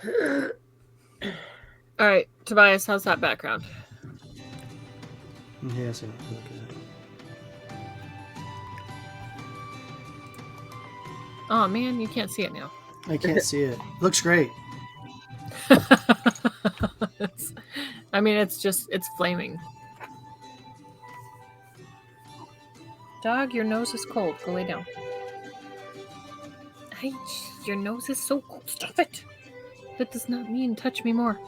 All right, Tobias, how's that background? Yeah, so look at Oh man, you can't see it now. it. I can't see it. Looks great. I mean, it's flaming. Dog, your nose is cold. Go lay down. Hey, your nose is so cold. Stop it. That does not mean touch me more.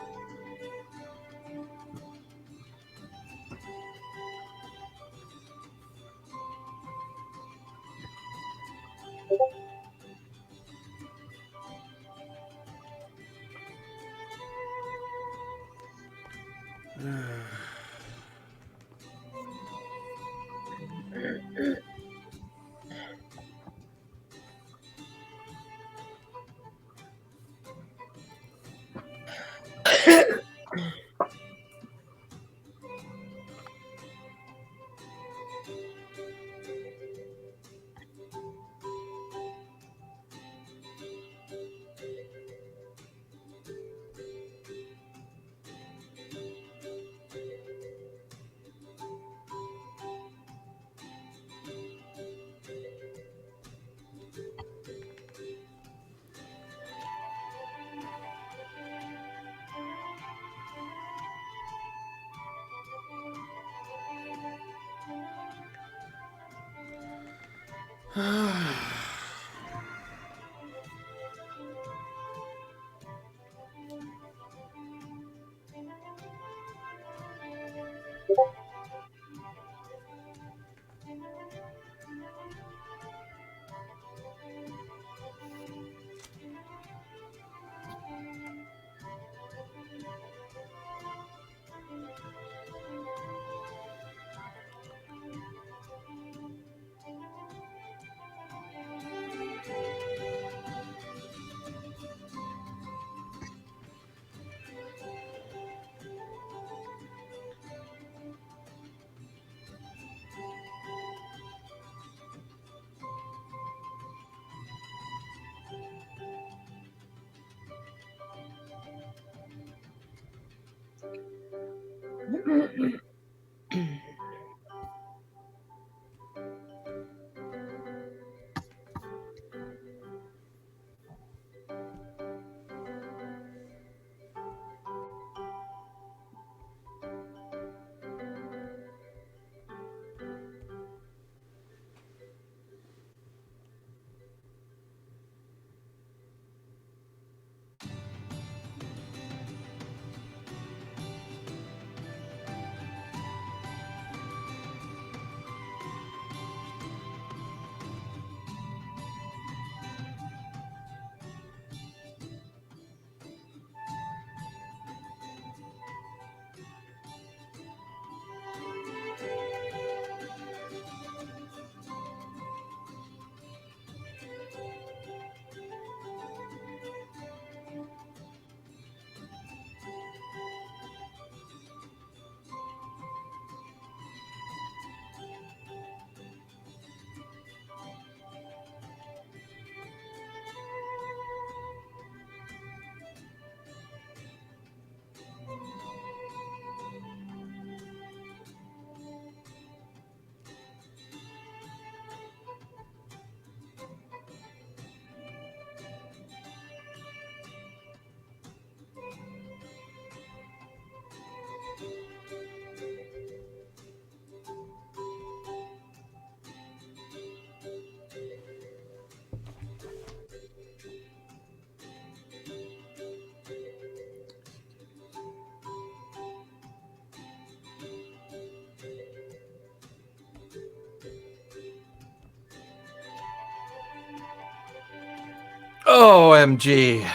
OMG.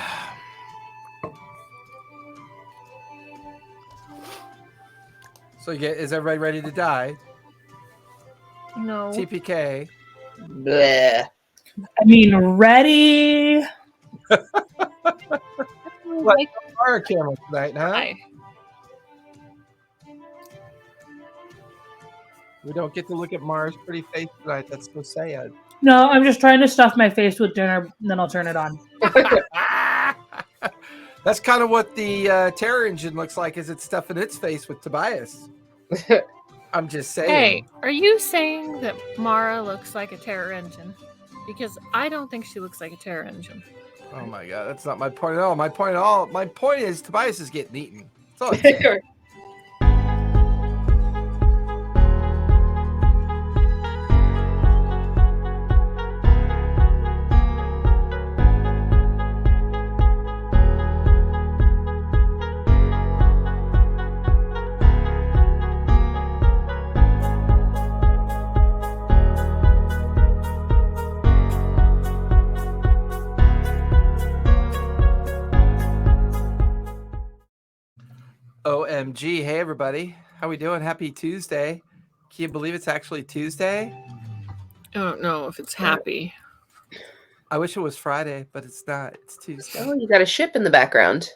So is everybody ready to die? No. TPK. Bleh. I mean, ready? Like, Fire camera tonight, huh? hi. We don't get to look at Mars' pretty face tonight. That's so sad. No, I'm just trying to stuff my face with dinner, and then I'll turn it on. That's kind of what the terror engine looks like, is it's stuffing its face with Tobias. I'm just saying. Hey, are you saying that Mara looks like a terror engine? Because I don't think she looks like a terror engine. Oh my god, that's not my point at all. My point is Tobias is getting eaten. That's all I'm saying. OMG. Hey, everybody. How we doing? Happy Tuesday. Can you believe it's actually Tuesday? I don't know if it's happy. I wish it was Friday, but it's not. It's Tuesday. Oh, you got a ship in the background.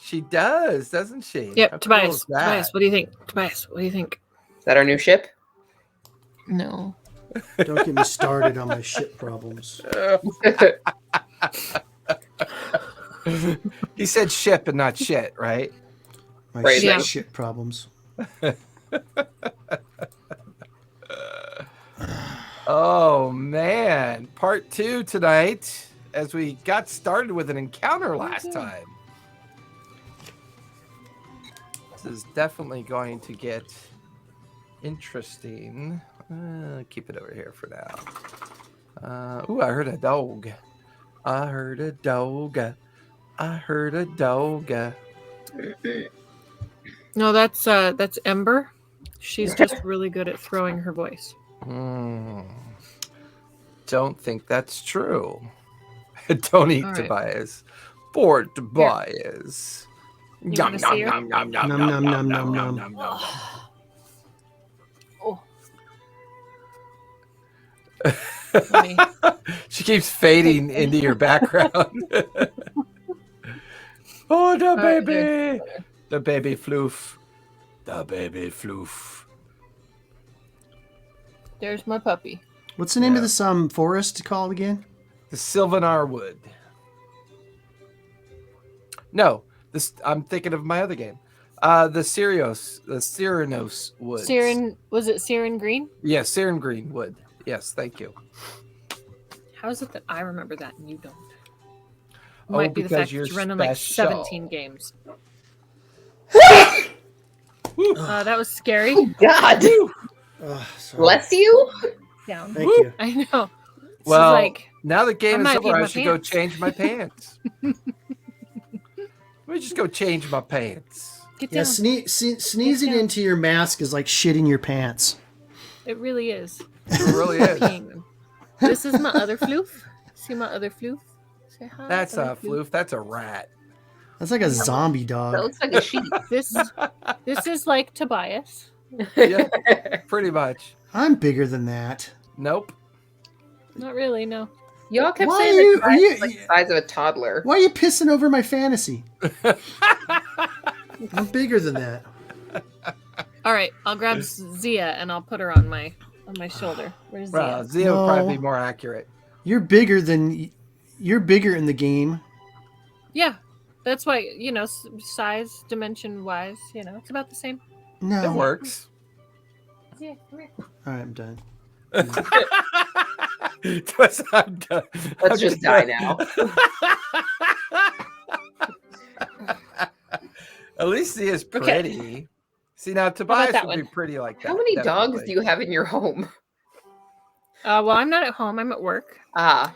She does, doesn't she? Yep, How cool Tobias. is that? Tobias, what do you think? Tobias, what do you think? Is that our new ship? No. Don't get me started on my shit problems. He said ship and not shit, right? My Right, yeah. shit problems. Oh, man. Part 2 tonight, as we got started with an encounter last time. This is definitely going to get interesting. Keep it over here for now. Ooh, I heard a dog. I heard a dog. I heard a dog. No, that's Ember. She's just really good at throwing her voice. Don't think that's true. Don't eat All right. Tobias. Poor Tobias. You wanna see her? Nom, nom, nom, nom, nom. Oh. Let me- She keeps fading into your background. Oh, the right, baby. The baby floof. The baby floof. There's my puppy. What's the name Yeah. of this forest called again? The Sylvanar Wood. No, this I'm thinking of my other game. The Cyrios Woods. Was it Siren Green? Yeah, Siren Green Wood. Yes, thank you. How is it that I remember that and you don't? Oh, Might be the because fact you're that you run in like special. 17 games. That was scary. God, Oh, sorry. bless you. Down. Thank you. I know. This Well, is like, now the game I is might over, pee I my should go pants. change my pants. Let me just go change my pants. get Yeah, down. sneezing down. into your mask is like shitting your pants. It really is. It really is. Peeing them. This is my other floof. See my other floof? Say hi. That's other a floof. That's a rat. That's like a zombie That dog. looks like a sheep. This is like Tobias. Yeah, pretty much. I'm bigger than that. Nope. Not really, no. Y'all kept Why saying are you- that are you- like the size of a toddler. Why are you pissing over my fantasy? I'm bigger than that. All right, I'll grab Zia and I'll put her on my shoulder. Where's Zia? Well, Zia would probably No. be more accurate. You're bigger in the game. Yeah, that's why size, dimension wise, it's about the same. No. It works. Zia, come here. All right, I'm done. I'm done. Let's I'm just done. die now. At least Zia's pretty. See, now Tobias that would be one? pretty like that. How many dogs definitely. do you have in your home? Well, I'm not at home. I'm at work. Ah,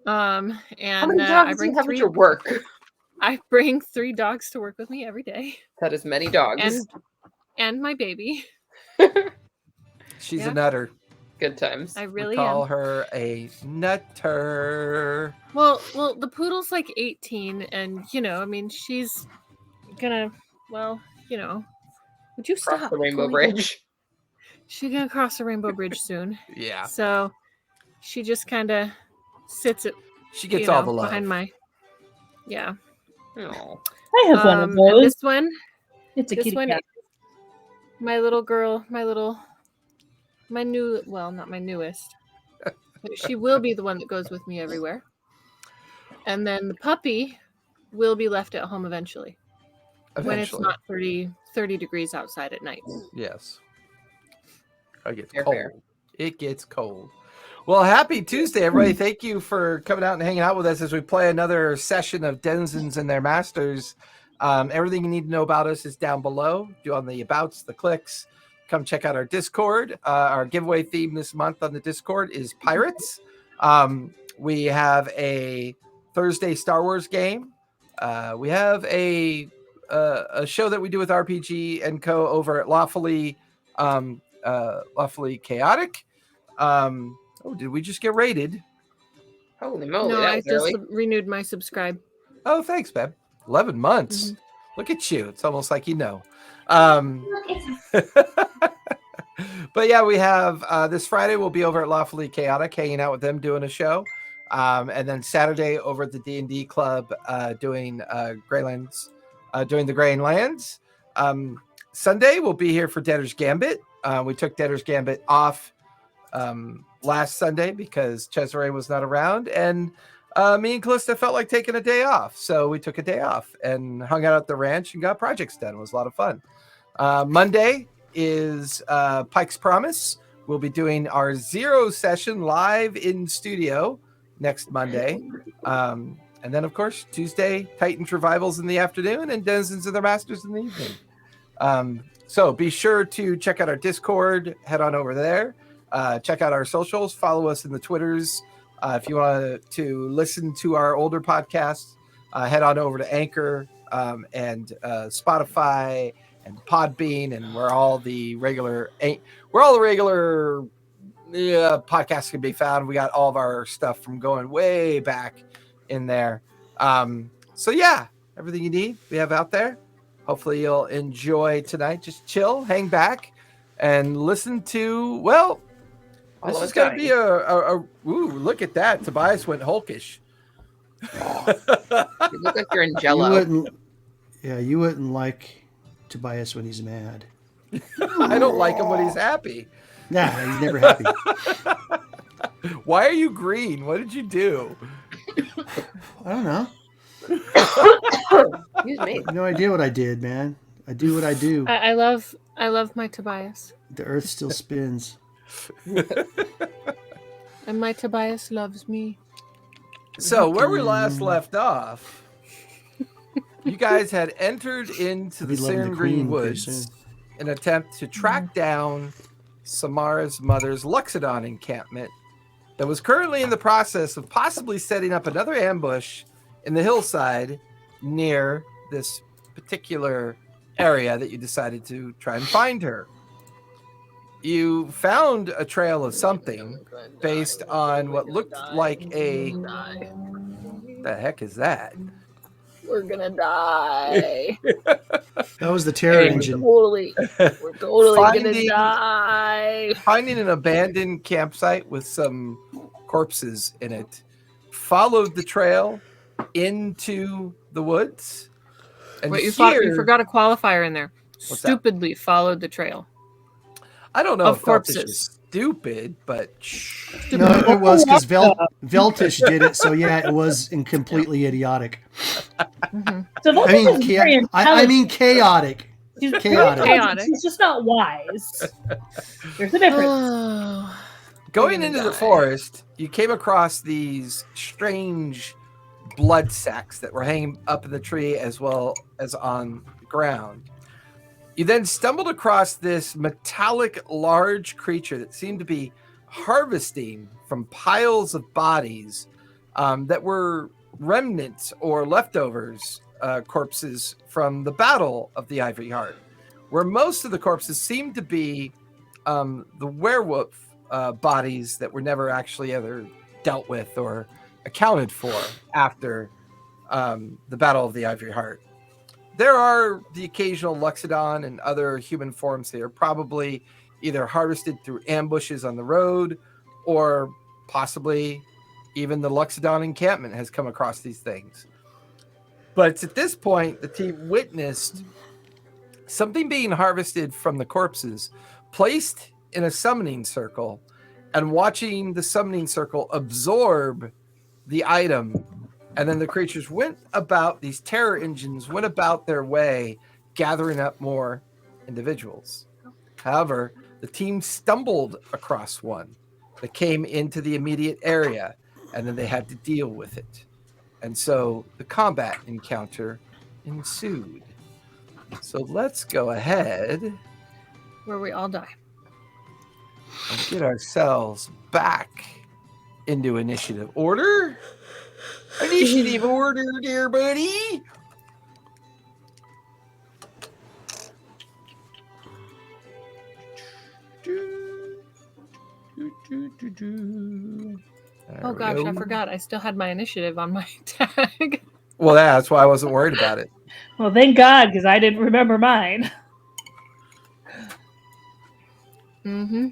And how many I dogs do you bring have three. at your work? I bring 3 dogs to work with me every day, That is many dogs. and my baby. She's Yeah. a nutter. Good times. I We really call am. her a nutter. Well, the poodle's like 18, and she's gonna. Well, would you Cross stop? the Rainbow Go away. Bridge. She's gonna cross the Rainbow Bridge soon. Yeah, So she just kind of sits at she gets all the love. behind my. Yeah. Oh, I have one of And those. this one, It's a this kitty one, cat. my little girl, my new, well, not my newest. But she will be the one that goes with me everywhere. And then the puppy will be left at home eventually. When it's Eventually. not 30 degrees outside at night. Yes. It gets Fair, cold. fair. It gets cold. Well, happy Tuesday, everybody. Thank you for coming out and hanging out with us as we play another session of Denizens and their Masters. Everything you need to know about us is down below. Do on the abouts, the clicks. Come check out our Discord. Our giveaway theme this month on the Discord is Pirates. We have a Thursday Star Wars game. We have a show that we do with RPG and Co. over at Lawfully Chaotic. Did we just get rated? Holy moly, No, that I was just early. renewed my subscribe. Oh, thanks, babe. 11 months. Mhm. Look at you. It's almost like you know. But yeah, we have this Friday we'll be over at Lawfully Chaotic hanging out with them doing a show. And then Saturday over at the D&D Club doing Greylands, doing the Greylands. Sunday we'll be here for Debtor's Gambit. We took Debtor's Gambit off last Sunday because Cesare was not around, and me and Callista felt like taking a day off, so we took a day off and hung out at the ranch and got projects done. It was a lot of fun. Monday is Pike's Promise. We'll be doing our 0 session live in studio next Monday. And then, of course, Tuesday, Titans Revivals in the afternoon and Denizens of their Masters in the evening. So be sure to check out our Discord. Head on over there. Check out our socials. Follow us in the Twitters. If you want to listen to our older podcasts, head on over to Anchor and Spotify and Podbean, and where all the regular podcasts can be found. We got all of our stuff from going way back in there. So yeah, everything you need we have out there. Hopefully you'll enjoy tonight. Just chill, hang back, and listen to, well, this is going to be a ooh, look at that. Tobias went hulkish. You look like you're in Jello. You wouldn't like Tobias when he's mad. I don't like him when he's happy. Nah, he's never happy. Why are you green? What did you do? I don't know. Excuse me. I have no idea what I did, man. I do what I do. I love my Tobias. The earth still spins. And my Tobias loves me. So where we last left off, you guys had entered into the I'll be loving the Cern Green queen pretty Woods soon. in an attempt to track down Samara's mother's Luxodon encampment that was currently in the process of possibly setting up another ambush in the hillside near this particular area that you decided to try and find her. You found a trail of something based on what looked like a... The heck is that? We're gonna die. That was the terror engine. We're totally Finding- gonna die. Finding an abandoned campsite with some corpses in it, followed the trail into the woods. And Wait, you here, forgot a qualifier in there. What's that? Stupidly followed the trail. I don't know of if Veltish corpses. is stupid, but No, it was because Veltish did it, so yeah, it was completely idiotic. Mhm. So I mean, chaotic. She's chaotic. Chaotic. She's just not wise. There's a difference. going gonna into the die. forest, you came across these strange blood sacks that were hanging up in the tree as well as on the ground. You then stumbled across this metallic large creature that seemed to be harvesting from piles of bodies that were remnants or leftovers, corpses from the Battle of the Ivory Heart, where most of the corpses seemed to be the werewolf bodies that were never actually ever dealt with or accounted for after the Battle of the Ivory Heart. There are the occasional Luxodon and other human forms here, probably either harvested through ambushes on the road, or possibly even the Luxodon encampment has come across these things. But it's at this point the team witnessed something being harvested from the corpses, placed in a summoning circle, and watching the summoning circle absorb the item And then the creatures these terror engines went about their way, gathering up more individuals. However, the team stumbled across one that came into the immediate area, and then they had to deal with it. And so the combat encounter ensued. So let's go ahead Where we all die. and get ourselves back into initiative order. Initiative order, dear buddy. Oh gosh, I forgot. I still had my initiative on my tag. Well, that's why I wasn't worried about it. Well, thank God, because I didn't remember mine. Mm-hmm.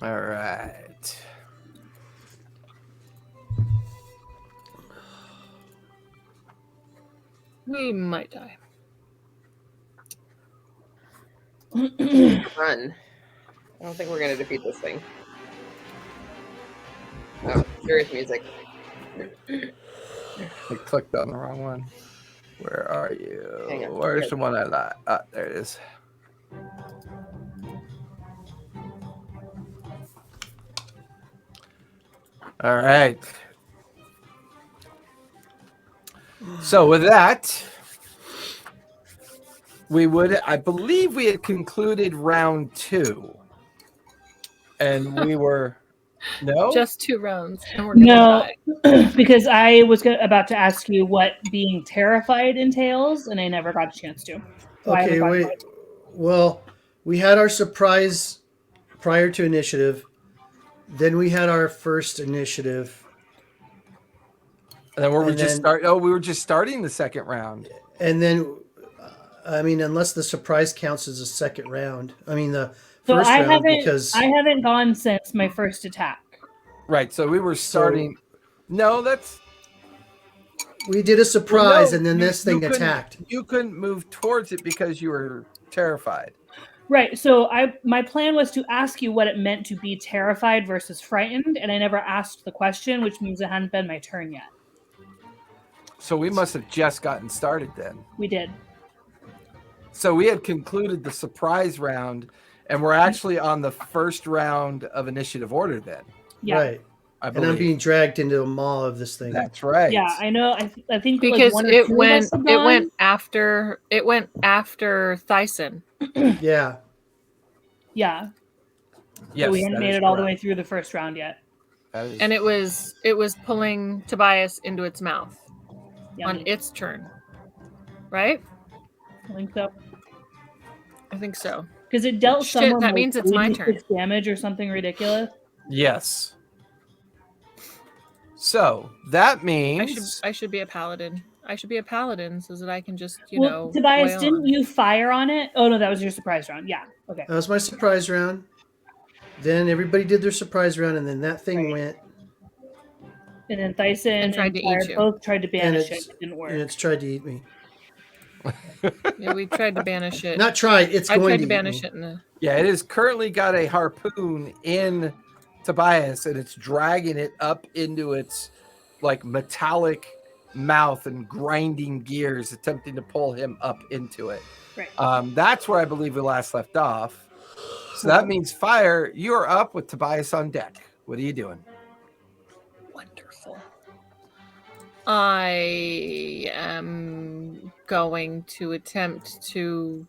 All right. We might die. Run. I don't think we're gonna defeat this thing. Oh, serious music. I clicked on the wrong one. Where are you? Hang on. Where's the one I like? Ah, there it is. All right. So with that, I believe we had concluded round 2. And we were, no? Just 2 rounds, and we're gonna die. Because I was about to ask you what being terrified entails, and I never got a chance to. So I Okay, haven't wait. gotten Well, we had our surprise prior to initiative. Then we had our first initiative. And then we And were just starting the second round. And then, I mean, unless the surprise counts as a second round. I mean, the So first I round haven't. because I haven't gone since my first attack. Right. So we were starting. No, that's. we did a surprise, No, and then this thing couldn't- attacked. You couldn't move towards it because you were terrified. Right. So my plan was to ask you what it meant to be terrified versus frightened, and I never asked the question, which means it hadn't been my turn yet. So we must have just gotten started then. We did. So we had concluded the surprise round, and we're actually on the first round of initiative order then. Yeah. Right. I And believe. I'm being dragged into a maw of this thing. That's right. Yeah, I know. I think Because like one or it two of went us have it gone. went after Thyson. Yeah. Yes, So we hadn't that made is it all the correct. way through the first round yet. That is- And it was pulling Tobias into its mouth on Yummy. its turn. Right? I think so. I think so. Because it dealt Shit, someone that like means it's my 86 damage or something ridiculous. Yes. So that means I should be a paladin. I should be a paladin so that I can just, Well, Tobias, wail didn't on. you fire on it? Oh no, that was your surprise round. Yeah. Okay. That was my surprise round. Then everybody did their surprise round, and then that thing Right. went, And then Thyson And tried to eat Fire you. both tried to and banish it. it's It didn't work. and it's tried to eat me. Yeah, we tried to banish it. Not tried. It's I going tried to to banish eat it in the yeah, it has currently got a harpoon in Tobias, and it's dragging it up into its like metallic mouth and grinding gears, attempting to pull him up into it. Right. That's where I believe we last left off. So that means Fire, you're up with Tobias on deck. What are you doing? Wonderful. I am going to attempt to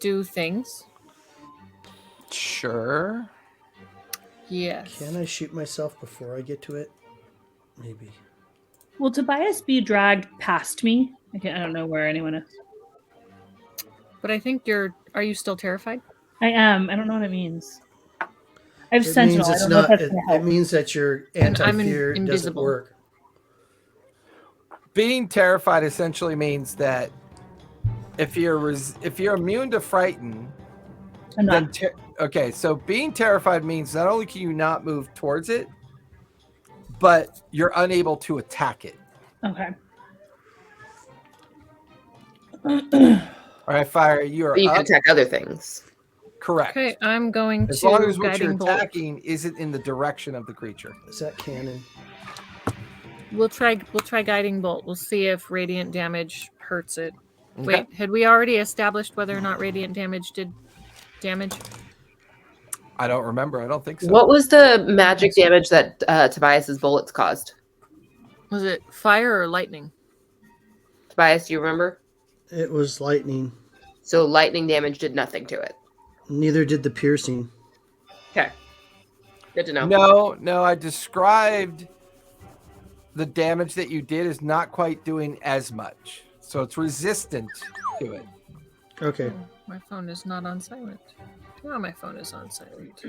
do things. Sure. Yes. Can I shoot myself before I get to it? Maybe. Will Tobias be dragged past me? I don't know where anyone is. But I think are you still terrified? I am. I don't know what it means. I have It Sentinel. means I it's don't know if not. that's It, gonna help. it means that your And I'm anti-fear doesn't invisible. work. Being terrified essentially means that if you're immune to frighten, I'm then not. okay. So being terrified means not only can you not move towards it, but you're unable to attack it. Okay. All right, Fire, you are But you can up. attack other things. Correct. Okay, I'm going As to long as what you're guiding bolt. attacking isn't in the direction of the creature. Is that cannon? We'll try guiding bolt. We'll see if radiant damage hurts it. Okay. Wait, had we already established whether or not radiant damage did damage? I don't remember. I don't think so. What was the magic damage that Tobias's bullets caused? Was it fire or lightning? Tobias, do you remember? It was lightning. So lightning damage did nothing to it. Neither did the piercing. Okay. Good to know. No, I described the damage that you did is not quite doing as much. So it's resistant to it. Okay. Oh, my phone is not on silent. Now my phone is on silent.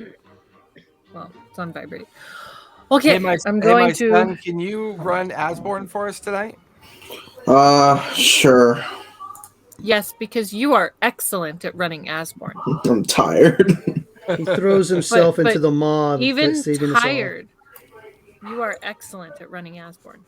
Well, it's on vibrate. Okay, I'm going to. Son, can you run Asborn for us tonight? Sure. Yes, because you are excellent at running Asborn. I'm tired. He throws himself But into the mob. Even that's saving us all. tired, you are excellent at running Asborn.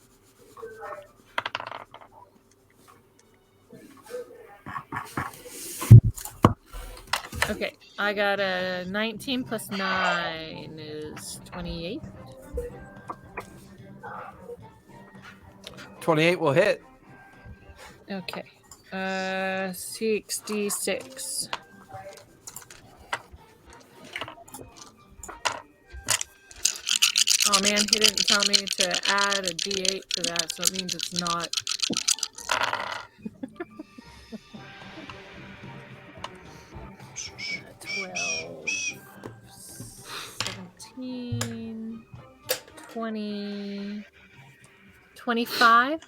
Okay, I got a 19 plus 9 is 28. 28 will hit. Okay. 66. Oh man, he didn't tell me to add a d8 to that, so it means it's not. Twelve, 17, 20, 25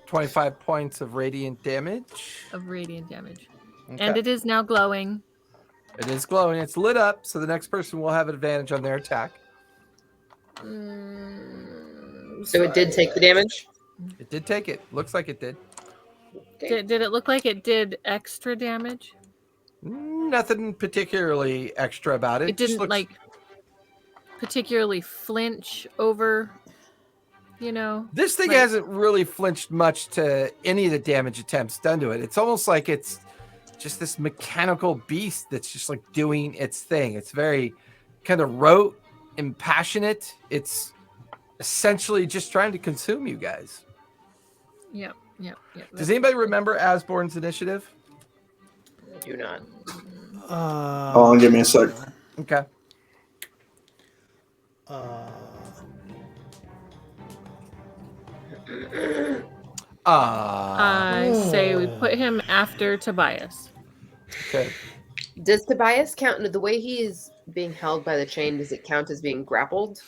25 points of radiant damage. of radiant damage. Okay. And it is now glowing. It is glowing. It's lit up, so the next person will have an advantage on their attack. So it did take the damage? It did take it. Looks like it did. Did it look like it did extra damage? Nothing particularly extra about it. It Just didn't looks- like particularly flinch over, you know. This thing like- hasn't really flinched much to any of the damage attempts done to it. It's almost like it's just this mechanical beast that's just like doing its thing. It's very kind of rote and passionate. It's essentially just trying to consume you guys. Yep. Does anybody remember Asborn's initiative? I do not. Hold on, give me a sec. Okay. I say we put him after Tobias. Okay. Does Tobias count into the way he is being held by the chain? Does it count as being grappled?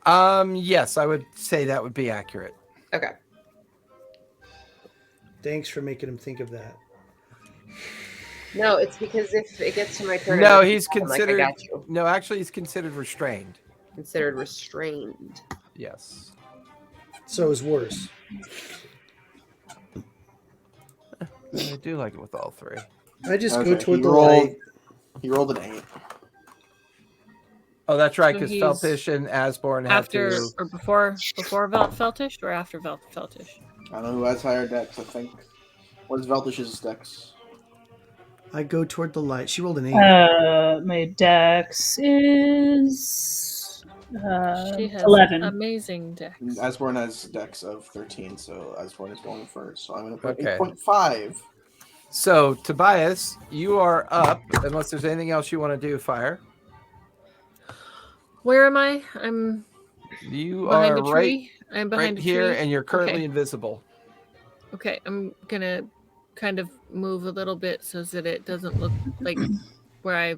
Yes, I would say that would be accurate. Okay. Thanks for making him think of that. No, it's because if it gets to my turn, No, I'm he's like, considered. I got you. No, actually, he's considered restrained. Considered restrained. Yes. So is worse. I do like it with all three. I just Okay, go toward he the rolled- light. He rolled an 8. Oh, that's right, So because he's Feltish and Asborn have After to. or before Feltish or after Feltish? I don't know who has higher dex, I think. What's Veltish's dex? I go toward the light. She rolled an 8. My dex is She has 11. amazing dex. Asborn has dex of 13, so Asborn is going first. So I'm going to put Okay. 8.5. So, Tobias, you are up, unless there's anything else you want to do, Fire. Where am I? I'm You behind are a tree. right, I'm behind right a here, tree. and you're currently Okay. invisible. Okay, I'm gonna kind of move a little bit so that it doesn't look like where I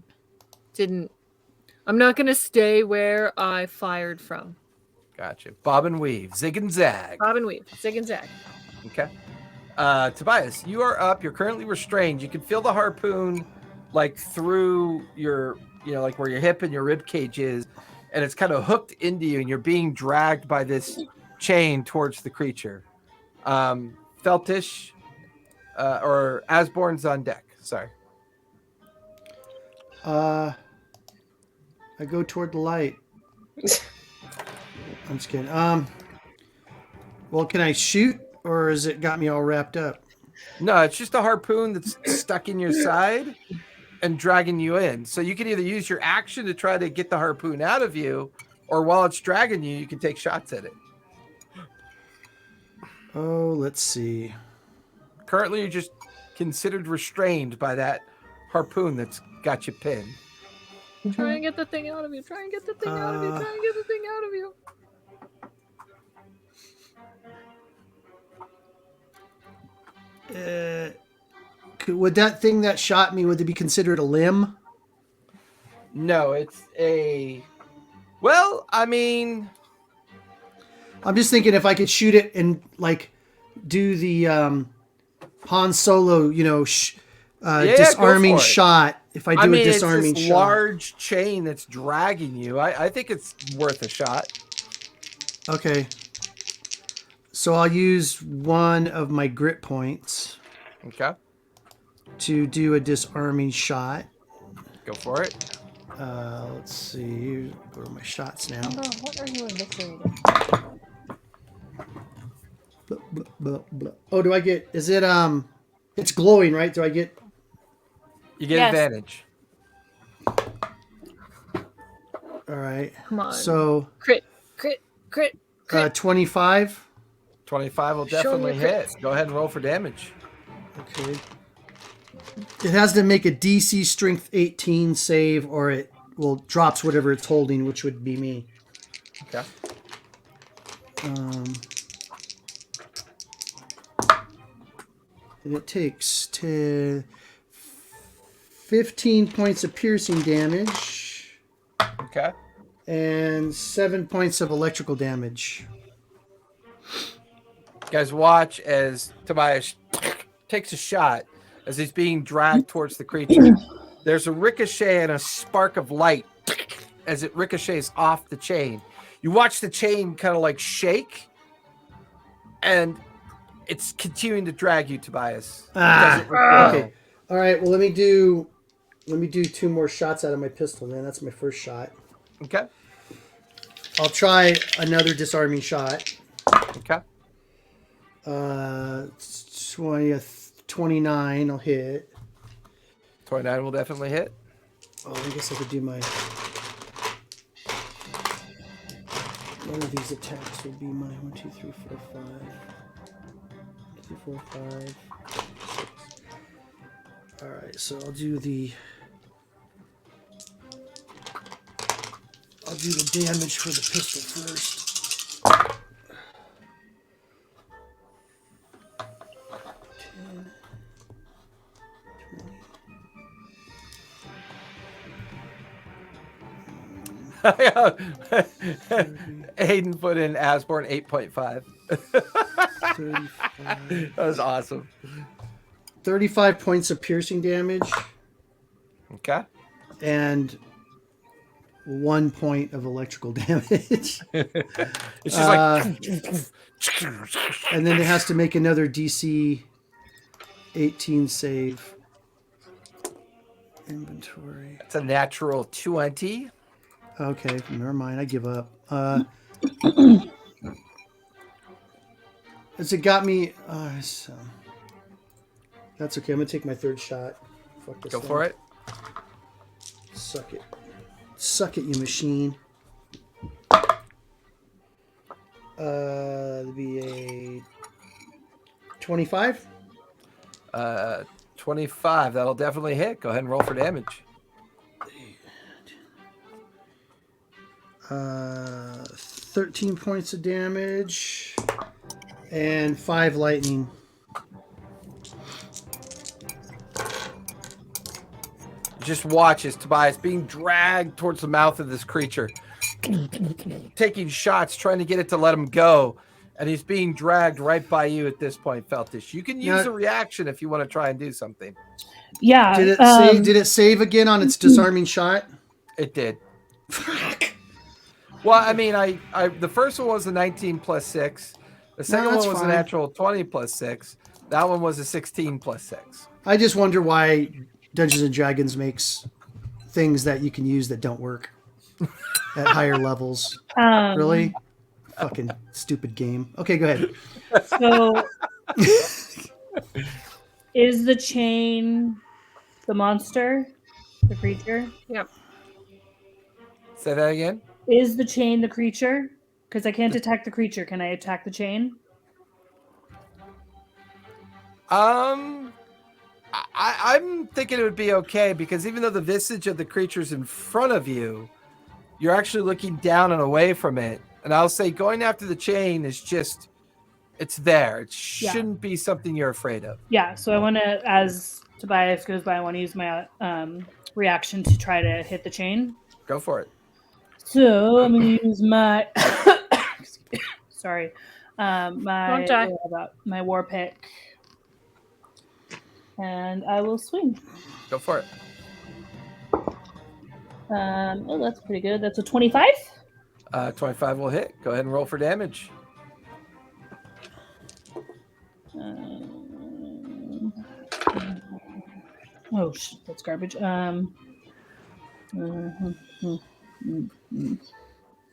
didn't. I'm not gonna stay where I fired from. Gotcha. Bob and weave, zig and zag. Bob and weave, zig and zag. Okay. Tobias, you are up. You're currently restrained. You can feel the harpoon like through your, like where your hip and your rib cage is, and it's kind of hooked into you, and you're being dragged by this chain towards the creature. Feltish or Asborn's on deck. Sorry. I go toward the light. I'm just kidding. Well, can I shoot, or has it got me all wrapped up? No, it's just a harpoon that's stuck in your side and dragging you in. So you can either use your action to try to get the harpoon out of you, or while it's dragging you, you can take shots at it. Oh, let's see. Currently, you're just considered restrained by that harpoon that's got you pinned. Try and get the thing out of you. Try and get the thing out of you. Try and get the thing out of you. Would that thing that shot me, would it be considered a limb? No, it's a. Well, I mean, I'm just thinking if I could shoot it and like do the Han Solo, disarming go for it. shot. If I do a disarming it's this shot, large chain that's dragging you. I think it's worth a shot. okay. So I'll use one of my grit points Okay, to do a disarming shot. go for it. Let's see. Go to my shots now. What are you eviscerating? Blah, blah, blah, blah. Oh, do I get? Is it It's glowing, right? Do I get? You get Yes. advantage. All right. Come on. So Crit, crit, crit, crit. 25. 25 will Show me definitely your hit. crits. Go ahead and roll for damage. Okay. It has to make a DC Strength 18 save, or it drops whatever it's holding, which would be me. Okay. And it takes 15 points of piercing damage Okay. and 7 points of electrical damage. You guys watch as Tobias takes a shot as he's being dragged towards the creature. There's a ricochet and a spark of light as it ricochets off the chain. You watch the chain kind of like shake, and it's continuing to drag you, Tobias. It doesn't recoil. Okay. All right. Well, let me do 2 more shots out of my pistol. Then that's my first shot. Okay. I'll try another disarming shot. Okay. 29. I'll hit. 29 will definitely hit. Oh, I guess I could do my. One of these attacks would be my 1, 2, 3, 4, 5. 2, 4, 5. 6. All right, so I'll do the damage for the pistol first. 10, 20. Hayden put in Asborn 8.5. 35. That was awesome. 35 points of piercing damage Okay. and 1 point of electrical damage. It's just like. And then it has to make another DC 18 save. Inventory. It's a natural 20. Okay, never mind. I give up. Has it got me? That's okay. I'm gonna take my third shot. Fuck this. Go thing. for it. Suck it. Suck it, you machine. It'd be a 25. 25. That'll definitely hit. Go ahead and roll for damage. 13 points of damage and 5 lightning. Just watch as Tobias being dragged towards the mouth of this creature, taking shots, trying to get it to let him go. And he's being dragged right by you at this point, Feltish. You can use Now- a reaction if you want to try and do something. Yeah. Did it save again on its disarming shot? It did. Well, I mean, I the first one was a 19 plus 6. The second that's one was fine. a natural 20 plus 6. That one was a 16 plus 6. I just wonder why Dungeons and Dragons makes things that you can use that don't work at higher levels. Really? Fucking stupid game. Okay, go ahead. So Is the chain the monster? The creature? Yep. Say that again. Is the chain the creature? Because I can't attack the creature. Can I attack the chain? I'm thinking it would be okay because even though the visage of the creature's in front of you, you're actually looking down and away from it. And I'll say going after the chain is just, it's there. It shouldn't be something you're afraid of. Yeah, so I want to, as Tobias goes by, I want to use my reaction to try to hit the chain. Go for it. So I'm going to use my, sorry, my die. my war pick, and I will swing. Go for it. Oh, that's pretty good. That's a 25. 25 will hit. Go ahead and roll for damage. Oh, that's garbage.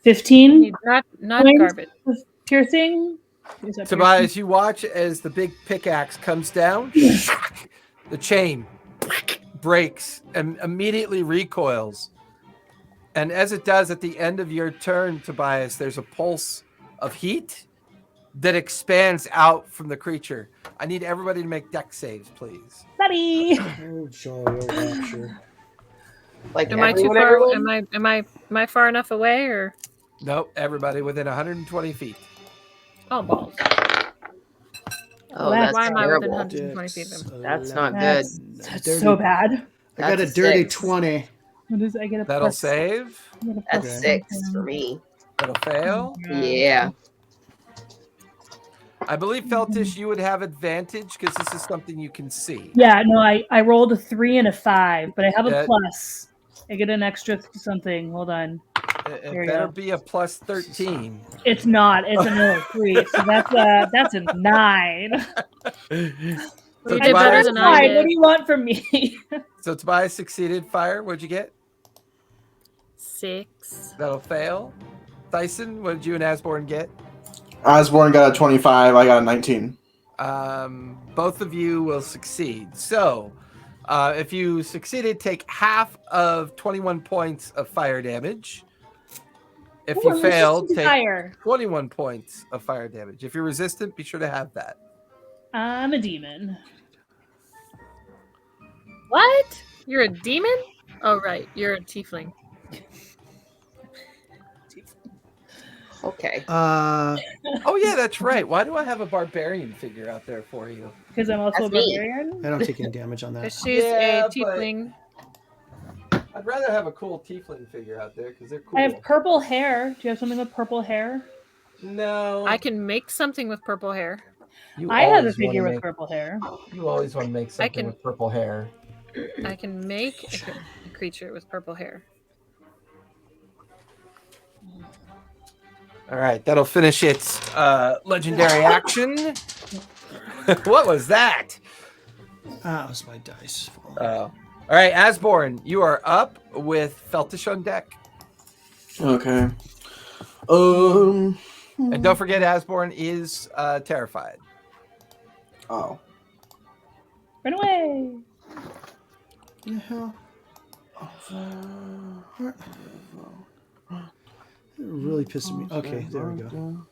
15. Not points garbage. of piercing. Is that Tobias, you watch as the big pickaxe comes down. The chain breaks and immediately recoils. And as it does at the end of your turn, Tobias, there's a pulse of heat that expands out from the creature. I need everybody to make dex saves, please. Buddy. Oh, joy, oh, rapture. Like, Am I too everyone, far? everyone? Am I far enough away or? Nope, everybody within 120 feet. Oh balls! Oh, Why that's Why am I within terrible. 120 feet of him? That's not good. That's Dirty. so bad. I got a That's dirty 6. 20. What is, I get a That'll plus, save. I get a That's plus 6 something. for me. That'll fail. Yeah. I believe, Feltish, you would have advantage because this is something you can see. Yeah, no, I rolled a 3 and a 5, but I have a Yeah. plus. I get an extra something. Hold on. It There you better go. be a plus 13. It's not. It's another 3. So that's a 9. You So did better Tobias, than I Fine. did. What do you want from me? so Tobias succeeded. Fire. What'd you get? 6. That'll fail. Tyson, what did you and Asborn get? Osborne got a 25. I got a 19. Both of you will succeed. So, if you succeeded, take half of 21 points of fire damage. If you Ooh, failed, resistant to take fire. 21 points of fire damage. If you're resistant, be sure to have that. I'm a demon. What? You're a demon? Oh right, you're a tiefling. Okay. Oh yeah, that's right. Why do I have a barbarian figure out there for you? Because I'm also That's a me. barbarian. I don't take any damage on that. Because she's Yeah, a tiefling. I'd rather have a cool tiefling figure out there because they're cool. I have purple hair. Do you have something with purple hair? No, I can make something with purple hair. You I have a always figure wanna with make- purple hair. You always want to make something can- with purple hair. I can make a creature with purple hair. All right, that'll finish its legendary action. What was that? That was my dice. All right, Asborn, you are up with Feltish on deck. Okay. And don't forget, Asborn is terrified. Oh. Run away. The hell? Really pissing me. Okay, there we go.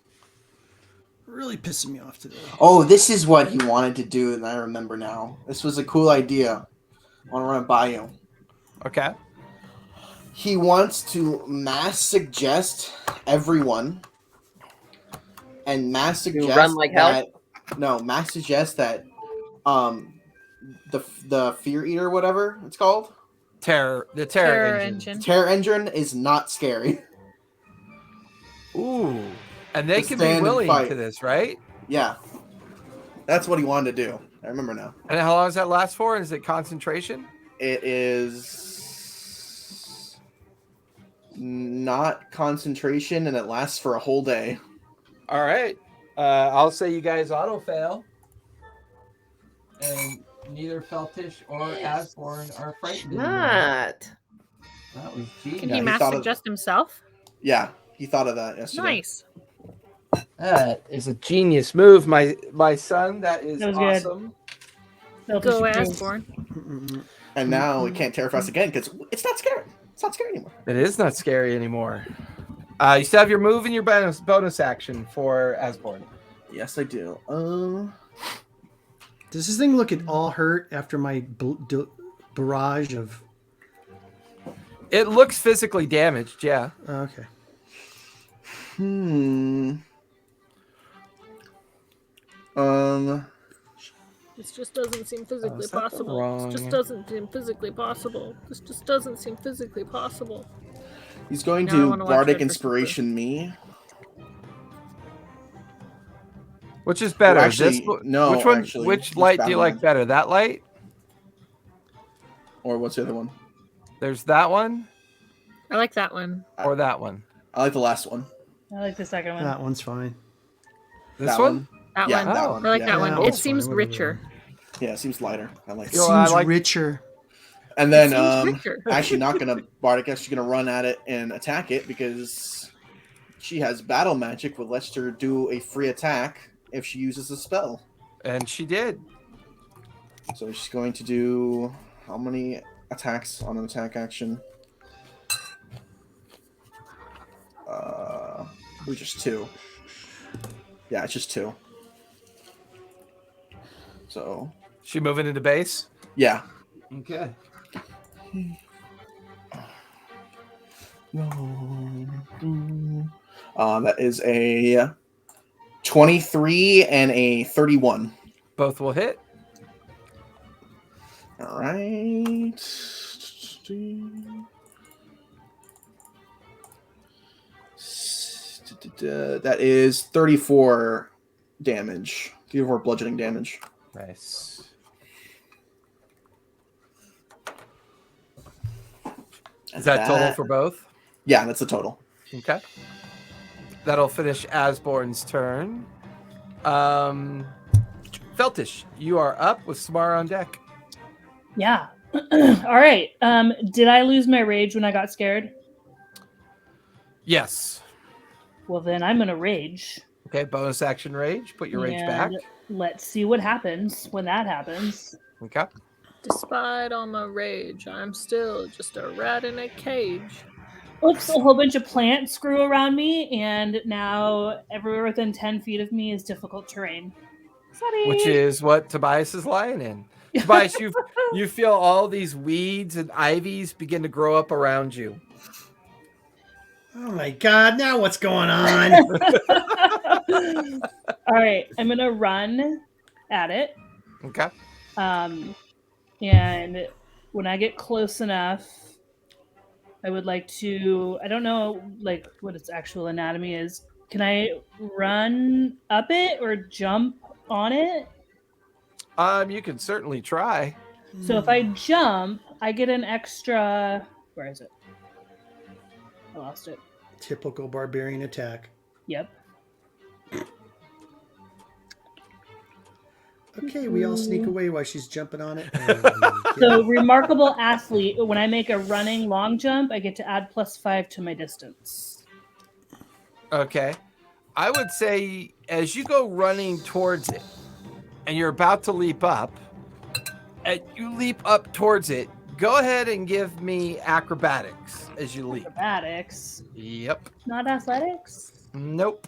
Really pissing me off today. Oh, this is what he wanted to do, and I remember now. This was a cool idea. I want to run it by you. Okay. He wants to mass suggest everyone, and mass suggest run like hell? that. No, mass suggest that. The fear eater, whatever it's called, The terror Terror engine. engine. terror engine is not scary. Ooh. And they Just can be stand and willing fight. to this, right? Yeah, that's what he wanted to do. I remember now. And how long does that last for? Is it concentration? It is not concentration, and it lasts for a whole day. All right. I'll say you guys auto fail. And neither Feltish or Asborn are frightened anymore. Not. That was genius. Can Yeah, he he mass thought of- suggest himself? Yeah, he thought of that yesterday. Nice. That is a genius move, my son. That is That was good. awesome. Selfish Go approved. Asborn. And now it can't terrify us again because it's not scary. It's not scary anymore. It is not scary anymore. You still have your move and your bonus action for Asborn. Yes, I do. Does this thing look at all hurt after my barrage of? It looks physically damaged, yeah. Okay. This just doesn't seem physically is that the possible. wrong- This just doesn't seem physically possible. This just doesn't seem physically possible. He's going Now I to wanna watch bardic Red versus inspiration me. Which is better? Well, actually, this, no, Which one? actually, Which it's light do you battle like magic. better? That light? Or what's the other one? There's that one I like that one. or that one? I like the last one. I like the second one. That one's fine. This That one? That Yeah, one. that Oh. one. I like Yeah, that one. that It one's seems fine, whatever. richer. Yeah, it seems lighter. I like It it. Yo, I seems like- richer. And then Seems richer. actually not gonna bardic, actually gonna run at it and attack it because she has battle magic, which lets her do a free attack if she uses a spell. And she did. So she's going to do how many attacks on an attack action? Just 2. Yeah, it's just 2. So She moving into base? yeah. Okay. That is a 23 and a 31. Both will hit. All right. That is 34 damage. 34 bludgeoning damage. Nice. Is that total for both? Yeah, that's the total. Okay. That'll finish Asborn's turn. Feltish, you are up with Samara on deck. Yeah. All right. Did I lose my rage when I got scared? Yes. Well, then I'm gonna rage. Okay, bonus action rage. Put your rage back. And let's see what happens when that happens. Okay. Despite all my rage, I'm still just a rat in a cage. Oops, a whole bunch of plants grew around me, and now everywhere within 10 feet of me is difficult terrain. Sorry. Which is what Tobias is lying in. Tobias, you feel all these weeds and ivies begin to grow up around you. Oh my god! Now what's going on? All right, I'm gonna run at it. Okay. And when I get close enough, I would like to, I don't know like what its actual anatomy is. Can I run up it or jump on it? You can certainly try. So if I jump, I get an extra, where is it? I lost it. Typical barbarian attack. Yep. Okay, we all sneak away while she's jumping on it. So remarkable athlete, when I make a running long jump, I get to add +5 to my distance. Okay. I would say as you go running towards it and you're about to leap up, and you leap up towards it, go ahead and give me acrobatics as you leap. Acrobatics. Yep. Not athletics? Nope.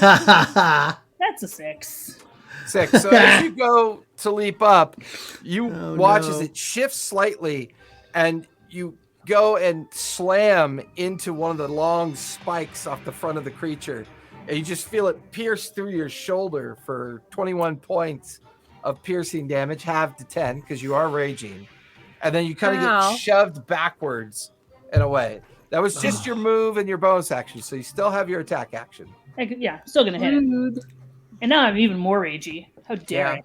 That's a 6. 6. So as you go to leap up, you Oh, watch no. as it shifts slightly and you go and slam into one of the long spikes off the front of the creature. And you just feel it pierce through your shoulder for 21 points of piercing damage, halved to 10 because you are raging. And then you kind of Wow. get shoved backwards in a way. That was just your move and your bonus action. So you still have your attack action. Yeah, still gonna hit it. And now I'm even more ragey. How dare Yeah.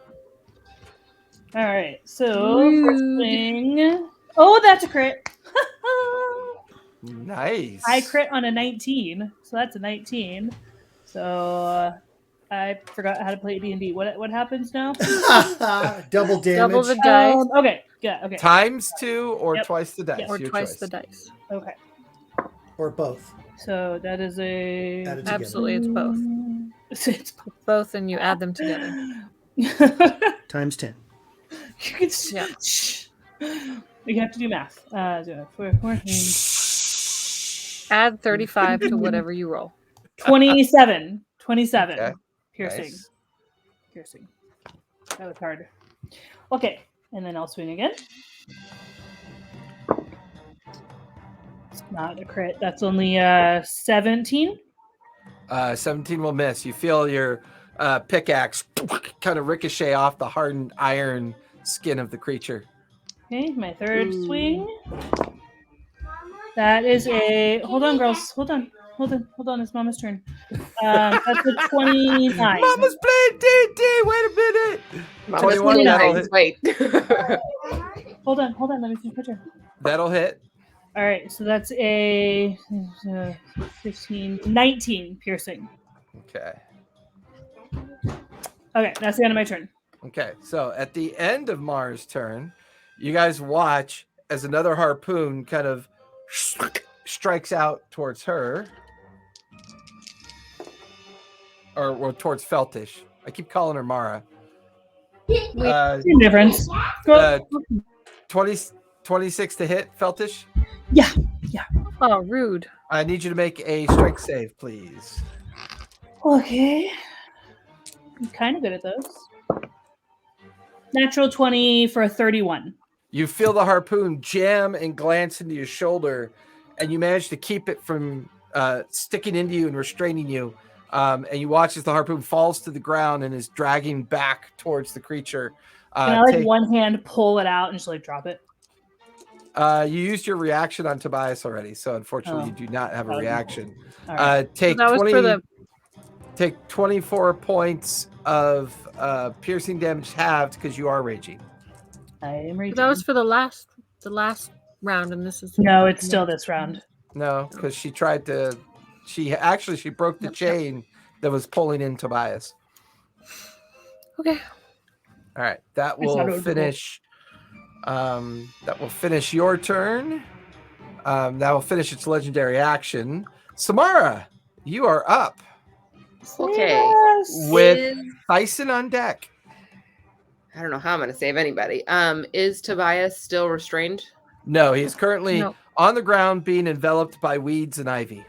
I? All right, so first thing. Oh, that's a crit. Nice. I crit on a 19, so that's a 19. So I forgot how to play D&D. What happens now? Double damage. Double the dice Okay, yeah, okay, Times 2 or Yep. twice the dice. Yeah. or your twice choice. the dice. okay. Or both. So that is a Added together. Absolutely, it's both. It's both. Both, and you add them together. times 10. You can Yeah. shh. You have to do math. 14. Add 35 to whatever you roll. 27. 27. Okay. Piercing. Nice. Piercing. That was hard. Okay. And then I'll swing again. It's not a crit. That's only 17. 17 will miss. You feel your pickaxe kind of ricochet off the hardened iron skin of the creature. Okay, my third swing. That is a. Hold on, girls. Hold on. It's Mama's turn. That's a 29. Mama's playing D&D. Wait a minute. Mama's 21, that'll 29. hit. Wait. Hold on. Let me see the picture. That'll hit. All right, so that's a 15, 19 piercing. Okay. Okay, that's the end of my turn. Okay. So at the end of Mars' turn, you guys watch as another harpoon kind of strikes out towards her. Or towards Feltish. I keep calling her Mara. Same difference. 26 to hit, Feltish. Yeah. Oh, rude. I need you to make a strength save, please. Okay. I'm kind of good at those. Natural 20 for a 31. You feel the harpoon jam and glance into your shoulder, and you manage to keep it from sticking into you and restraining you. And you watch as the harpoon falls to the ground and is dragging back towards the creature. Can I one hand pull it out and just drop it? You used your reaction on Tobias already, so unfortunately you do not have a reaction. Right. Take So that was 20. for the. Take 24 points of piercing damage halved because you are raging. I am raging. That was for the last round, and this is. No, it's still this round. No, because she tried to. She broke the chain that was pulling in Tobias. Okay. All right, that I thought it will would finish. That will finish your turn. That will finish its legendary action. Samara, you are up Okay. Yes. with Tyson on deck. I don't know how I'm going to save anybody. Is Tobias still restrained? No, he's currently No. on the ground being enveloped by weeds and ivy.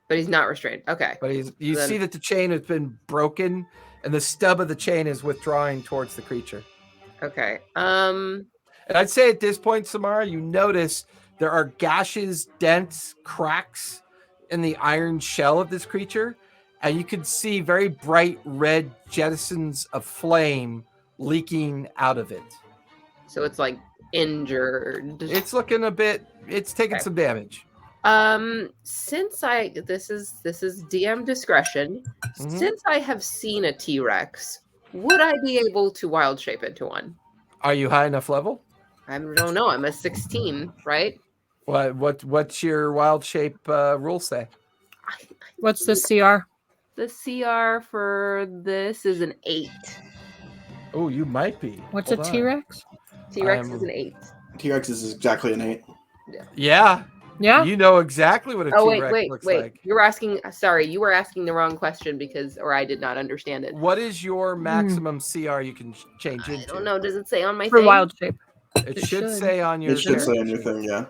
But he's not restrained. Okay. But you Then- see that the chain has been broken and the stub of the chain is withdrawing towards the creature. Okay. And I'd say at this point, Samara, you notice there are gashes, dents, cracks in the iron shell of this creature. And you can see very bright red jettisons of flame leaking out of it. So it's injured. It's looking it's taking Okay. some damage. Since this is DM discretion, Mhm. since I have seen a T-Rex, would I be able to wild shape into one? Are you high enough level? I don't know. I'm a 16, right? What's your wild shape rule say? What's the CR? The CR for this is an 8. Oh, you might be. What's Hold a on. T-Rex? T-Rex I'm- is an 8. T-Rex is exactly an 8. Yeah. Yeah. You know exactly what a Oh T-Rex looks wait. like. You were asking. Sorry, you were asking the wrong question or I did not understand it. What is your maximum CR you can change I into? don't know. Does it say on my For thing? wild shape. It It should should. say on your. It should say on character your sheet. thing,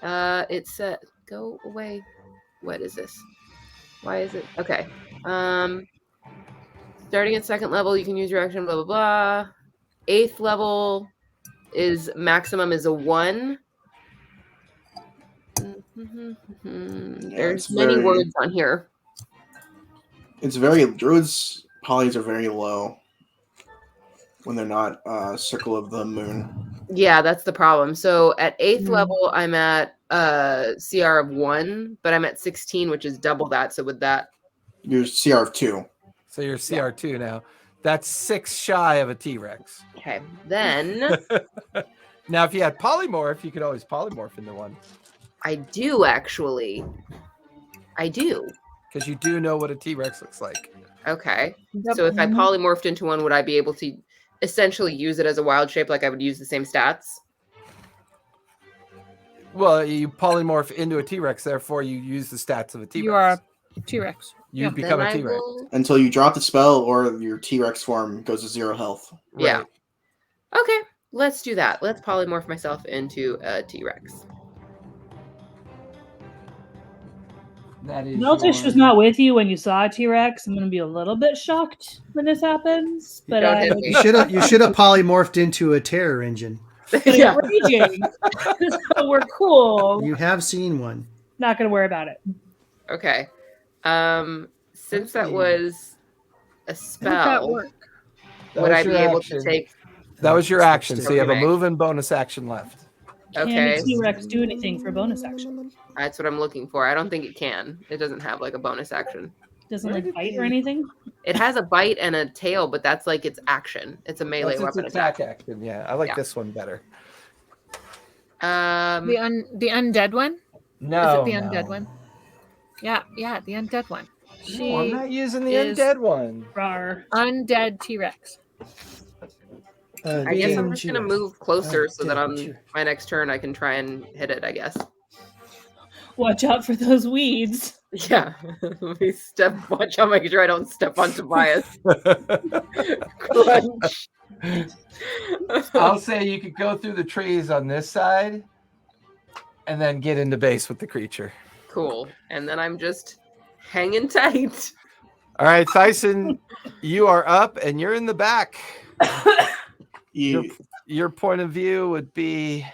yeah. It said go away. What is this? Why is it okay? Starting at 2nd level, you can use your action. Blah blah blah. 8th level is maximum is a 1. There's it's many very- words on here. It's very druids polys are very low when they're not circle of the moon. Yeah, that's the problem. So at 8th Hmm. level, I'm at CR of 1, but I'm at 16, which is double that. So with that, Your CR of 2. So you're CR2 now. That's 6 shy of a T-Rex. okay, then Now, if you had polymorph, you could always polymorph into one I do actually. I do. because you do know what a T-Rex looks like. Okay. Yep. So if I polymorphed into one, would I be able to essentially use it as a wild shape like I would use the same stats? Well, you polymorph into a T-Rex, therefore you use the stats of a T-Rex. You are a T-Rex. You yeah. become Then a I T-Rex. will- Until you drop the spell or your T-Rex form goes to 0 health. Yeah. Right. Okay, let's do that. Let's polymorph myself into a T-Rex. That is Meltish was not with you when you saw a T-Rex. I'm going to be a little bit shocked when this happens, but Don't hit me. You should have polymorphed into a terror engine. Yeah. raging. So we're cool. You have seen one. Not going to worry about it. Okay. Since that was a How'd that spell, work? would I be able to take? That was your action. So you have a Okay. move and bonus action left. Can Okay, a T-Rex do anything for bonus action? that's what I'm looking for. I don't think it can. It doesn't have like a bonus action. Doesn't like bite or anything? It has a bite and a tail, but that's like its action. It's a melee That's its weapon attack attack. action. Yeah, I like Yeah. this one better. The undead one? No, Is it the undead one? Yeah, the undead one. No, I'm not using the is- undead one. Rawr. Undead T-Rex. I guess I'm just gonna move closer so that on T-Rex. my next turn I can try and hit it. I guess. Watch out for those weeds. Yeah. Let me watch out, make sure I don't step on Tobias. Crunch. I'll say you could go through the trees on this side and then get into base with the creature. Cool. And then I'm just hanging tight. All right, Thyson, you are up and you're in the back. Your point of view would be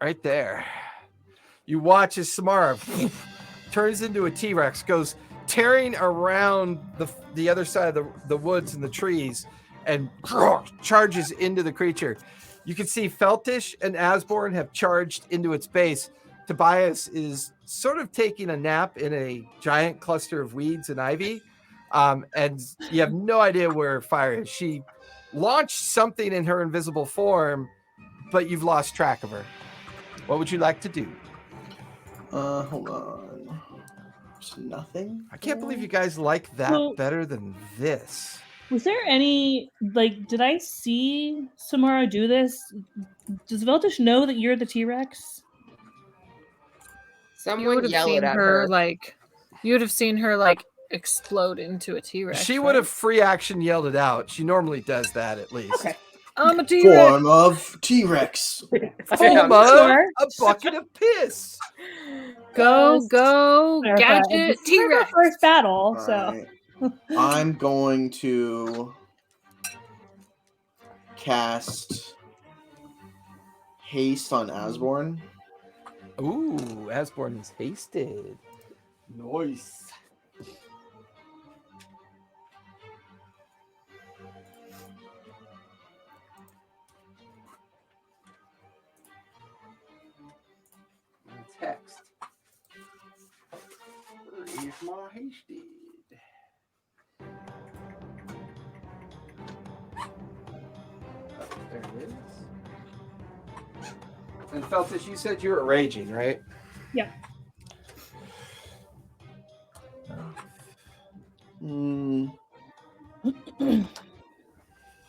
right there. You watch as Samara turns into a T-Rex, goes tearing around the other side of the woods and the trees, and charges into the creature. You can see Feltish and Asborn have charged into its base. Tobias is sort of taking a nap in a giant cluster of weeds and ivy, and you have no idea where fire is. She launched something in her invisible form, but you've lost track of her. What would you like to do? Hold on. There's nothing. I can't believe you guys like that Well- better than this. Was there any, like, did I see Samara do this? Does Veltish know that you're the T-Rex? You Someone would have yell seen it at her her. like. You would have seen her like explode into a T-Rex. She right? would have free action yelled it out. She normally does that at least. Okay. I'm a T-Rex. Form of T-Rex. Full I'm of sure. a bucket of piss. Go, Just go, clarify. gadget This is our T-Rex. first battle, All so right. I'm going to cast haste on Asborn. Ooh, Asborn is hasted. Nice. Text. Where is my hasted? Oh, there it is. And Feltis, you said you were raging, right? yeah. Mm,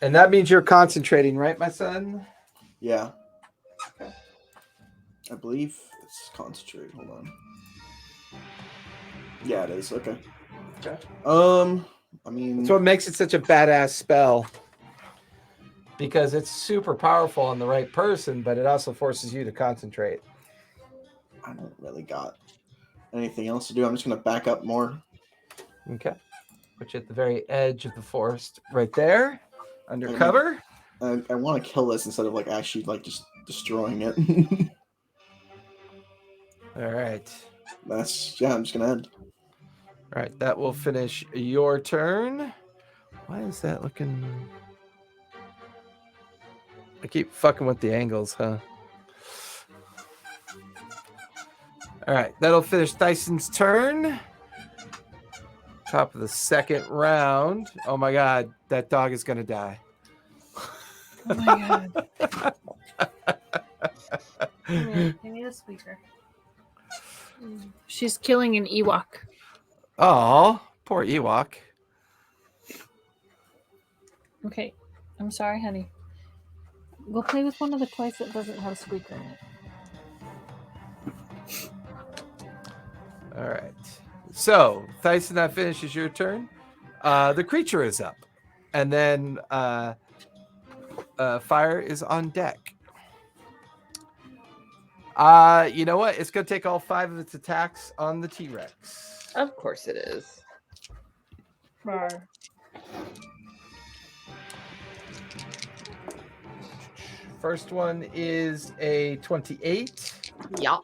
And that means you're concentrating, right, my son? yeah. Okay. I believe it's concentrate. Hold on. Yeah, it is. Okay. Okay. I mean, That's what makes it such a badass spell. Because it's super powerful on the right person, but it also forces you to concentrate. I don't really got anything else to do. I'm just gonna back up more. Okay. Put you at the very edge of the forest, right there, under cover. I want to kill this instead of like actually like just destroying it. All right. I'm just gonna end. All right. That will finish your turn. Why is that looking? I keep fucking with the angles, huh? All right. That'll finish Tyson's turn. Top of the second round. Oh my God. That dog is going to die. Oh my god. I need a speaker. She's killing an Ewok. Oh, poor Ewok. Okay. I'm sorry, honey. We'll play with one of the toys that doesn't have a squeaker in it. All right. So, Thyson, that finishes your turn. The creature is up. And then fire is on deck. You know what? It's going to take all 5 of its attacks on the T-Rex. Of course it is. Rar. First one is a 28. Yeah.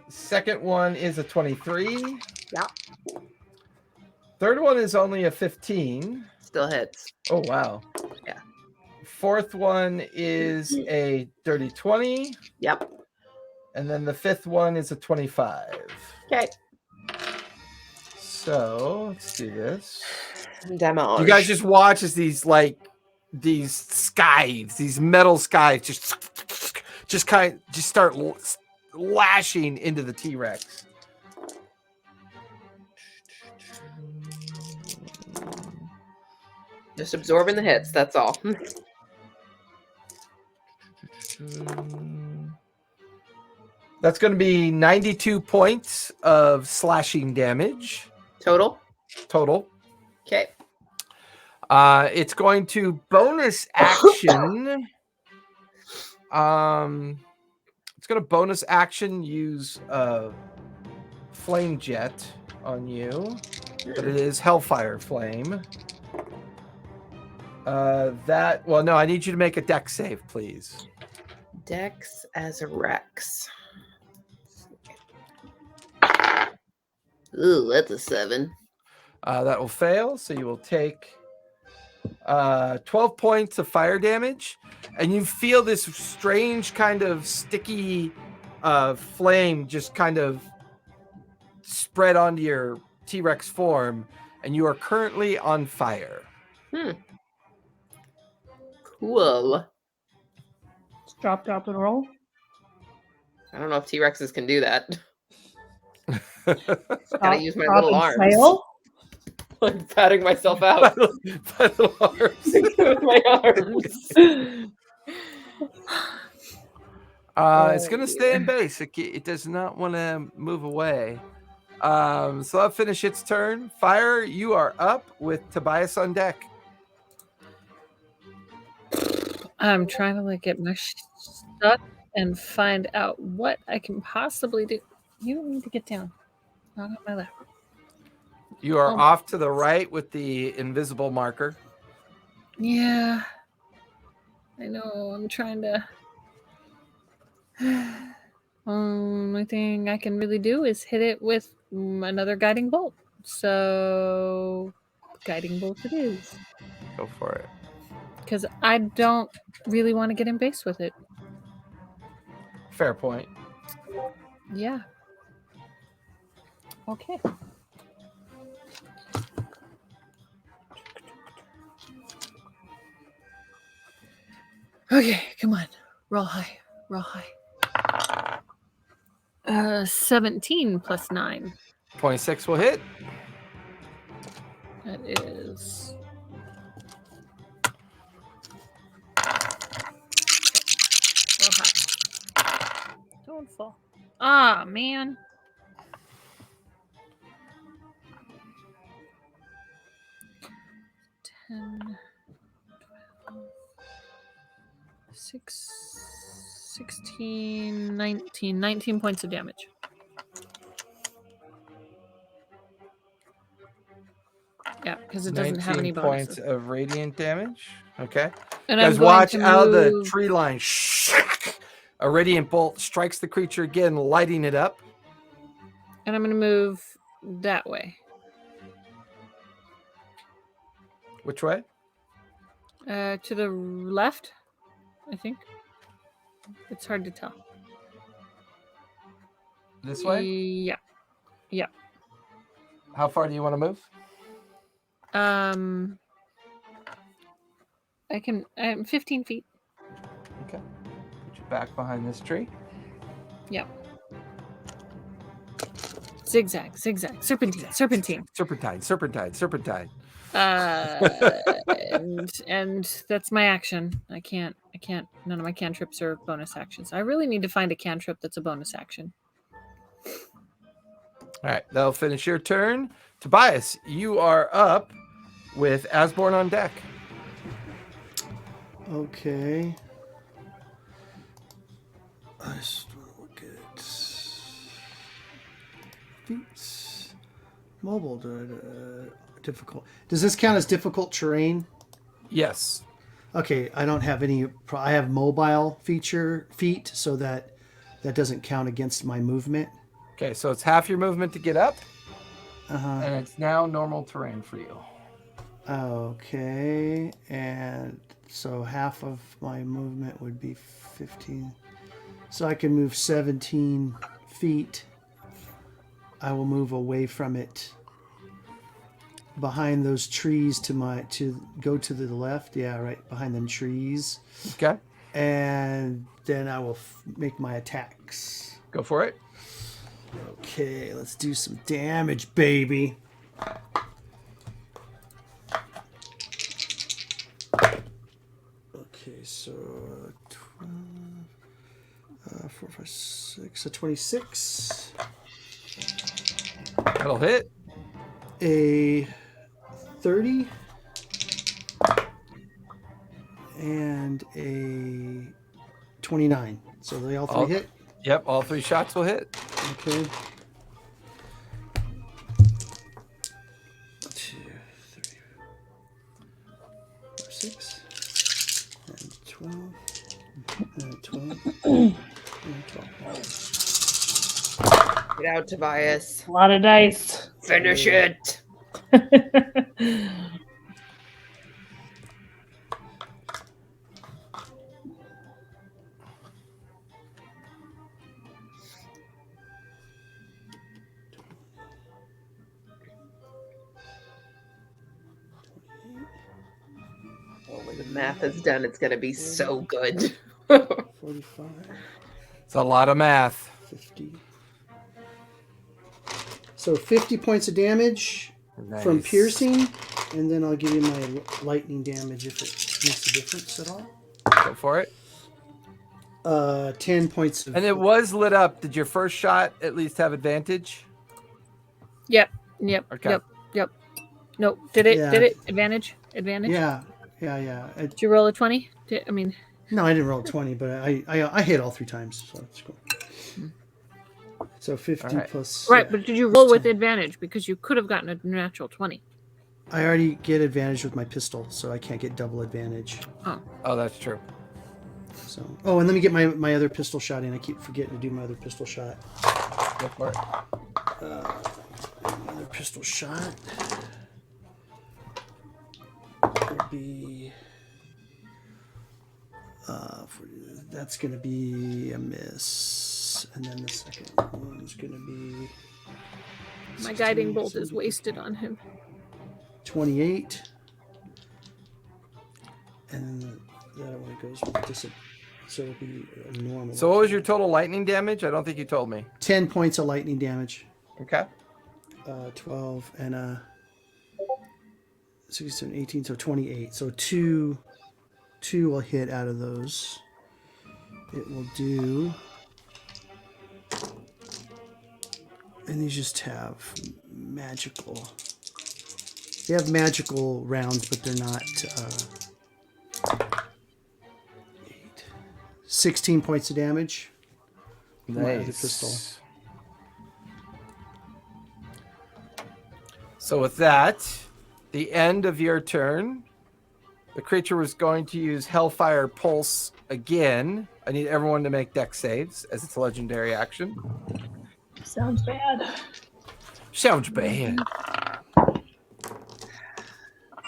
Second one is a 23. Yeah. Third one is only a 15. Still hits. Oh, wow. Yeah. Fourth one is a dirty 20. Yep. And then the fifth one is a 25. Okay. So let's do this. Demo. You guys just watch as these scythes, these metal scythes, just start lashing into the T-Rex. Just absorbing the hits. That's all. That's going to be 92 points of slashing damage Total. Okay. It's going to bonus action. It's going to bonus action use flame jet on you, but it is Hellfire Flame. No, I need you to make a dex save, please. Dex as a Rex. Ooh, that's a 7. That will fail, so you will take 12 points of fire damage, and you feel this strange kind of sticky flame just kind of spread onto your T-Rex form, and you are currently on fire. Cool. Drop, and roll. I don't know if T-Rexes can do that. Stop, Gotta use my drop, little and arms. fail. I'm patting myself out My little arms. with my arms. It's going to stay in base. It does not want to move away. So that'll finish its turn. Fire, you are up with Tobias on deck. I'm trying to get my stuff and find out what I can possibly do. You don't need to get down. Not on my left. You are off to the right with the invisible marker. Yeah. I know. I'm trying to. Only thing I can really do is hit it with another guiding bolt. So, guiding bolt it is. Go for it. Because I don't really want to get in base with it. Fair point. Yeah. Okay. Okay, come on. Roll high. 17 plus 9. 26 will hit. That is. Roll high. Don't fall. Ah, man. Ten, 16, 19 points of damage. Yeah, because it doesn't have any 19 bonuses. points of radiant damage. Okay. And Guys, I'm going watch to out of the move- tree line. A radiant bolt strikes the creature again, lighting it up. And I'm going to move that way. Which way? To the left, I think. It's hard to tell. This way? Yeah. How far do you want to move? I'm 15 feet. Okay. Put you back behind this tree. Yep. Zigzag, serpentine. Serpentine. And that's my action. I can't. None of my cantrips are bonus actions. I really need to find a cantrip that's a bonus action. All right, that'll finish your turn. Tobias, you are up with Asborn on deck. Okay. I just want to look at feats. Mobile. Difficult. Does this count as difficult terrain? Yes. Okay, I don't have any. I have mobile feet, so that doesn't count against my movement. Okay, so it's half your movement to get up, Uh-huh. and it's now normal terrain for you. Okay, and so half of my movement would be 15. So I can move 17 feet. I will move away from it, behind those trees to go to the left. Yeah, right behind them trees. Okay. And then I will make my attacks. Go for it. Okay, let's do some damage, baby. Okay, so 12, 4, 5, 6, so 26. That'll hit. A 30 and a 29. So they all three hit? Yep, all 3 shots will hit. Okay. 2, 3, 4, 6, and 12, and 12, and 12. Get out, Tobias. A lot of dice. Finish it. Oh, when the math is done, it's going to be so good. 45, It's a lot of math. 50. So 50 points of damage from Nice. piercing, and then I'll give you my lightning damage if it makes a difference at all. Go for it. 10 points of... And it was lit up. Did your first shot at least have advantage? Yep. Okay. Yep. No, did it? Yeah. Did it? Advantage? Yeah. Did you roll a 20? No, I didn't roll 20, but I hit all 3 times, so that's cool. So 50 All right. plus... Right, yeah, but did you roll with 10. advantage? Because you could have gotten a natural 20. I already get advantage with my pistol, so I can't get double advantage. Oh, that's true. So, oh, and let me get my other pistol shot in. I keep forgetting to do my other pistol shot. Go for it. Another pistol shot will be... that's going to be a miss. And then the second one's going to be... My guiding bolt is wasted on him. 28. And then the other one goes with so it'll be a normal. So what was your total lightning damage? I don't think you told me. 10 points of lightning damage. Okay. 12 and 16, 18, so 28. So two will hit out of those. It will do... And these just have magical... They have magical rounds, but they're not... 8. 16 points of damage. My other pistol. So with that, the end of your turn, the creature was going to use Hellfire Pulse again. I need everyone to make dex saves as it's a legendary action. Sounds bad. Sounds bad.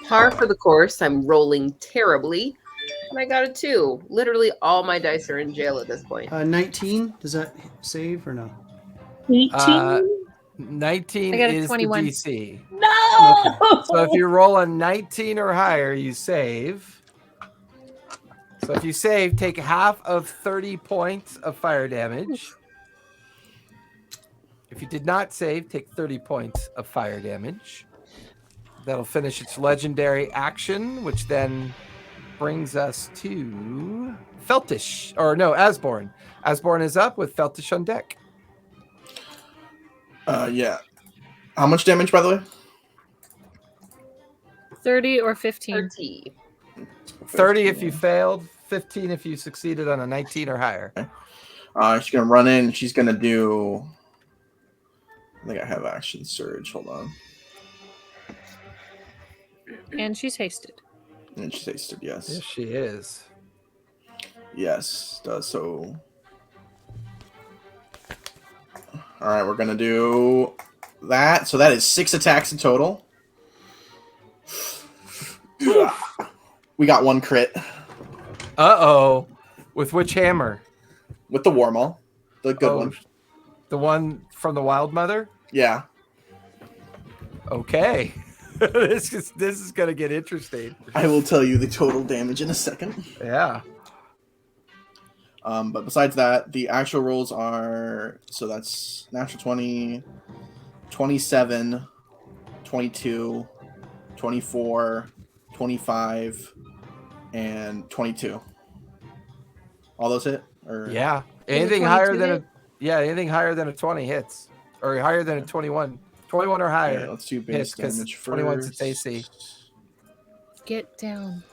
Par for the course. I'm rolling terribly. And I got a 2. Literally all my dice are in jail at this point. 19, does that save or no? 18? 19 I got a is 21. the DC. No! So if you roll a 19 or higher, you save. So if you save, take half of 30 points of fire damage. If you did not save, take 30 points of fire damage. That'll finish its legendary action, which then brings us to Feltish. Or no, Asborn. Asborn is up with Feltish on deck. Yeah. How much damage, by the way? 30 or 15. 30. 30 if you failed, 15 if you succeeded on a 19 or higher. She's gonna run in. She's gonna do. I think I have action surge. Hold on. And she's hasted. And she's hasted. Yes. Yes, she is. Yes. Does so. All right, we're gonna do that. So that is 6 attacks in total. We got 1 crit Uh-oh. With which hammer? with the Warmaul, the good one. The one from the Wild Mother? Yeah. Okay. this is gonna get interesting. I will tell you the total damage in a second. Yeah. But besides that, the actual rolls are, so that's natural 20, 27, 22, 24, 25, and 22. All those hit? Or Yeah. Is Anything it higher 22 than hit? anything higher than a 20 hits. Or higher than a 21. 21 or higher. Okay, let's do hits, base 'cause damage first. 21's its AC. Get down.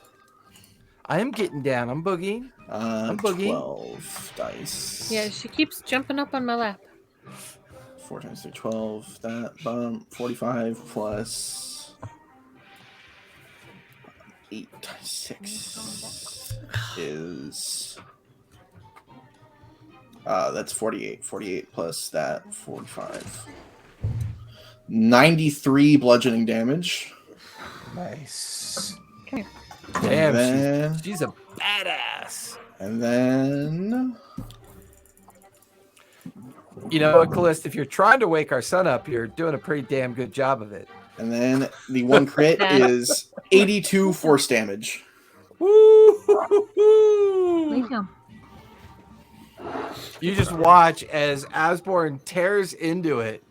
I am getting down. I'm boogieing. I'm boogieing. 12 dice. Yeah, she keeps jumping up on my lap. 4 times 3, 12. That bump. 45 plus 8 times 6 is. That's 48. 48 plus that 45. 93 bludgeoning damage. Nice. Okay. Damn, then- she's a badass. And then. You know what, Callista, if you're trying to wake our son up, you're doing a pretty damn good job of it. And then the 1 crit is 82 force damage. Woo! Lay down. You just watch as Asborn tears into it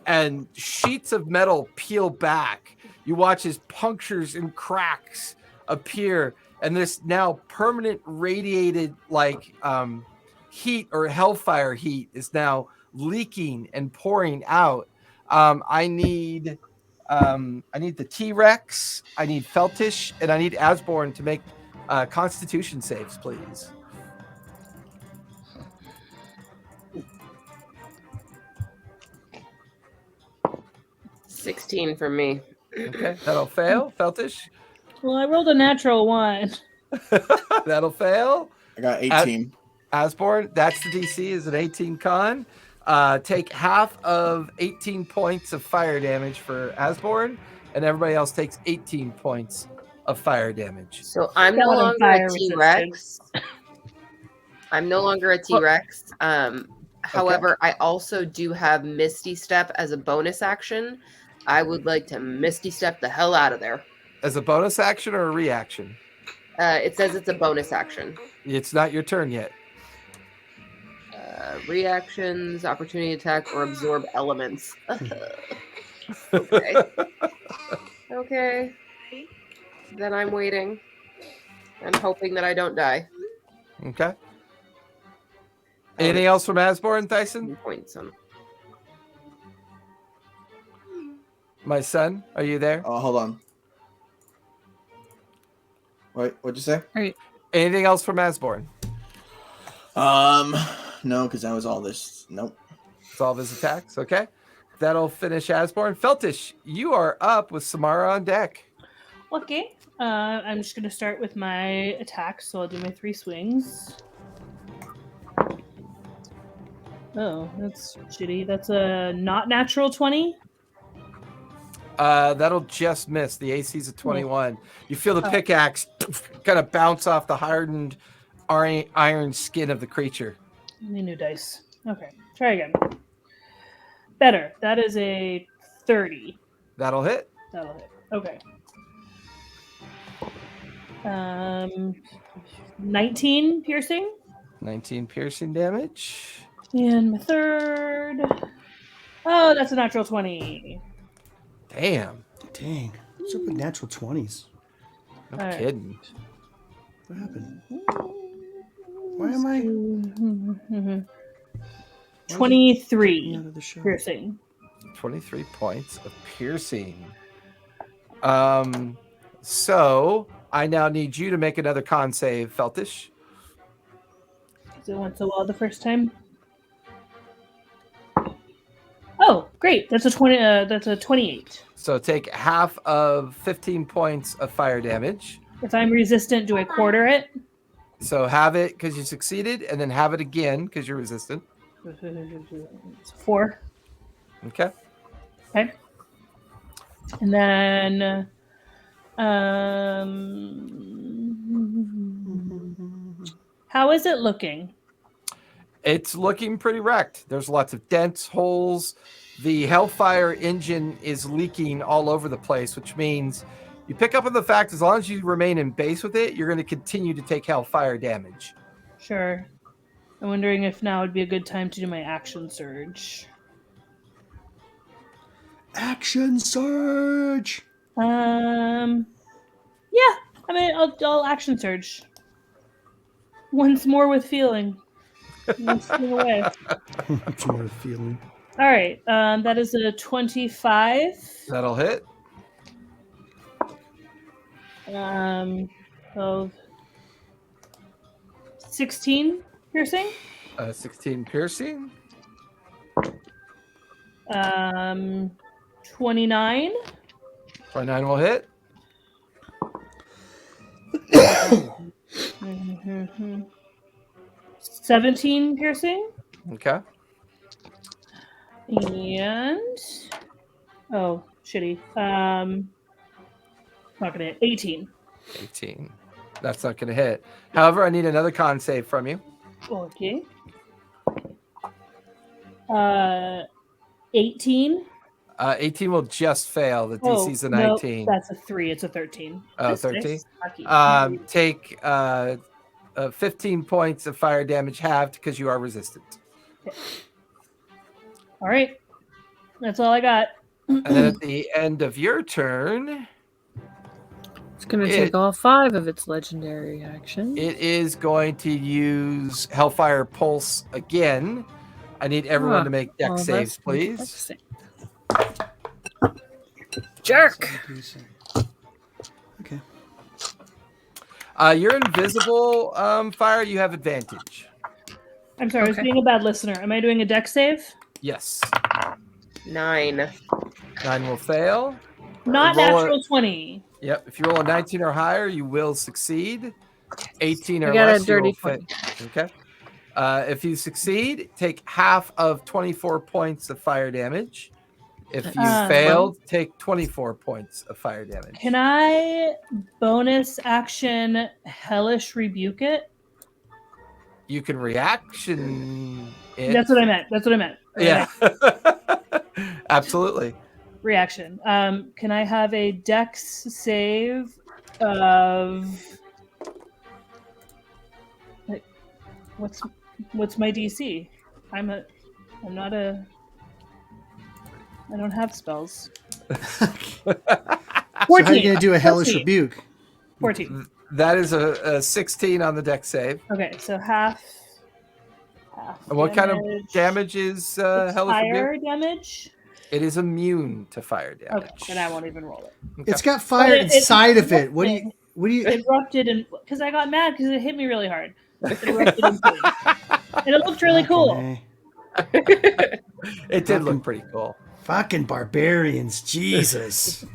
and sheets of metal peel back. You watch as punctures and cracks appear, and this now permanent radiated heat or hellfire heat is now leaking and pouring out. I need the T-Rex, I need Feltish, and I need Asborn to make Constitution saves, please. $16 for me. Okay, that'll fail. Feltish, Well, I rolled a natural 1. that'll fail. I got 18. Asborn, that's the DC, is an 18 con. Take half of 18 points of fire damage for Asborn, and everybody else takes 18 points of fire damage. So I'm no Skeleton longer fire a T-Rex. I'm no longer a T-Rex. However, I also do have Misty Step as a bonus action. I would like to Misty Step the hell out of there. As a bonus action or a reaction? It says it's a bonus action. It's not your turn yet. Reactions, opportunity attack, or absorb elements. Okay. Okay. Then I'm waiting. I'm hoping that I don't die. Okay. Anything else from Asborn, Tyson? Points on. My son, are you there? Oh, hold on. Wait, what'd you say? Anything else from Asborn? No, because that was all this. Nope. It's all of his attacks. Okay. That'll finish Asborn. Feltish, you are up with Samara on deck. Okay. I'm just going to start with my attacks, so I'll do my 3 swings. Oh, that's shitty. That's a not natural 20. That'll just miss. The AC's a 21. You feel the pickaxe kind of bounce off the hardened iron skin of the creature. Any new dice. Okay, try again. Better. That is a 30. That'll hit. That'll hit. Okay. 19 piercing. 19 piercing damage. And my third. Oh, that's a natural 20. Damn. Dang. What's up with natural 20s? No All right. kidding. What happened? Why am I 23 out of the show? piercing. 23 points of piercing. So I now need you to make another con save, Feltish. So it went so well the first time. Oh, great! That's a 20. That's a 28. So take half of 15 points of fire damage. If I'm resistant, do I quarter it? So have it because you succeeded, and then have it again because you're resistant. It's 4. Okay. Okay. And then, how is it looking? It's looking pretty wrecked. There's lots of dents, holes. The Hellfire engine is leaking all over the place, which means you pick up on the fact as long as you remain in base with it, you're going to continue to take Hellfire damage. Sure. I'm wondering if now would be a good time to do my action surge. Action surge. Yeah. I mean, I'll action surge. Once more with feeling. Once away. It's more feeling. All right. That is a 25. That'll hit. 12, 16 piercing. 16 piercing. 29. 29 will hit. 17 piercing. Okay. And oh, shitty. Not gonna hit. 18. 18. That's not going to hit. However, I need another con save from you. Okay. 18. 18 will just fail. The DC's a no, 19. that's a 3. It's a 13. Oh, That's 13? nice. Take 15 points of fire damage halved because you are resistant. All right. That's all I got. And then at the end of your turn, It's going to take all 5 of its legendary actions. it is going to use Hellfire Pulse again. I need everyone to make dex saves, please. Jerk! Okay. You're invisible, Fire. You have advantage. I'm sorry, I was being a bad listener. Am I doing a dex save? Yes. 9. 9 will fail. Not Roll natural 20. Yep. If you roll a 19 or higher, you will succeed. 18 or I got a less, you dirty will fail. Okay. If you succeed, take half of 24 points of fire damage. If you failed, take 24 points of fire damage. Can I bonus action hellish rebuke it? You can reaction it. That's what I meant. Yeah. Absolutely. Reaction. Can I have a dex save of what's my DC? I don't have spells. 14. So how are you going to do a hellish 14. rebuke? 14. That is a 16 on the dex save. Okay, so half. And what kind of damage is It's hellish fire rebuke? damage? It is immune to fire damage. Okay, then I won't even roll it. Okay. It's got fire But inside of it. What do you? It erupted and because I got mad because it hit me really hard. It erupted in flames. And it looked really cool. Okay. It did look pretty cool. Fucking barbarians, Jesus!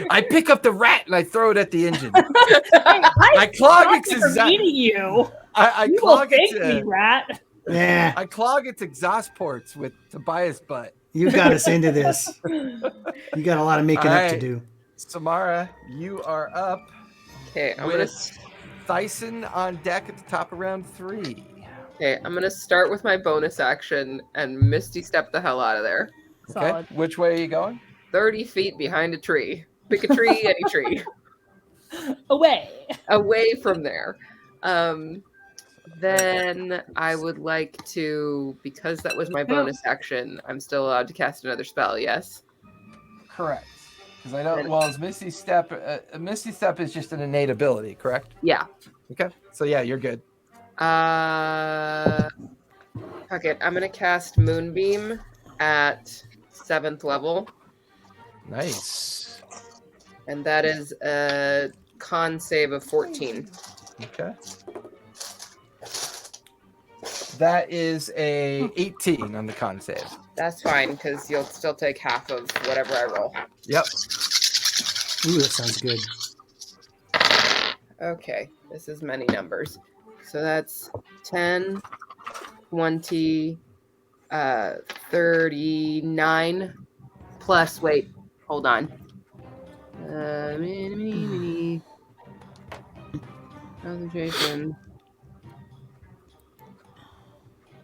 I pick up the rat and I throw it at the engine. I clog stopped its it from exact. eating you. I You will clog thank its. me, rat. Yeah, I clog its exhaust ports with Tobias' butt. you got us into this. You got a lot of making up to Alright. do. Samara, you are up Okay, I'm gonna. with Thyson on deck at the top of round 3. Okay, I'm gonna start with my bonus action and Misty step the hell out of there. Okay. Solid. Which way are you going? 30 feet behind a tree. Pick a tree, any tree. Away. Away from there. Then I would like to, because that was my bonus action, I'm still allowed to cast another spell, yes? Correct. Because I don't. Well, is Misty Step? Misty Step is just an innate ability, correct? Yeah. Okay. So yeah, you're good. Fuck it. I'm gonna cast Moonbeam at 7th level. Nice. And that is a con save of 14. Okay. That is a 18 on the con save. That's fine, because you'll still take half of whatever I roll. Yep. Ooh, that sounds good. Okay, this is many numbers. So that's 10, 20, 39, plus, wait, hold on. Concentration.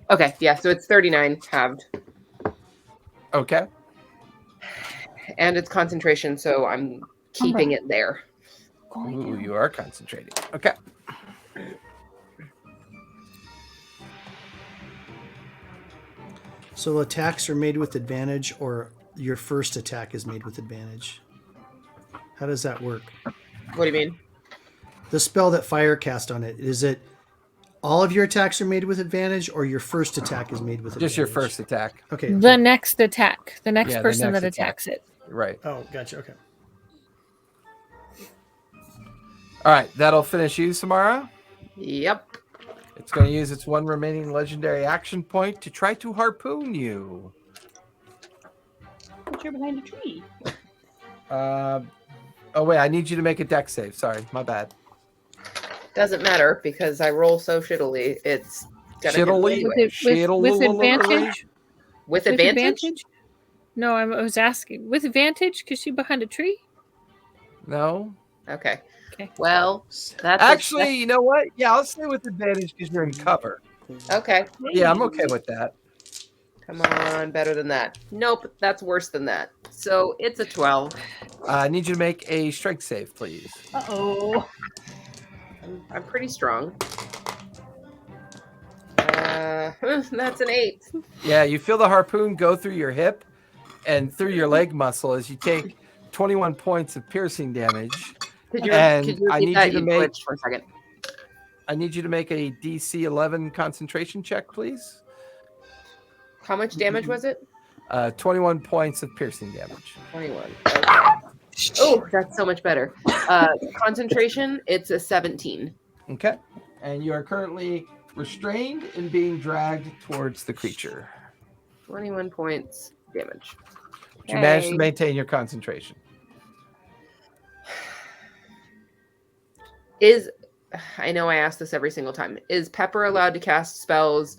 Okay, yeah, so it's 39 halved. Okay. And it's concentration, so I'm keeping it there. Ooh, you are concentrating. Okay. So attacks are made with advantage, or your first attack is made with advantage. How does that work? What do you mean? The spell that fire cast on it, is it all of your attacks are made with advantage, or your first attack is made with advantage? Just your first attack. Okay. The next attack. The next Yeah, the person next that attack. attacks it. Right. Oh, gotcha. Okay. All right. That'll finish you, Samara. Yep. It's going to use its one remaining legendary action point to try to harpoon you. But you're behind a tree. Oh, wait. I need you to make a dex save. Sorry. My bad. Doesn't matter because I roll so shittily. It's gonna hit me Shittily? anyway. With advantage? With With advantage? No, I was asking. With advantage? Because she's behind a tree? No. Okay. Okay. Well, that's Actually, you know what? Yeah, I'll say with advantage because you're in cover. okay. Yeah, I'm okay with that. Come on, better than that. Nope, that's worse than that. So it's a 12. I need you to make a strength save, please. Uh-oh. I'm pretty strong. That's an 8. Yeah, you feel the harpoon go through your hip and through your leg muscle as you take 21 points of piercing damage. Could you And repeat I need that? you to You make- glitched for a second. I need you to make a DC 11 concentration check, please. How much damage was it? 21 points of piercing damage. 21. Okay. Oh, that's so much better. Concentration, it's a 17. Okay. And you are currently restrained and being dragged towards the creature. 21 points damage. But you managed to Hey. maintain your concentration. I know I ask this every single time. Is Pepper allowed to cast spells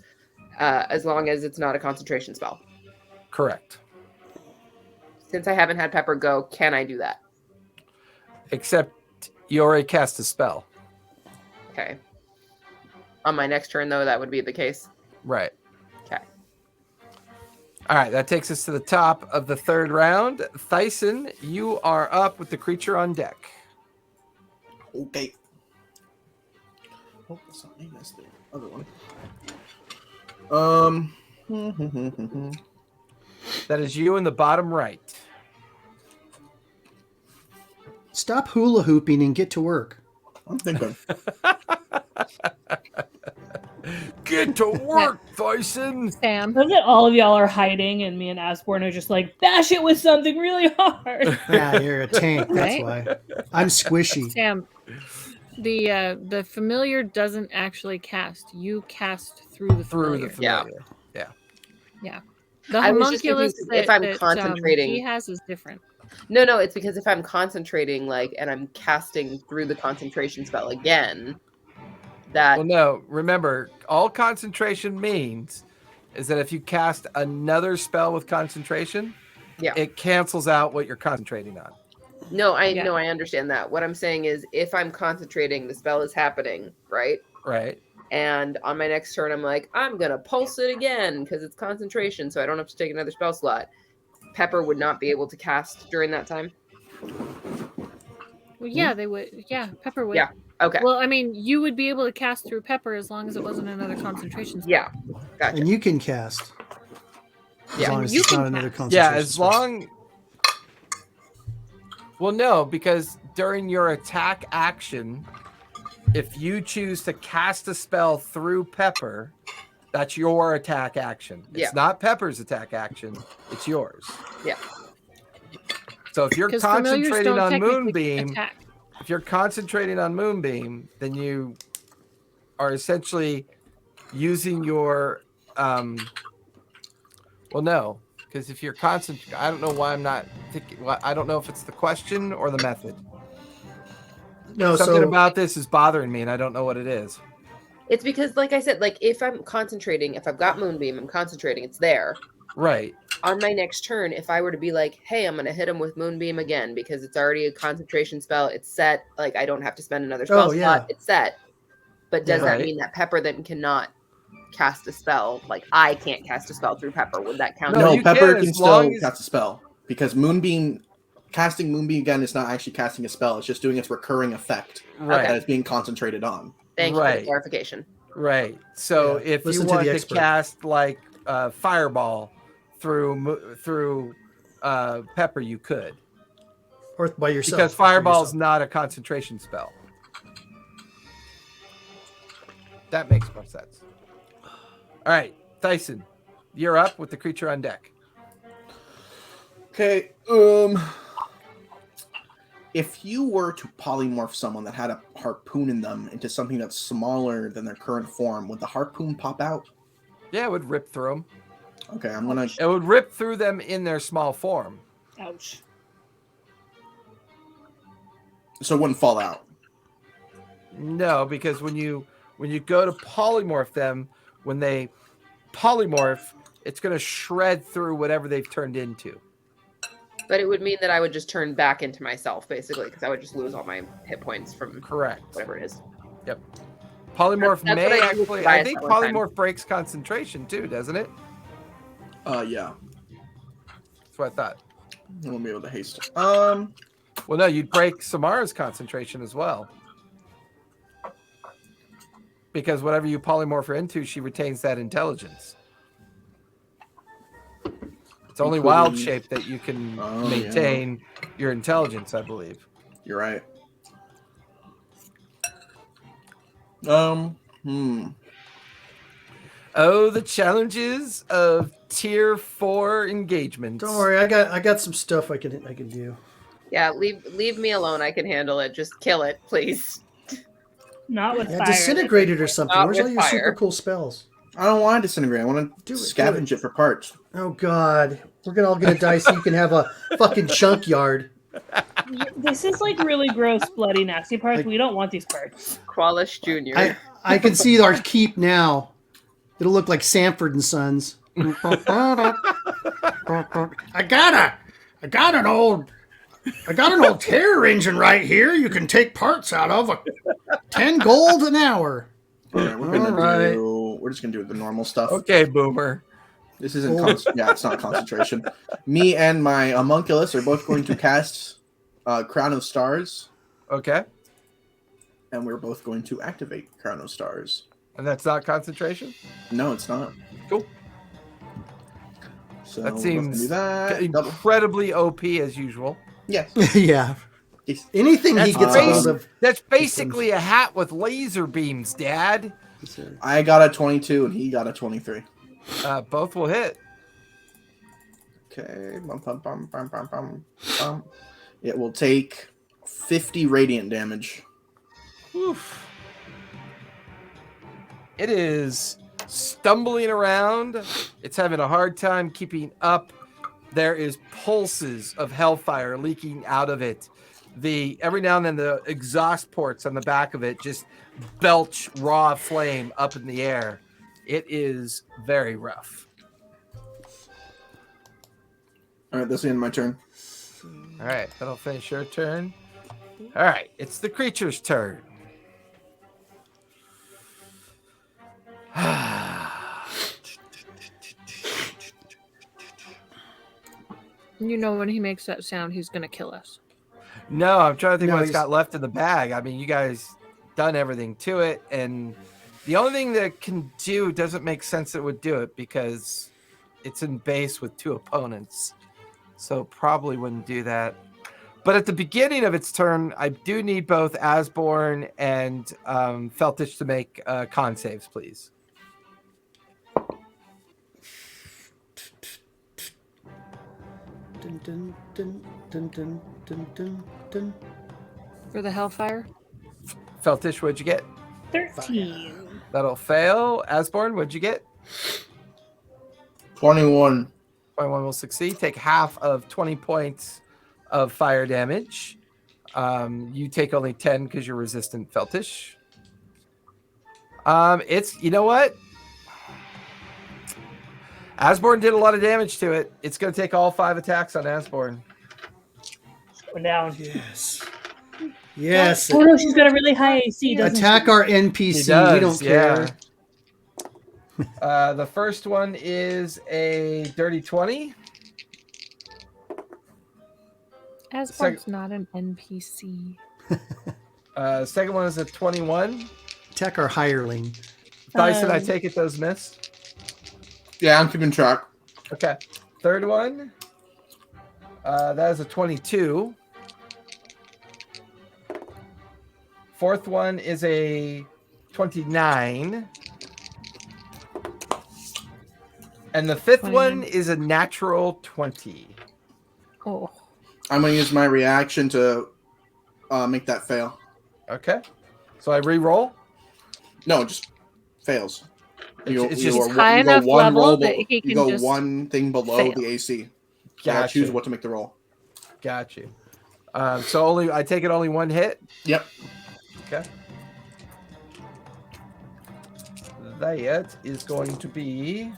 as long as it's not a concentration spell? Correct. Since I haven't had Pepper go, can I do that? Except you already cast a spell. Okay. On my next turn, though, that would be the case. Right. Okay. All right, that takes us to the top of the third round. Thyson, you are up with the creature on deck. Okay. Oh, that's not me. That's the other one. That is you in the bottom right. Stop hula hooping and get to work. I'm thinking. Get to work, Thyson. Sam. Look at all of y'all are hiding, and me and Asborn are just like, bash it with something really hard. Yeah, you're a tank. That's Right? why. I'm squishy. Sam. The familiar doesn't actually cast. You cast through the familiar. familiar. The I was just homunculus confused if I'm that, concentrating. he has is different. No, it's because if I'm concentrating, and I'm casting through the concentration spell again, that Well, no. Remember, all concentration means is that if you cast another spell with concentration, Yeah. it cancels out what you're concentrating on. no, I Yeah. know, I understand that. What I'm saying is, if I'm concentrating, the spell is happening, right? Right. And on my next turn, I'm like, I'm gonna pulse it again because it's concentration, so I don't have to take another spell slot. Pepper would not be able to cast during that time. Well, yeah, they would. Yeah, Pepper would. Yeah, okay. Well, I mean, you would be able to cast through Pepper as long as it wasn't another concentration spell. Yeah, gotcha. And you can cast. As Yeah. long as You it's not can another cast. concentration. Yeah, as spell. long. Well, no, because during your attack action, if you choose to cast a spell through Pepper, that's your attack action. It's Yeah. not Pepper's attack action; it's yours. Yeah. So if you're 'Cause familiars concentrating don't on technically Moonbeam, attack. if you're concentrating on Moonbeam, then you are essentially using your well, no, because if you're concentrating, I don't know why I'm not thinking. I don't know if it's the question or the method. No, Something so about this is bothering me, and I don't know what it is. It's because, like I said, like if I'm concentrating, if I've got Moonbeam, I'm concentrating, it's there. Right. On my next turn, if I were to be like, hey, I'm going to hit him with Moonbeam again because it's already a concentration spell, it's set, like I don't have to spend another spell slot, it's set. But does Yeah. that Right. mean that Pepper then cannot cast a spell? Like I can't cast a spell through Pepper. Would that count? No, No, you Pepper can, can as long still as- cast a spell because casting Moonbeam again is not actually casting a spell. It's just doing its recurring effect Right. that it's being concentrated on. Thank you for the Right. clarification. Right. So Yeah, if you listen to the wanted to expert. cast like Fireball through Pepper, you could, or by yourself. because for Fireball's yourself. not a concentration spell. That makes more sense. All right, Tyson, you're up with the creature on deck. Okay. If you were to polymorph someone that had a harpoon in them into something that's smaller than their current form, would the harpoon pop out? Yeah, it would rip through them. Okay, I'm gonna. It would rip through them in their small form. Ouch. So it wouldn't fall out. No, because when you go to polymorph them, when they polymorph, it's going to shred through whatever they've turned into. But it would mean that I would just turn back into myself, basically, because I would just lose all my hit points from Correct. whatever it is. Yep. Polymorph That's may what I do with actually. Tobias I think that one time. polymorph breaks concentration too, doesn't it? Yeah. That's what I thought. I won't be able to haste. Well, no, you'd break Samara's concentration as well. Because whatever you polymorph her into, she retains that intelligence. It's only wild shape that you can maintain your intelligence, I believe. You're right. Oh, the challenges of tier 4 engagements. Don't worry, I got some stuff I can do. Yeah, leave me alone. I can handle it. Just kill it, please. Not with Yeah, fire. disintegrate it or something. Not Where's all with your super fire. cool spells? I don't want to disintegrate. I want to Do it, scavenge do it for parts. Oh God, we're all gonna die so you can have a fucking chunk yard. This is like really gross, bloody, nasty parts. Like- We don't want these parts. Qualish Jr. I can see our keep now. It'll look like Sanford and Sons. I got an old terror engine right here. You can take parts out of 10 gold an hour. All right, we're just gonna do the normal stuff. Okay, Boomer. This isn't. Yeah, it's not concentration. Me and my homunculus are both going to cast Crown of Stars, Okay. and we're both going to activate Crown of Stars. And that's not concentration? No, it's not. Cool. So That we're both seems gonna do that. Double. incredibly OP as usual. Yes. Yeah. Yes. Anything he That's gets a hold of. That's basically a hat with laser beams, Dad. I got a 22 and he got a 23. Both will hit. Okay. Bum, bum, bum, bum, bum, bum, bum. It will take 50 radiant damage. Oof. It is stumbling around. It's having a hard time keeping up. There is pulses of hellfire leaking out of it. Every now and then the exhaust ports on the back of it just belch raw flame up in the air. It is very rough. All right, that's the end of my turn. All right, that'll finish your turn. All right, it's the creature's turn. You know, when he makes that sound, he's gonna kill us. No, I'm trying to think No, what's he's- got left in the bag. I mean, you guys done everything to it, and the only thing that it can do doesn't make sense it would do it because it's in base with 2 opponents. So probably wouldn't do that. But at the beginning of its turn, I do need both Asborn and Feltish to make con saves, please. Dun, dun, dun, dun, dun, dun, dun, dun. For the Hellfire? Feltish, what'd you get? 13. That'll fail. Asborn, what'd you get? 21. 21 will succeed. Take half of 20 points of fire damage. You take only 10 because you're resistant, Feltish. You know what? Asborn did a lot of damage to it. It's going to take all 5 attacks on Asborn. Going down. Yes. Yes. Oh no, she's got a really high AC, doesn't Attack she? our NPC. He does, We don't care. The first one is a dirty 20. Asborn's not an NPC. Second one is a 21. Attack our hireling. Dyson, I take it those missed. Yeah, I'm keeping track. Okay. Third one. That is a 22. Fourth one is a 29. And the fifth 29. one is a natural 20. Oh. I'm going to use my reaction to make that fail. Okay. So I re-roll. No, just fails. It's just high enough level that he can you go just one thing below fail. the AC. So I'll Gotcha. choose what to make the roll. Got you. So I take it only one hit. Yep. Okay. That is going to be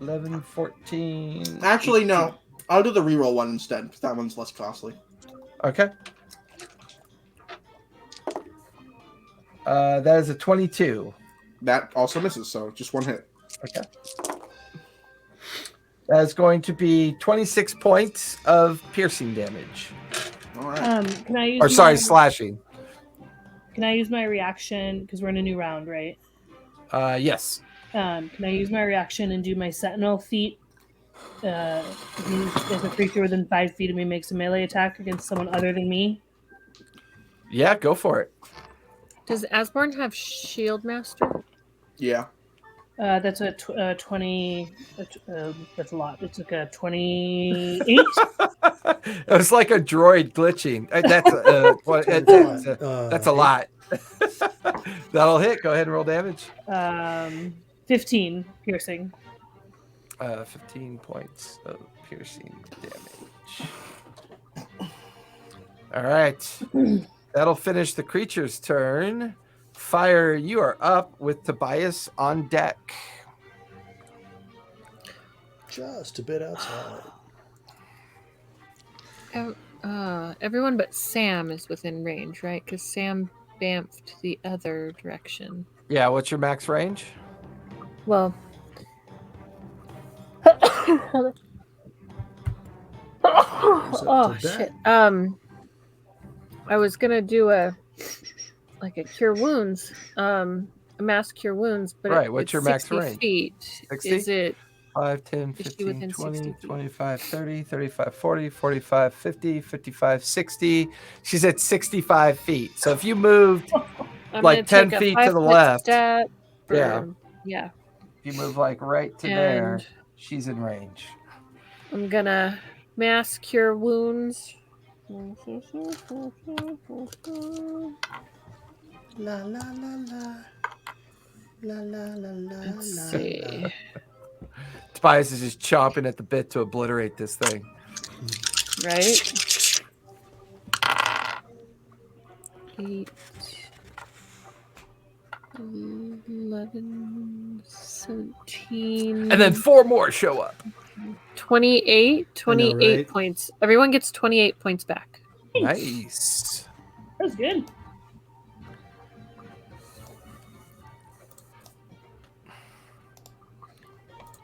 11, 14. Actually, 18. no. I'll do the reroll one instead. That one's less costly. Okay. That is a 22. That also misses, so just one hit. Okay. That is going to be 26 points of piercing damage. All right. Can I use Or sorry, slashing. Can I use my reaction because we're in a new round, right? Yes. Can I use my reaction and do my sentinel feat? If a creature within 5 feet of me makes a melee attack against someone other than me. Yeah, go for it. Does Asborn have Shield Master? Yeah. That's a 20. That's a lot. It's like a 28. It was like a droid glitching. That's a lot. That'll hit. Go ahead and roll damage. 15 piercing. 15 points of piercing damage. All right. That'll finish the creature's turn. Fire, you are up with Tobias on deck. Just a bit outside. Everyone but Sam is within range, right? Because Sam bamfed the other direction. Yeah, what's your max range? Well, oh shit. I was gonna do a cure wounds, a mass cure wounds, but Right, what's it's your max 60 range? feet. 60? Is it 5, 10, Is she 15, within 20, 60 feet? 25, 30, 35, 40, 45, 50, 55, 60. She's at 65 feet. So if you moved, I'm like gonna 10 take a feet to the 5-foot left. step, Yeah. Yeah. if you move like right to there, And she's in range. I'm gonna mass cure wounds. La la la la. La la la la. Let's la, see. la. Tobias is just chomping at the bit to obliterate this thing. Right? 8, 11, 17. And then 4 more show up. 28 right? points. Everyone gets 28 points back. Nice. That's good.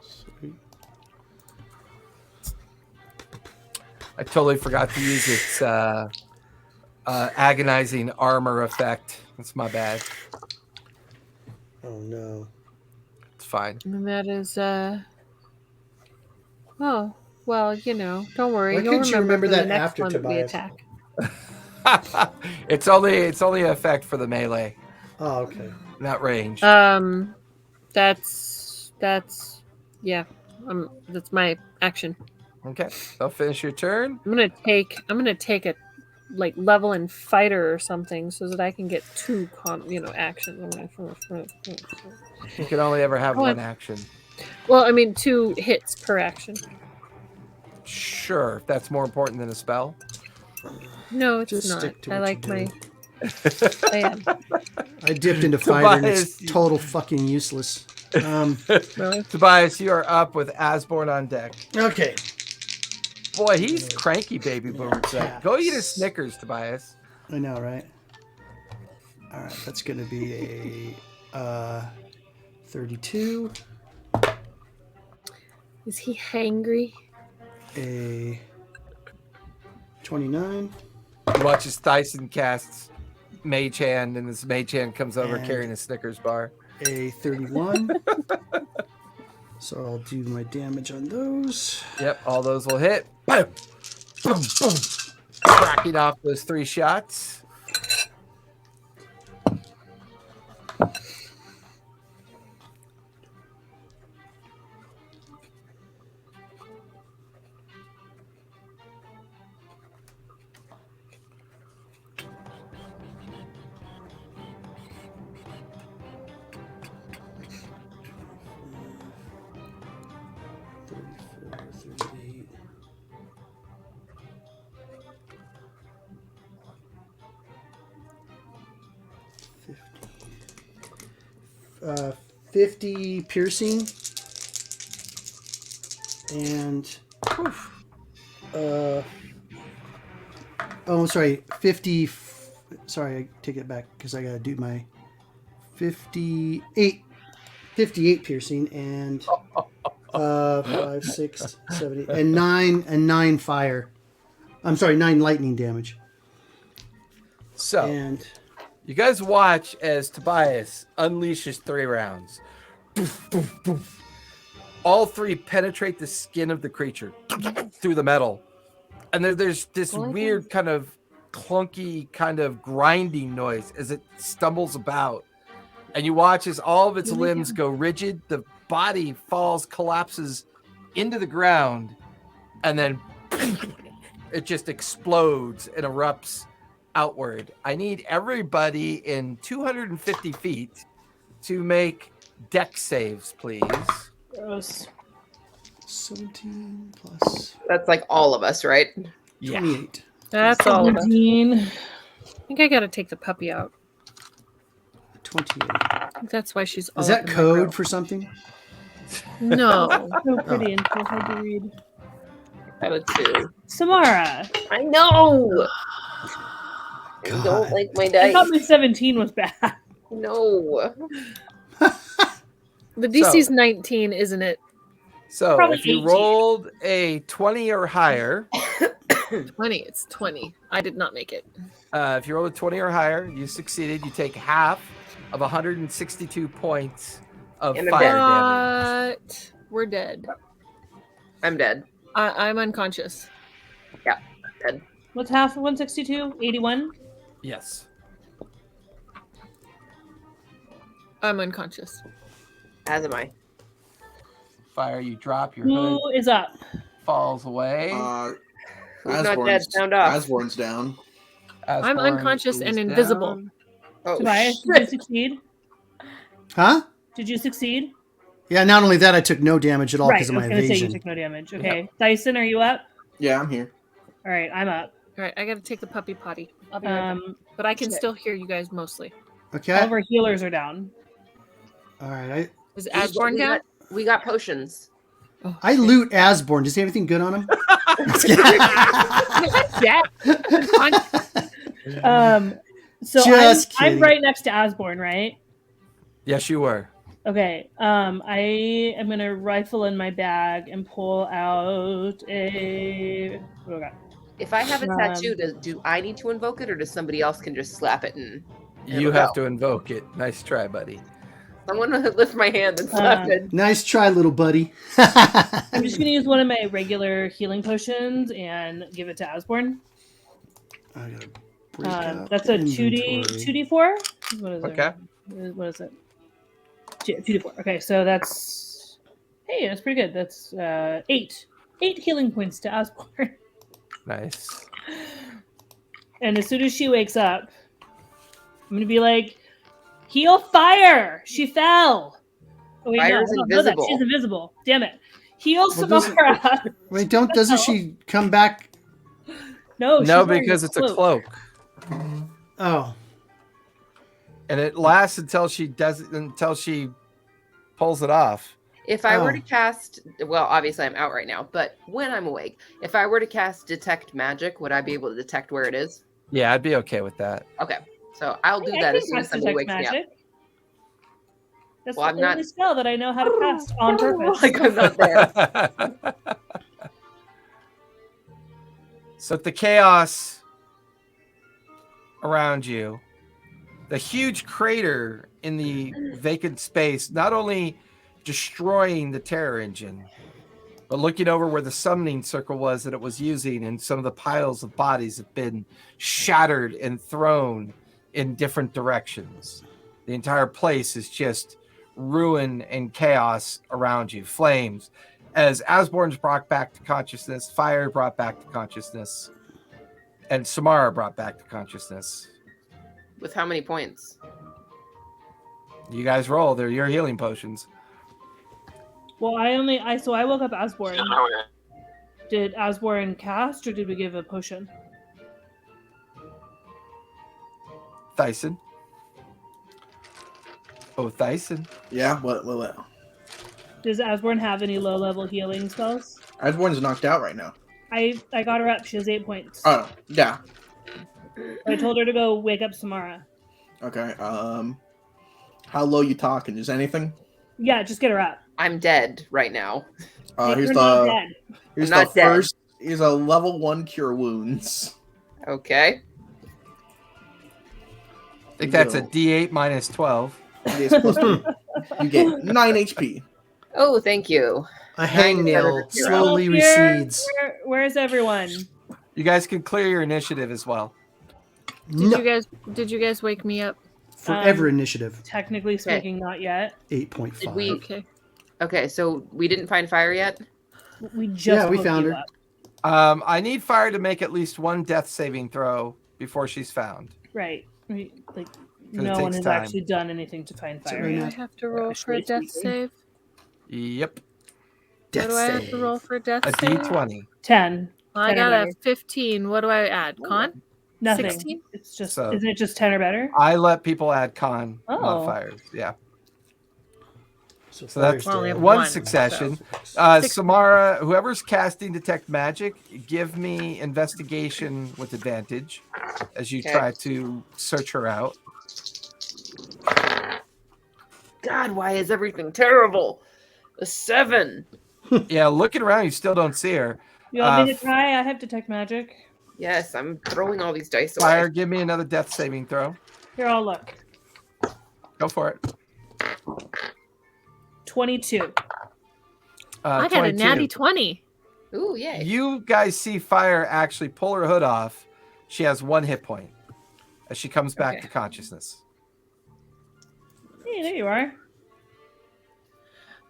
Sweet. I totally forgot to use its agonizing armor effect. That's my bad. Oh no. It's fine. And that is oh, well, don't worry. Why You'll couldn't you remember for the that next after one that we Tobias? attack. It's only an effect for the melee, Oh, okay. not range. That's yeah. That's my action. Okay, I'll finish your turn. I'm gonna take a like level in fighter or something so that I can get 2 actions. You can only ever have Oh, one action. Well, I mean 2 hits per action. Sure, if that's more important than a spell. No, it's Just not. stick to I what like you're my doing. plan. I dipped into fighter and it's Tobias, total fucking useless. Really? Tobias, you are up with Asborn on deck. Okay. Boy, he's cranky, baby boomer. Yeah, Go eat a cats. Snickers, Tobias. I know, right? All right, that's going to be a 32, Is he hangry? a 29, You watch as Tyson casts Mage Hand, and this Mage Hand comes over And- carrying a Snickers bar. a 31. So I'll do my damage on those. Yep, all those will hit. Boom! Boom, boom. Cracking off those 3 shots. Uh, 50 piercing and oh, sorry, 50. Sorry, I take it back because I gotta do my 58 piercing and 5, 6, 7, 8, and 9 fire. I'm sorry, 9 lightning damage. So, And you guys watch as Tobias unleashes 3 rounds. Poof, poof, poof. All 3 penetrate the skin of the creature through the metal. And there's this weird kind of clunky kind of grinding noise as it stumbles about. And you watch as all of its limbs go rigid. The body falls, collapses into the ground. And then it just explodes and erupts outward. I need everybody in 250 feet to make deck saves, please. Gross. 17 plus That's like all of us, right? 28. That's all of us. 17. I think I gotta take the puppy out. 28. I think that's why she's all Is up that in my code grill. for something? No. So pretty and so hard to read. I would too. Samara. I know. I God. don't like my I dice. thought my 17 was bad. No. The DC's 19, isn't it? So Probably if you 18. rolled a 20 or higher, 20. It's 20. I did not make it. if you rolled a 20 or higher, you succeeded. You take half of 162 points of And I'm fire dead. damage. But we're dead. I'm dead. I'm unconscious. What's half of 162? 81? Yes. I'm unconscious. As am I. Fire, you drop, your hood Who is up? falls away. Who's not dead? Sound off. Asborn's down. I'm Asborn unconscious is and invisible. down. Oh, Tobias, did you succeed? Huh? Did you succeed? Yeah, not only that, I took no damage at all Right, I because was of my going to say you evasion. took no damage. Okay. Dyson, are you up? Yeah, I'm here. All right, I'm up. All right, I gotta take the puppy potty. I'll be right back. But I can shit. still hear you guys mostly. Okay. All of our healers are down. All right. Is Asborn down? We got potions. Oh, I loot Asborn. Does he have anything good on him? yeah. So Just I'm kidding. right next to Asborn, right? Yes, you were. Okay. I am gonna rifle in my bag and pull out a. What do I got? If I have a tattoo, do I need to invoke it, or does somebody else can just slap it and You have to invoke it. Nice try, buddy. someone lift my hand and slap it? Nice try, little buddy. I'm just gonna use one of my regular healing potions and give it to Asborn. I gotta break out That's a inventory. 2d4. What is it? Okay. What is it? 2d4. Okay, so that's that's pretty good. That's 8 healing points to Asborn. Nice. And as soon as she wakes up, I'm going to be like, heal fire! She fell! Oh, wait, Fire's no, I don't know that. invisible. She's invisible. Damn it. Heal Well, doesn't- Samara! Wait, doesn't she come back? No, she's No, wearing because it's a cloak. Oh, And it lasts until she pulls it off. If I were Oh. to cast, well, obviously I'm out right now, but when I'm awake, if I were to cast Detect Magic, would I be able to detect where it is? Yeah, I'd be okay with that. Okay, so I'll do I that can as soon as cast somebody detect wakes me up. magic. That's Well, the I'm not- only spell that I know how to cast on purpose. Like I'm not there. So the chaos around you, the huge crater in the vacant space, not only destroying the terror engine, but looking over where the summoning circle was that it was using, and some of the piles of bodies have been shattered and thrown in different directions. The entire place is just ruin and chaos around you. Flames. As Asborn's brought back to consciousness, fire brought back to consciousness, and Samara brought back to consciousness. With how many points? You guys roll. They're your healing potions. Well, I woke up Asborn. Did Asborn cast or did we give a potion? Thyson. Oh, Thyson. Yeah, what? Does Asborn have any low-level healing spells? Asborn's knocked out right now. I got her up. She has 8 points. Oh, yeah. I told her to go wake up Samara. Okay. How low you talking? Is anything? Yeah, just get her up. I'm dead right now. Here's You're not the dead. here's I'm the not dead. first. Here's a level 1 cure wounds. Okay. I think that's a D8 minus 12. It is plus 2. You get 9 HP. Oh, thank you. a hangnail You're slowly Up here. recedes. Where's everyone? You guys can clear your initiative as well. No, Did you guys wake me up? forever initiative. Technically speaking, not yet. 8.5. Did we- Okay. Okay, so we didn't find fire yet? We just Yeah, we woke found you her. up. I need Fire to make at least one death saving throw before she's found. Right. Like it no one takes has time. actually done anything to find fire. right Do now. I have to roll for a Actually death speaking. save? Yep. Death What do I have save. to roll for a death A save? D20. 10. I 10 or got a better. 15. What do I add? Con? Nothing. 16? It's just So- isn't it just 10 or better? I let people add con Oh. modifiers. Yeah. So So that's Well, I only have one one, succession. so- Samara, whoever's casting Detect Magic, give me investigation with advantage as you Okay. try to search her out. God, why is everything terrible? A 7. Yeah, looking around, you still don't see her. You want me Uh, to try? I have detect magic. Yes, I'm throwing all these dice away. Fire, give me another death saving throw. Here, I'll look. Go for it. 22. I got a 22. natty 20. Ooh, yay. You guys see Fire actually pull her hood off. She has 1 hit point as she comes back Okay. to consciousness. Hey, there you are.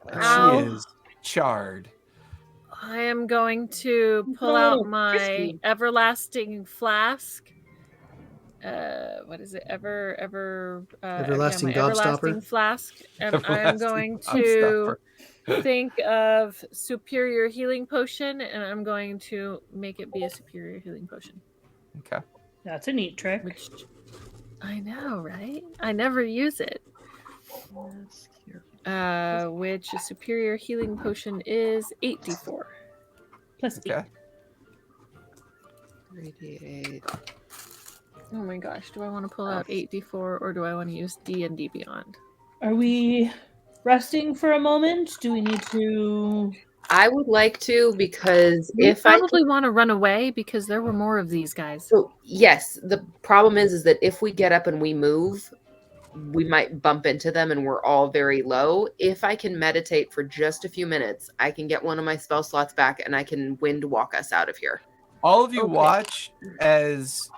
And Ow. she is charred. I am going to pull Oh, out my crispy. everlasting flask. What is it? Everlasting my gobstopper? everlasting flask. And I'm Everlasting going to gobstopper. think of superior healing potion, and I'm going to make it be a superior healing potion. Okay. That's a neat trick. Which I know, right? I never use it. Which a superior healing potion is 8d4. Plus eight. Okay. 3d8. Oh my gosh, do I want to pull out 8d4 or do I want to use D&D Beyond? Are we resting for a moment? Do we need to? I would like to because You if I probably want to run away because there were more of these guys. so yes, the problem is that if we get up and we move, we might bump into them and we're all very low. If I can meditate for just a few minutes, I can get one of my spell slots back and I can wind walk us out of here. All of you Okay. watch as,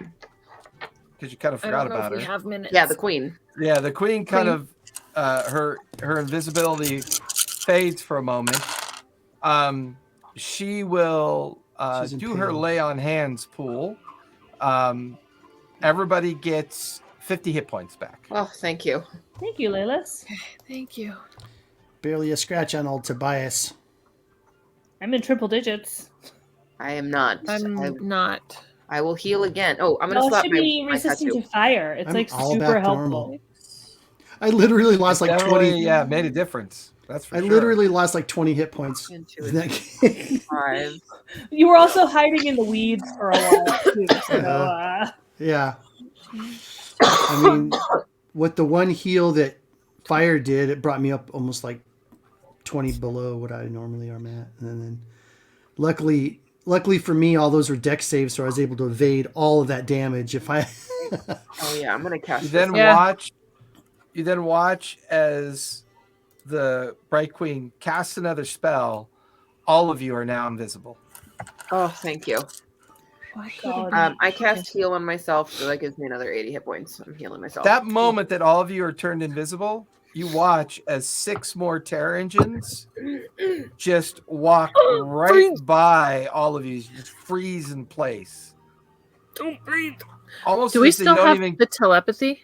because you kind of I forgot don't know about if her. we have minutes. Yeah, the queen. Yeah, the queen kind Queen. of her invisibility fades for a moment. She will She's do her impaled. lay on hands pool, everybody gets 50 hit points back. Oh, thank you. Thank you, Laylis. Thank you. Barely a scratch on old Tobias. I'm in triple digits. I am not. I'm not. I will heal again. Oh, I'm gonna Well, it slap should be my resistant tattoo. to fire. It's I'm like all super back to helpful. normal. I literally lost like Definitely, 20. yeah, made a difference. That's for I sure. literally lost like 20 hit points. And two in that and game. 5. You were also hiding in the weeds for a while too. So, Yeah. I mean, what the one heal that fire did, it brought me up almost like 20 below what I normally am at. And then luckily for me, all those were deck saves, so I was able to evade all of that damage. If I Oh yeah, I'm gonna cast You this. then watch as the Bright Queen casts another spell. All of you are now invisible. Oh, thank you. Why Solid. couldn't I cast heal on myself, so that gives me another 80 hit points. I'm healing myself. That moment that all of you are turned invisible, you watch as 6 more terror engines just walk right Freeze. by all of you, just freeze in place. Don't breathe. Almost Do we as if still you don't have even. the telepathy?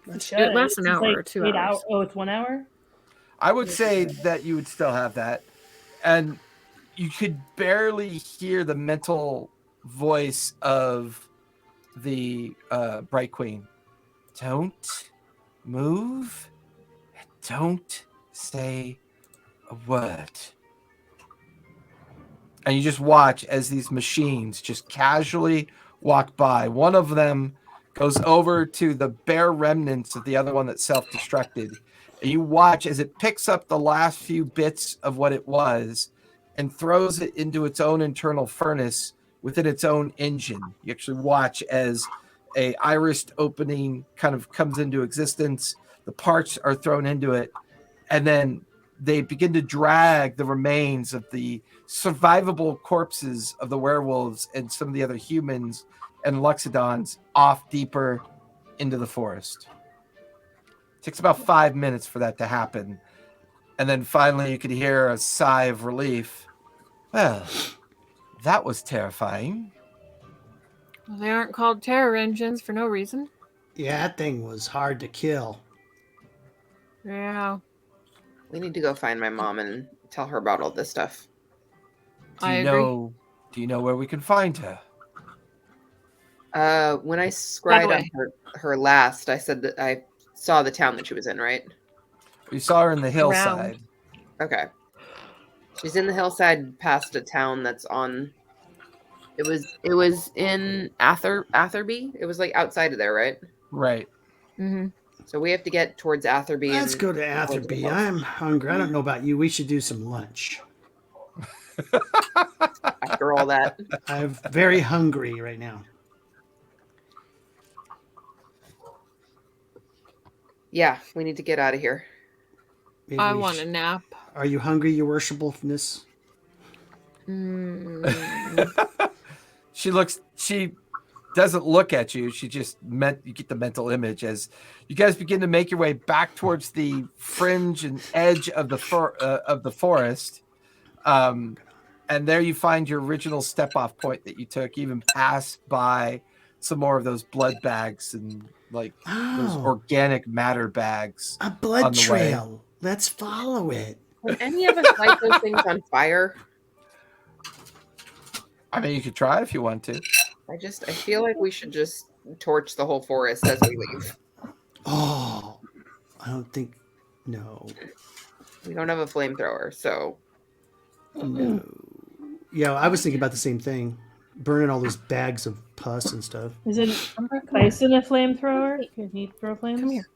it It lasts an It's hour or 2 8 hours. Oh, it's 1 hour? I would say that you would still have that, and you could barely hear the mental voice of the Bright Queen. Don't move. Don't say a word. And you just watch as these machines just casually walk by. One of them goes over to the bare remnants of the other one that self-destructed. And you watch as it picks up the last few bits of what it was and throws it into its own internal furnace within its own engine. You actually watch as a irised opening kind of comes into existence. The parts are thrown into it. And then they begin to drag the remains of the survivable corpses of the werewolves and some of the other humans and Luxodons off deeper into the forest. It takes about 5 minutes for that to happen. And then finally you could hear a sigh of relief. Well, that was terrifying. Well, they aren't called terror engines for no reason. yeah, that thing was hard to kill. Yeah. We need to go find my mom and tell her about all this stuff. Do I you agree. do you know where we can find her? When I scried on way. her last, I said that I saw the town that she was in, right? We saw her in the hillside. Okay. She's in the hillside past a town that's on. It was in Atherby. It was like outside of there, right? Right. Mm-hmm. So we have to get towards Atherby. Let's and go to Atherby. I'm hungry. I don't know about you. We should do some lunch. After all that, I'm very hungry right now. yeah, we need to get out of here. Maybe I we want a nap. Are you hungry, your worshipfulness? Mm. She doesn't look at you. She just you get the mental image as you guys begin to make your way back towards the fringe and edge of the forest. And there you find your original step off point that you took. You even passed by some more of those blood bags and like those organic matter bags. A on blood the trail. Let's follow it. Would any of us light those things on fire? I mean, you could try if you want to. I feel like we should just torch the whole forest as we leave. Oh, I don't think. No. We don't have a flamethrower, so No. Yeah, I was thinking about the same thing. Burning all those bags of pus and stuff. Is it Bison a flamethrower? Can he throw flames? Come here.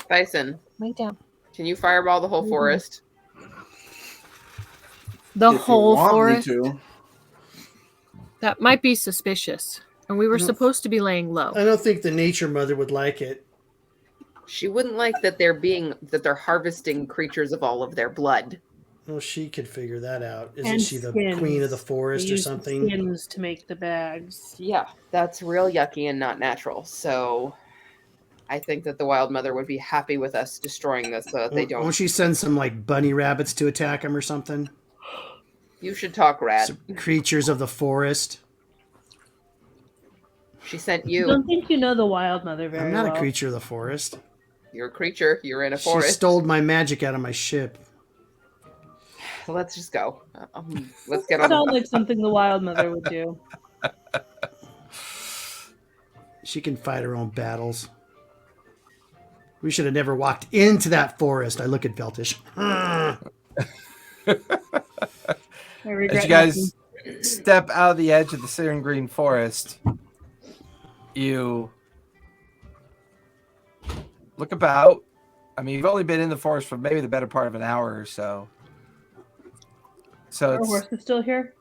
Bison, Lay down. can you fireball the whole forest? The If you whole want me forest? to. That might be suspicious. And we were supposed to be laying low. I don't think the nature mother would like it. She wouldn't like that they're harvesting creatures of all of their blood. Well, she could figure that out. Isn't And she the skins. queen of the They forest or use the something? skins to make the bags. Yeah, that's real yucky and not natural. So I think that the wild mother would be happy with us destroying this so that they don't. Won't she send some like bunny rabbits to attack him or something? You should talk, Rad. Some creatures of the forest. She sent I you. don't think you know the wild mother very I'm not well. a creature of the forest. You're a creature. You're in a She forest. stole my magic out of my ship. Let's just go. Let's get on. Sounds like something the wild mother would do. She can fight her own battles. We should have never walked into that forest. I look at Veltish. I regret As you guys step out of the edge of the Syrian Green Forest, you look about. I mean, you've only been in the forest for maybe the better part of an hour or so. So Our horse is still here.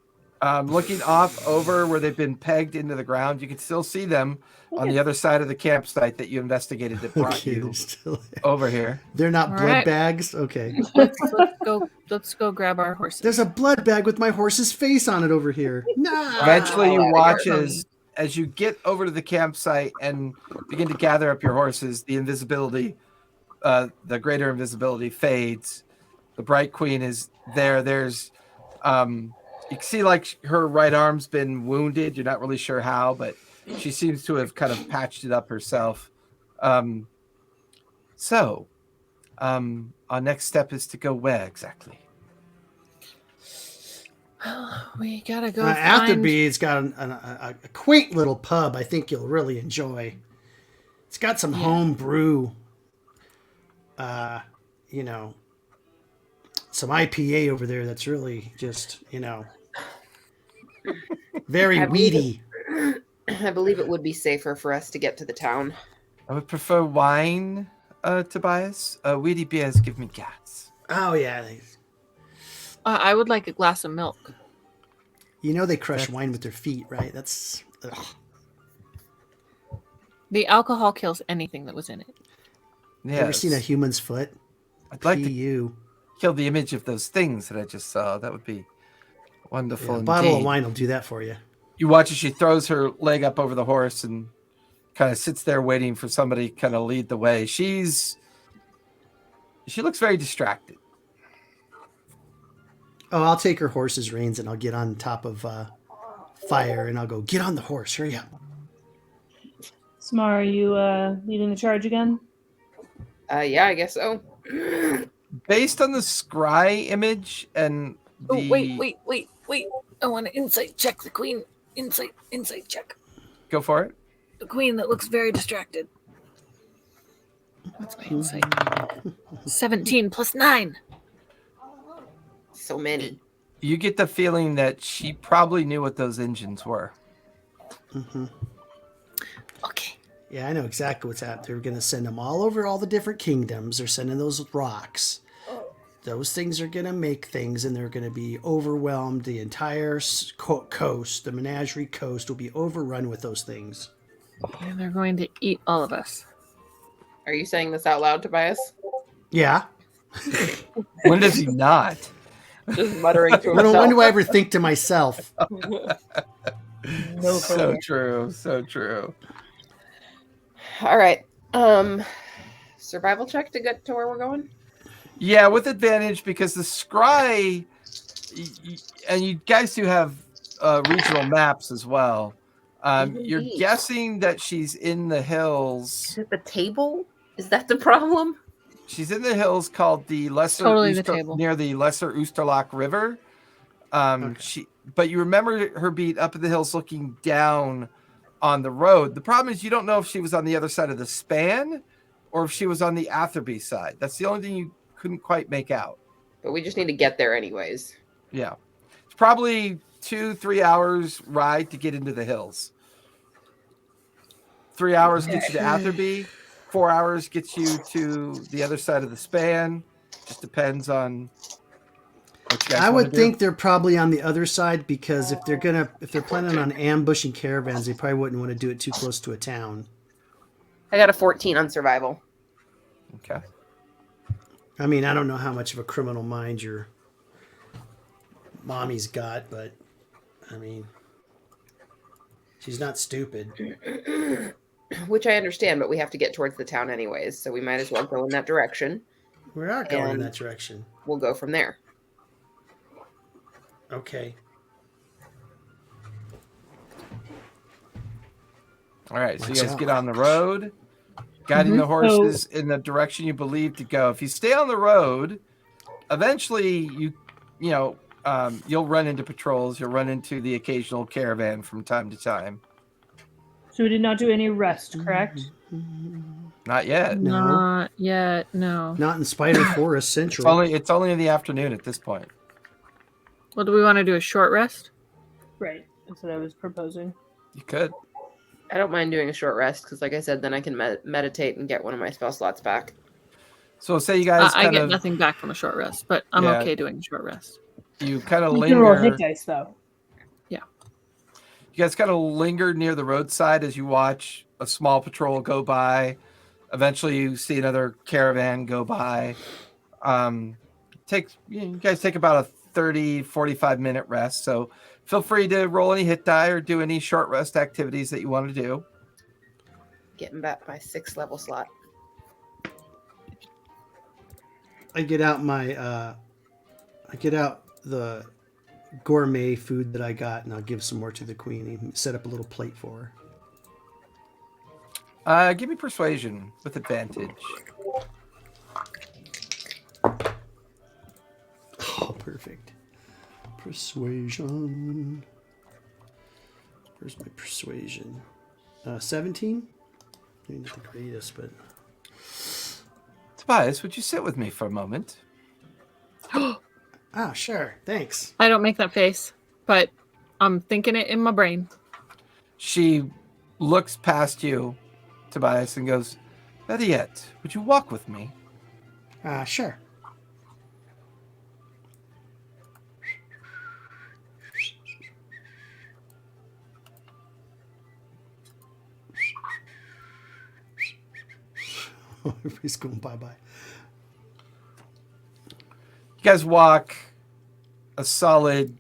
looking off over where they've been pegged into the ground, you can still see them on the other side of the campsite that you investigated that brought Okay, you they're still over here. They're not All blood right. bags? Okay. Let's go grab our horses. There's a blood bag with my horse's face on it over here. Nah. Eventually, you Wow. watch as you get over to the campsite and begin to gather up your horses, the invisibility, the greater invisibility fades. The Bright Queen is there. There's, you can see like her right arm's been wounded. You're not really sure how, but she seems to have kind of patched it up herself. So, our next step is to go where exactly? We gotta go. Afterbe's got a quaint little pub I think you'll really enjoy. It's got some home brew, you know, some IPA over there that's really just, you know, very weedy. I believe it would be safer for us to get to the town. I would prefer wine, Tobias. Weedy beers give me gas. Oh, yeah. I would like a glass of milk. You know they crush wine with their feet, right? That's... Ugh. The alcohol kills anything that was in it. Yes. Ever seen a human's foot? I'd like to you. kill the image of those things that I just saw. That would be wonderful. Yeah, a bottle of indeed. wine will do that for you. You watch as she throws her leg up over the horse and kind of sits there waiting for somebody to kind of lead the way. She looks very distracted. Oh, I'll take her horse's reins and I'll get on top of fire and I'll go, get on the horse, hurry up. Samara, are you leading the charge again? Yeah, I guess so. Based on the scry image and the... Oh, wait. I want to insight check the queen. Insight check. Go for it. The queen that looks very distracted. What's my insight? 17 plus 9. So many. You get the feeling that she probably knew what those engines were. Mm-hmm. Okay. Yeah, I know exactly what's happening. They're going to send them all over all the different kingdoms. They're sending those rocks. Those things are going to make things, and they're going to be overwhelmed. The entire coast, the menagerie coast, will be overrun with those things. And they're going to eat all of us. Are you saying this out loud, Tobias? Yeah. When does he not? Just muttering to When himself. do I ever think to myself? So true. So true. All right. Survival check to get to where we're going? Yeah, with advantage because the scry, and you guys do have regional maps as well. You're Indeed. guessing that she's in the hills. Is it the table? Is that the problem? She's in the hills called the Lesser Totally the table. near the Lesser Oosterlock River. Okay. But you remember her being up in the hills looking down on the road. The problem is you don't know if she was on the other side of the span or if she was on the Atherby side. That's the only thing you couldn't quite make out. But we just need to get there anyways. Yeah. It's probably 2-3 hours ride to get into the hills. 3 hours gets you to Atherby. 4 hours gets you to the other side of the span. Just depends on what you guys I wanna would do. think they're probably on the other side because if they're planning on ambushing caravans, they probably wouldn't want to do it too close to a town. I got a 14 on survival. Okay. I mean, I don't know how much of a criminal mind your mommy's got, but I mean, she's not stupid. Which I understand, but we have to get towards the town anyways, so we might as well go in that direction. We are going in And- that direction. We'll go from there. Okay. All right, so you Watch guys out. get on the road, guiding the horses in the direction you believe to go. If you stay on the road, eventually you'll run into patrols. You'll run into the occasional caravan from time to time. So we did not do any rest, correct? Not yet. No. Not yet. No. Not in Spider Forest It's Central. only in the afternoon at this point. Well, do we want to do a short rest? Right. That's what I was proposing. You could. I don't mind doing a short rest because, like I said, then I can meditate and get one of my spell slots back. So say you guys I kind get of nothing back from a short rest, but I'm Yeah. okay doing a short rest. you kind of You can roll linger. hit dice though. You guys kind of linger near the roadside as you watch a small patrol go by. Eventually, you see another caravan go by. You guys take about a 30, 45-minute rest. So feel free to roll any hit die or do any short rest activities that you want to do. Getting back my 6th level slot. I get out the gourmet food that I got, and I'll give some more to the queen and set up a little plate for her. Give me persuasion with advantage. Oh, perfect. Persuasion. Where's my persuasion? 17? Maybe not the greatest, but... Tobias, would you sit with me for a moment? Ah, sure. Thanks. I don't make that face, but I'm thinking it in my brain. She looks past you, Tobias, and goes, "Better yet, would you walk with me?" Sure. Everybody's going bye-bye. You guys walk a solid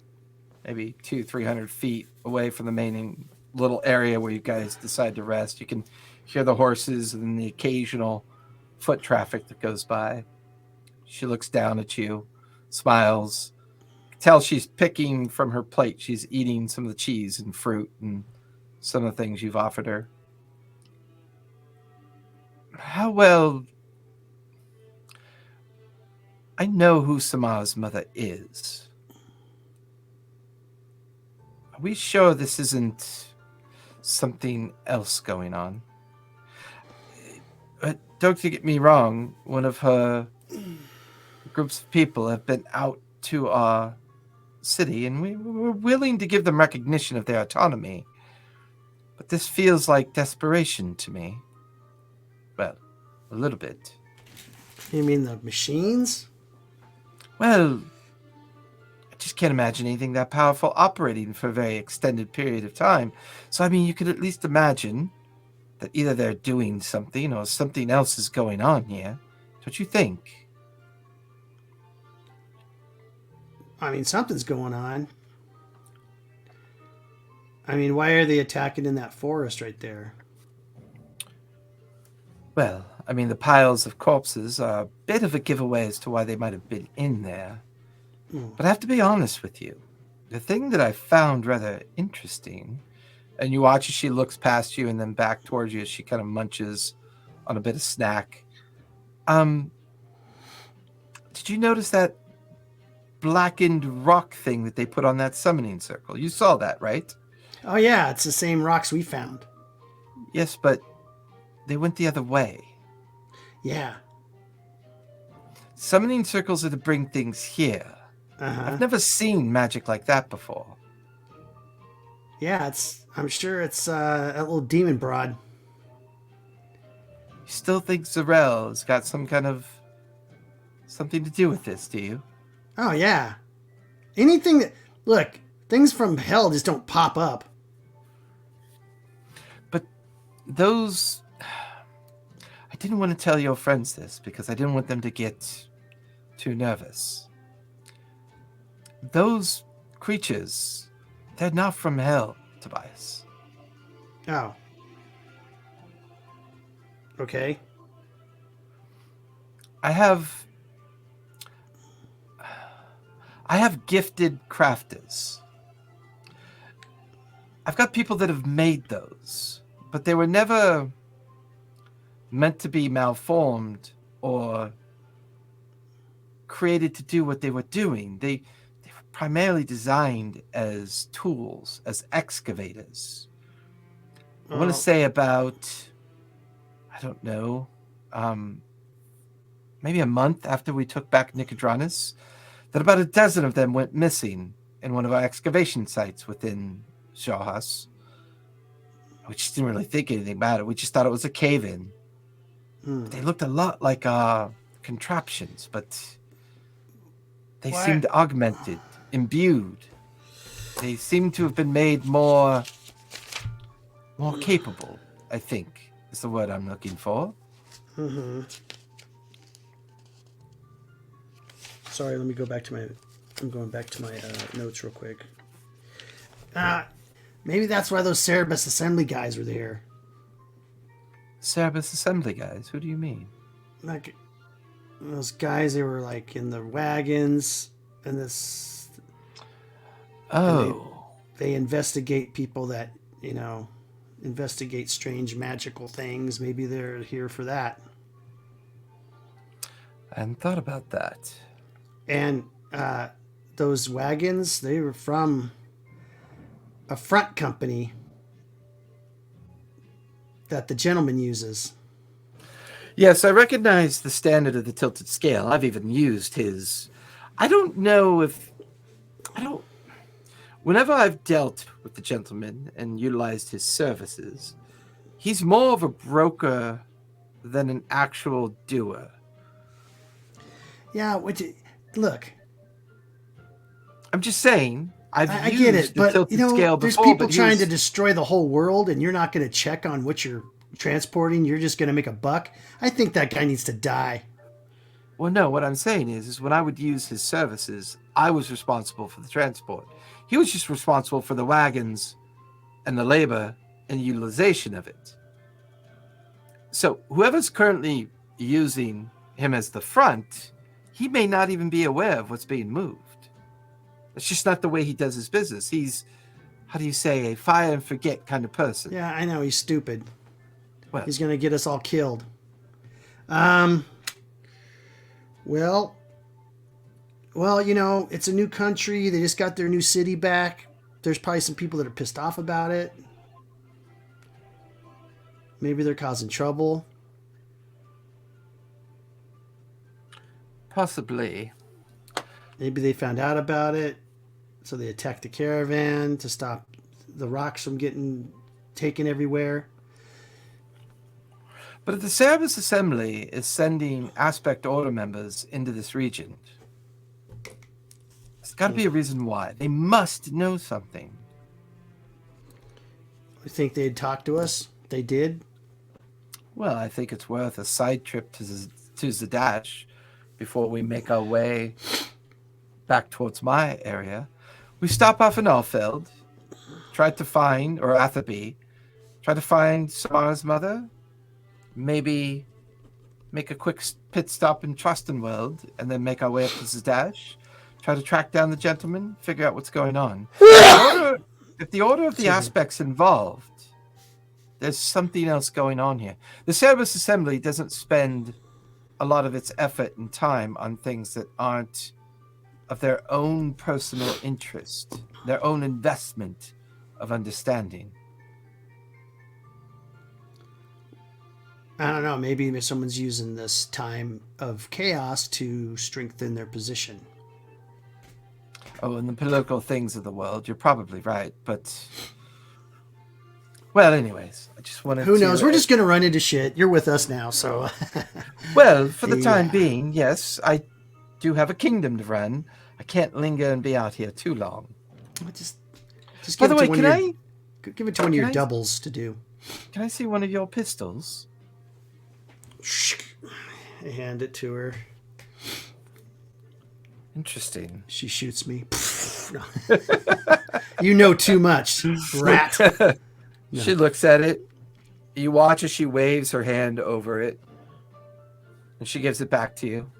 maybe 200-300 feet away from the main little area where you guys decide to rest. You can hear the horses and the occasional foot traffic that goes by. She looks down at you, smiles. You can tell she's picking from her plate. She's eating some of the cheese and fruit and some of the things you've offered her. How well... I know who Samar's mother is. Are we sure this isn't something else going on? Don't get me wrong, one of her groups of people have been out to our city, and we're willing to give them recognition of their autonomy. But this feels like desperation to me. Well, a little bit. You mean the machines? Well, I just can't imagine anything that powerful operating for a very extended period of time. So, I mean, you could at least imagine that either they're doing something or something else is going on here. Don't you think? I mean, something's going on. I mean, why are they attacking in that forest right there? Well, I mean, the piles of corpses are a bit of a giveaway as to why they might have been in there. But I have to be honest with you. The thing that I found rather interesting, and you watch as she looks past you and then back towards you as she kind of munches on a bit of snack. Did you notice that blackened rock thing that they put on that summoning circle? You saw that, right? Oh, yeah, it's the same rocks we found. Yes, but they went the other way. Yeah. Summoning circles are to bring things here. I've never seen magic like that before. Yeah, I'm sure it's a little demon broad. You still think Zarel has got something to do with this, do you? Oh, yeah. Anything that... Look, things from hell just don't pop up. But those... I didn't want to tell your friends this because I didn't want them to get too nervous. Those creatures, they're not from hell, Tobias. Oh. Okay. I have gifted crafters. I've got people that have made those, but they were never meant to be malformed or created to do what they were doing. They were primarily designed as tools, as excavators. I want to say about, I don't know, maybe a month after we took back Nicodranus, that about a dozen of them went missing in one of our excavation sites within Shahas. We just didn't really think anything about it. We just thought it was a cave-in. They looked a lot like contraptions, but they seemed augmented, imbued. They seemed to have been made more capable, I think, is the word I'm looking for. Sorry, let me go back to my... I'm going back to my notes real quick. Maybe that's why those Cerebus assembly guys were there. Cerebus assembly guys? Who do you mean? Like, those guys, they were like in the wagons and this... Oh. They investigate people that, you know, investigate strange magical things. Maybe they're here for that. I hadn't thought about that. And those wagons, they were from a front company that the gentleman uses. Yes, I recognize the standard of the tilted scale. I've even used his. I don't know if... Whenever I've dealt with the gentleman and utilized his services, he's more of a broker than an actual doer. Yeah, look. I'm just saying, I get it, the but tilted you know, scale there's before, people trying to destroy the whole world, and you're not going to check on what you're transporting. You're just going to make a buck. I think that guy needs to die. Well, no, what I'm saying is when I would use his services, I was responsible for the transport. He was just responsible for the wagons and the labor and utilization of it. So whoever's currently using him as the front, he may not even be aware of what's being moved. It's just not the way he does his business. He's, how do you say, a fire and forget kind of person. Yeah, I know, he's stupid. Well, He's going to get us all killed. Well, you know, it's a new country. They just got their new city back. There's probably some people that are pissed off about it. Maybe they're causing trouble. possibly. Maybe they found out about it, so they attacked the caravan to stop the rocks from getting taken everywhere. But if the Cerebus Assembly is sending Aspect Order members into this region, there's got to be a reason why. They must know something. You think they'd talk to us? They did? Well, I think it's worth a side trip to Zadash before we make our way back towards my area. We stop off in Alfeld, tried to find, or Athaby, try to find Samara's mother, maybe make a quick pit stop in Trustenweld, and then make our way up to Zadash, try to track down the gentleman, figure out what's going on. If the order of the aspects involved, there's something else going on here. The Cerebus Assembly doesn't spend a lot of its effort and time on things that aren't of their own personal interest, their own investment of understanding. I don't know. Maybe someone's using this time of chaos to strengthen their position. Oh, in the political things of the world, you're probably right. But, well, anyways, I just wanted to... Who knows? We're just going to run into shit. You're with us now, so... Well, for the time being, yes, I do have a kingdom to run. I can't linger and be out here too long. Just By give the it way, to give it to one of your doubles to do. Can I see one of your pistols? I hand it to her. Interesting. She shoots me. You know too much, rat. No. She looks at it. You watch as she waves her hand over it. And she gives it back to you.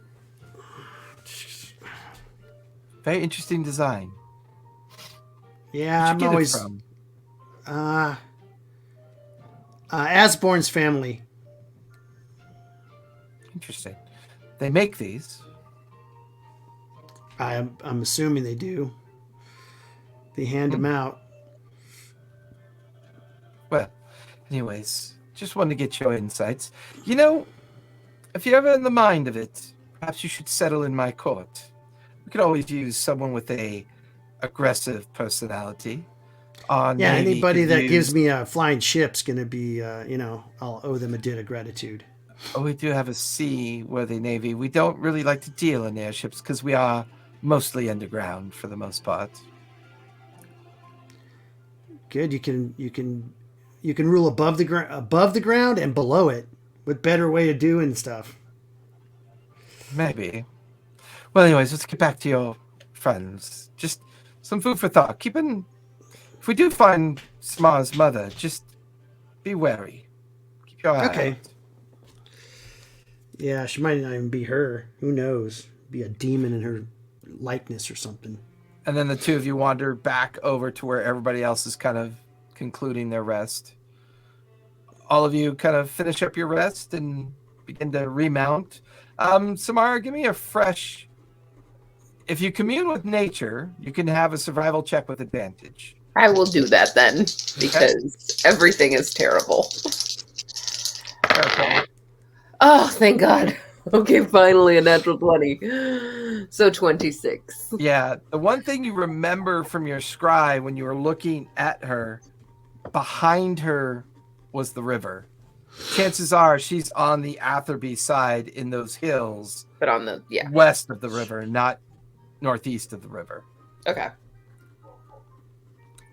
Very interesting design. Yeah, I'm always... It from? Asborn's family. Interesting. They make these. I'm assuming they do. They hand them out. Well, anyways, just wanted to get your insights. You know, if you're ever in the mind of it, perhaps you should settle in my court. We could always use someone with a aggressive personality. Our Yeah, Navy anybody could that use- gives me a flying ship's going to be, I'll owe them a debt of gratitude. Oh, we do have a seaworthy Navy. We don't really like to deal in airships because we are mostly underground for the most part. Good. You can rule above the ground and below it. With better way of doing stuff. Maybe. Well, anyways, let's get back to your friends. Just some food for thought. If we do find Smar's mother, just be wary. Keep your eye Okay. out. Yeah, she might not even be her. Who knows? Be a demon in her likeness or something. And then the two of you wander back over to where everybody else is kind of concluding their rest. All of you kind of finish up your rest and begin to remount. Samara, give me a fresh... If you commune with nature, you can have a survival check with advantage. I will do that then, because everything is terrible. Okay. Oh, thank God. Okay, finally a natural 20. So 26. Yeah, the one thing you remember from your scry when you were looking at her, behind her was the river. Chances are she's on the Atherby side in those hills, But on the, yeah. west of the river, not northeast of the river. Okay.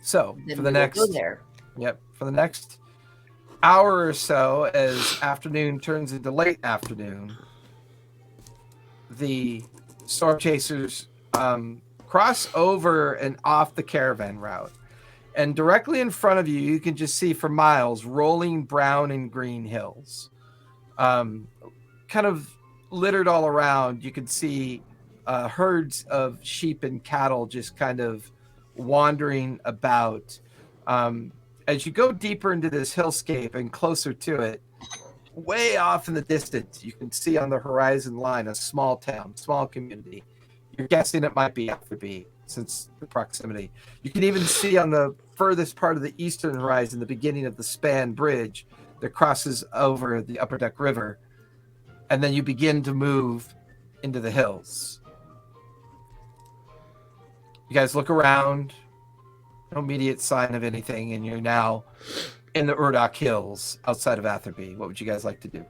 So Then for the we will next, go there. for the next hour or so, as afternoon turns into late afternoon, the storm chasers cross over and off the caravan route. And directly in front of you, you can just see for miles rolling brown and green hills. Kind of littered all around, you can see herds of sheep and cattle just kind of wandering about. As you go deeper into this hillscape and closer to it, way off in the distance, you can see on the horizon line a small town, small community. You're guessing it might be Atherby since the proximity. You can even see on the furthest part of the eastern horizon the beginning of the span bridge that crosses over the Upper Deck River. And then you begin to move into the hills. You guys look around, no immediate sign of anything, and you're now in the Urdoch Hills outside of Atherby. What would you guys like to do?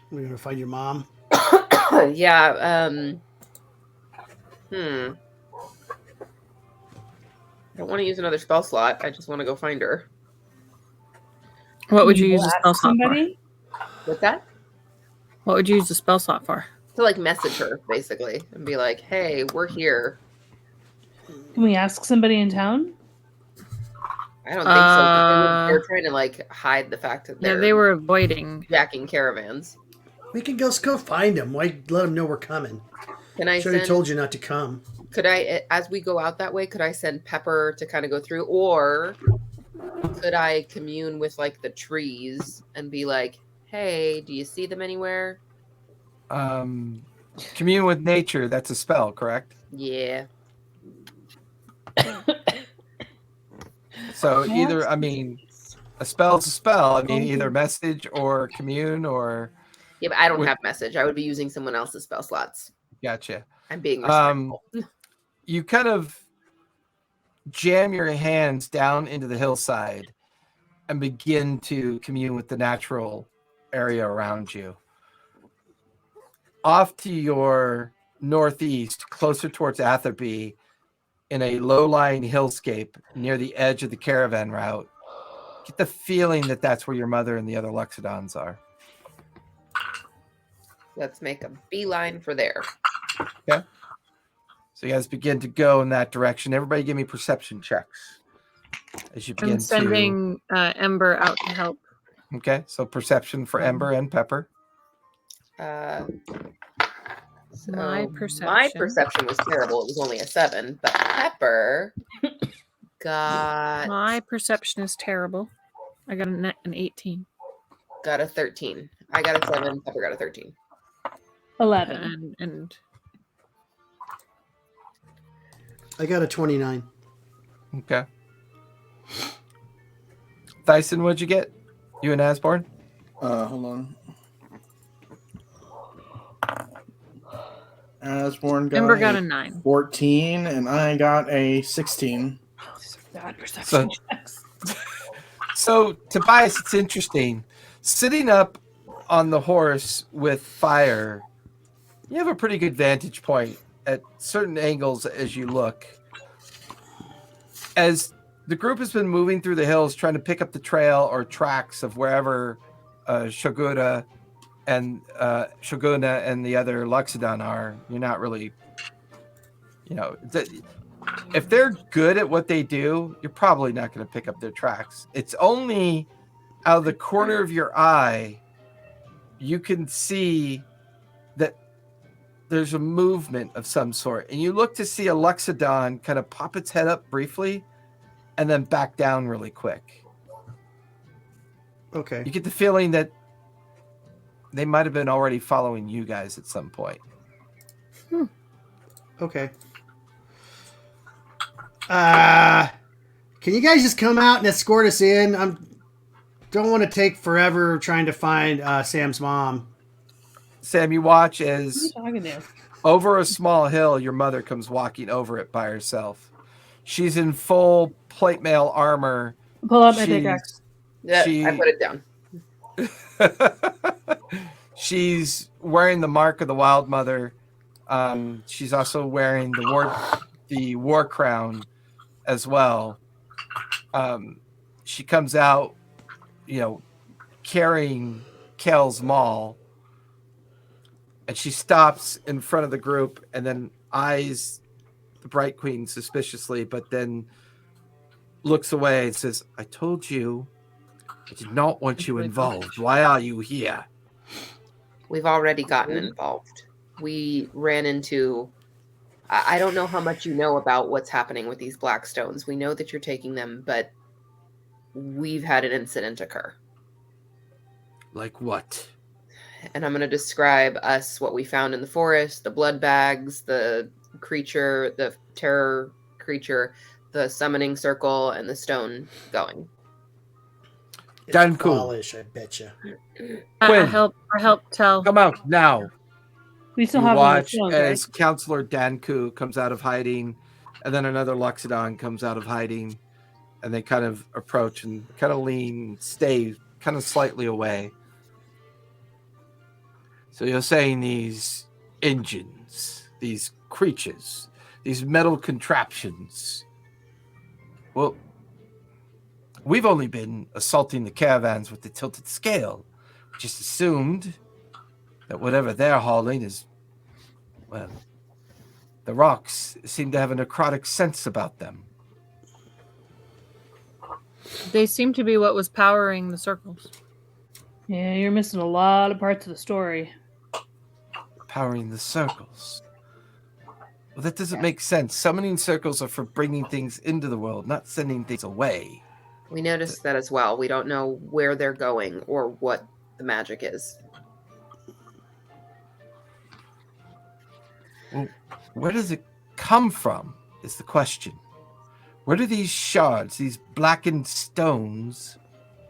We're gonna find your mom. Yeah, I don't want to use another spell slot. I just want to go find her. What would you Can use a ask spell slot for? somebody? What's that? What would you use a spell slot for? To like message her basically and be like, "Hey, we're here." Can we ask somebody in town? I don't think so. 'Cause they're trying to like hide the fact that Yeah, they're they were avoiding. jacking caravans. We can go find them. Why let them know we're coming? Can I Should have send? told you not to come. Could I, as we go out that way, could I send Pepper to kind of go through, or could I commune with like the trees and be like, "Hey, do you see them anywhere?" Commune with nature, that's a spell, correct? Yeah. So either, Yes. I mean, a spell's a spell. I mean, Okay. either message or commune or... Yeah, but I don't Would- have message. I would be using someone else's spell slots. Gotcha. I'm being respectful. You kind of jam your hands down into the hillside and begin to commune with the natural area around you. Off to your northeast, closer towards Atherby, in a low-lying hillscape near the edge of the caravan route, get the feeling that that's where your mother and the other Luxodons are. Let's make a beeline for there. So you guys begin to go in that direction. Everybody give me perception checks as you begin I'm sending Ember out to help. to... Okay, so perception for Ember and Pepper. So My my perception. perception was terrible. It was only a 7, but Pepper got My perception is terrible. I got an 18. got a 13. I got a 7. Pepper got a 13. 11. And I got a 29. Okay. Thyson, what'd you get? You and Asborn? Hold on. Asborn got, Ember got a 9. 14, and I got a 16. Bad perception checks. So, Tobias, it's interesting. Sitting up on the horse with fire, you have a pretty good vantage point at certain angles as you look. As the group has been moving through the hills trying to pick up the trail or tracks of wherever Shoguna and the other Luxodon are, you're not really, if they're good at what they do, you're probably not going to pick up their tracks. It's only out of the corner of your eye you can see that there's a movement of some sort, and you look to see a Luxodon kind of pop its head up briefly and then back down really quick. Okay. You get the feeling that they might have been already following you guys at some point. Okay. Can you guys just come out and escort us in? Don't want to take forever trying to find Sam's mom. Sam, you watch What are as you talking to? over a small hill, your mother comes walking over it by herself. She's in full plate mail armor. Pull out my pickaxe. Yeah, She- I put it down. She's wearing the mark of the Wild Mother. She's also wearing the war crown as well. She comes out, carrying Kel's maul, and she stops in front of the group and then eyes the Bright Queen suspiciously, but then looks away and says, "I told you I did not want you involved. Why are you here?" We've already gotten involved. We ran into. I don't know how much you know about what's happening with these black stones. We know that you're taking them, but we've had an incident occur. Like what? And I'm going to describe what we found in the forest, the blood bags, the creature, the terror creature, the summoning circle, and the stone going. It's Done cool. Polish, I betcha. I Quinn. help tell. Come out now. We still You have one of the watch stones, as right? Counselor Danku comes out of hiding, and then another Luxodon comes out of hiding, and they kind of approach and kind of lean, stay kind of slightly away. So you're saying these engines, these creatures, these metal contraptions. Well, we've only been assaulting the caravans with the tilted scale. We just assumed that whatever they're hauling is, well, the rocks seem to have a necrotic sense about them. They seem to be what was powering the circles. Yeah, you're missing a lot of parts of the story. Powering the circles. Well, that doesn't make sense. Summoning circles are for bringing things into the world, not sending things away. We noticed that as well. We don't know where they're going or what the magic is. Well, where does it come from is the question. Where do these shards, these blackened stones,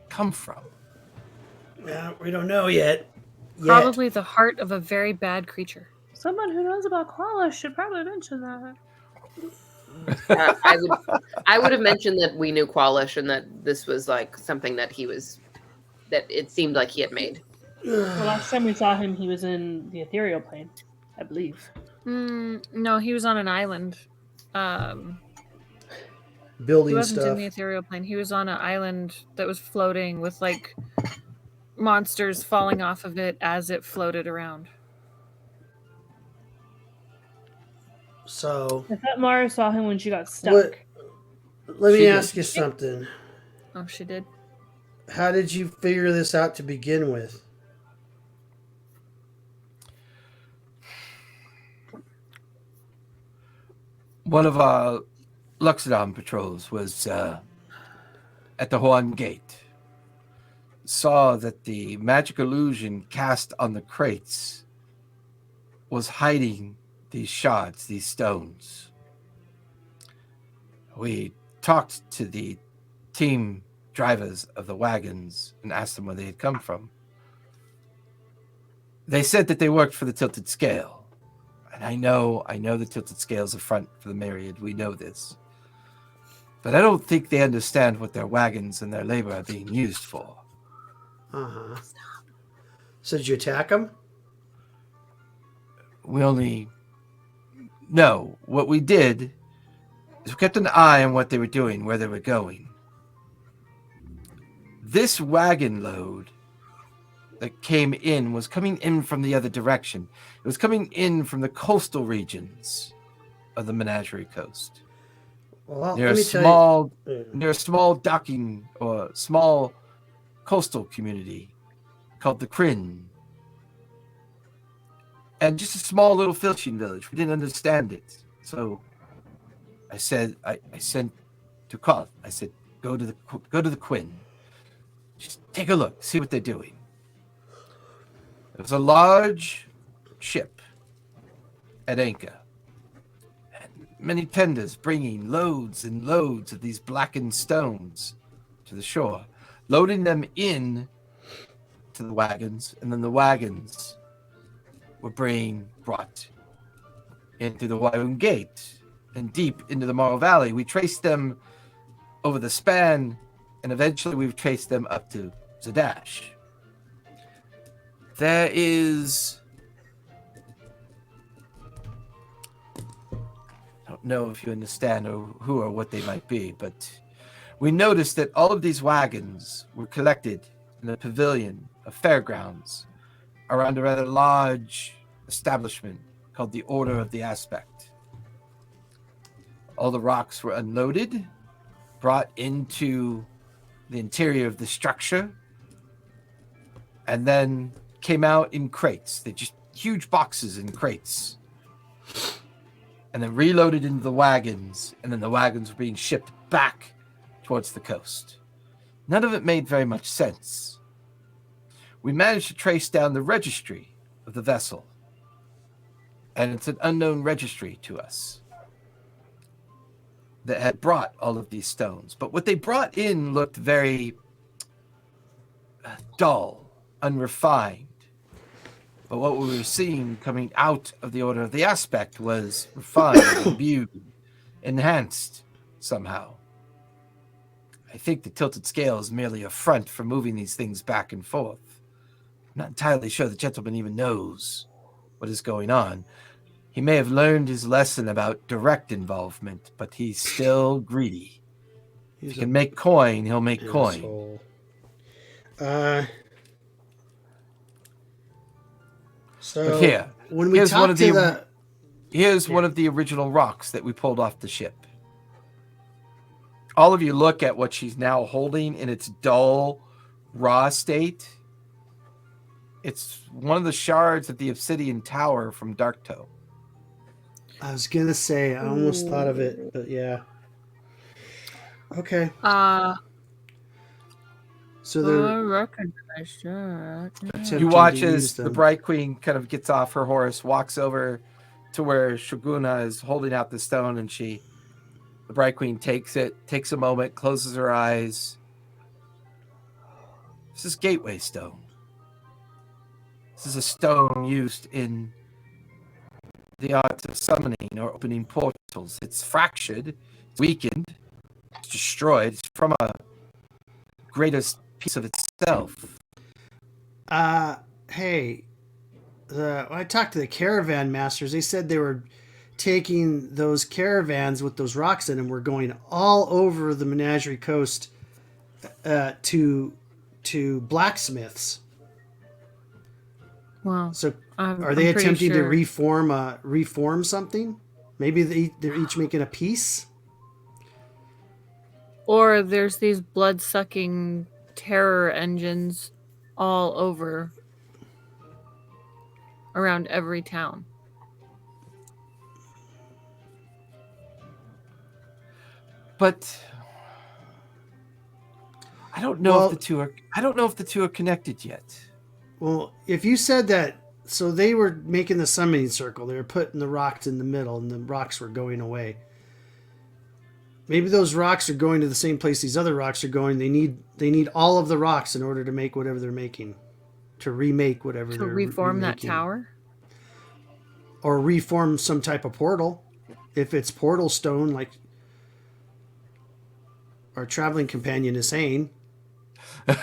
come from? Yeah, we don't know yet. Probably the heart of a very bad creature. Someone who knows about Koala should probably mention that. I would have mentioned that we knew Qualish and that this was like something that it seemed like he had made. The last time we saw him, he was in the ethereal plane, I believe. No, he was on an island. He Building wasn't stuff. in the ethereal plane. He was on an island that was floating with like monsters falling off of it as it floated around. So I thought Mara saw him when she got stuck. let me She ask did. you something. Oh, she did. How did you figure this out to begin with? One of our Luxodon patrols was at the Horn Gate. Saw that the magic illusion cast on the crates was hiding these shards, these stones. We talked to the team drivers of the wagons and asked them where they had come from. They said that they worked for the Tilted Scale. And I know the Tilted Scale is a front for the Myriad. We know this. But I don't think they understand what their wagons and their labor are being used for. Uh-huh. So did you attack them? No, what we did is we kept an eye on what they were doing, where they were going. This wagon load that came in was coming in from the other direction. It was coming in from the coastal regions of the Menagerie Coast. Well, Near let me a small docking or small coastal community called the Kryn. And just a small little fishing village. We didn't understand it. So I said, I sent to call. I said, go to the Quinn. Just take a look, see what they're doing. It was a large ship at anchor. And many tenders bringing loads and loads of these blackened stones to the shore, loading them in to the wagons, and then the wagons were being brought into the Wyoming Gate and deep into the Morrow Valley. We traced them over the span, and eventually we've traced them up to Zadash. There is... I don't know if you understand or who or what they might be, but we noticed that all of these wagons were collected in a pavilion of fairgrounds around a rather large establishment called the Order of the Aspect. All the rocks were unloaded, brought into the interior of the structure, and then came out in crates. They just huge boxes in crates. And then reloaded into the wagons, and then the wagons were being shipped back towards the coast. None of it made very much sense. We managed to trace down the registry of the vessel, and it's an unknown registry to us that had brought all of these stones. But what they brought in looked very dull, unrefined. But what we were seeing coming out of the Order of the Aspect was refined, imbued, enhanced somehow. I think the Tilted Scale is merely a front for moving these things back and forth. I'm not entirely sure the gentleman even knows what is going on. He may have learned his lesson about direct involvement, but he's still greedy. If he can make coin, he'll make coin. So but here, when we here's talk one of the original rocks that we pulled off the ship. All of you look at what she's now holding in its dull, raw state. It's one of the shards of the obsidian tower from Darktoe. I was gonna say, I almost thought of it, but yeah. Okay. So I recognize that. You watch as the Bright Queen kind of gets off her horse, walks over to where Shoguna is holding out the stone, and the Bright Queen takes it, takes a moment, closes her eyes. This is gateway stone. This is a stone used in the art of summoning or opening portals. It's fractured, it's weakened, it's destroyed. It's from a greatest piece of itself. Hey, when I talked to the caravan masters, they said they were taking those caravans with those rocks in them. We're going all over the Menagerie Coast to blacksmiths. Wow. So are I'm they pretty attempting sure. to reform something? Maybe they're each making a piece? Or there's these blood-sucking terror engines all over around every town. But I don't know Well- if the two are. I don't know if the two are connected yet. Well, if you said that, so they were making the summoning circle. They were putting the rocks in the middle, and the rocks were going away. Maybe those rocks are going to the same place these other rocks are going. They need all of the rocks in order to make whatever they're making, to remake whatever To they're reform that remaking. tower? Or reform some type of portal. If it's portal stone, like our traveling companion is saying. Her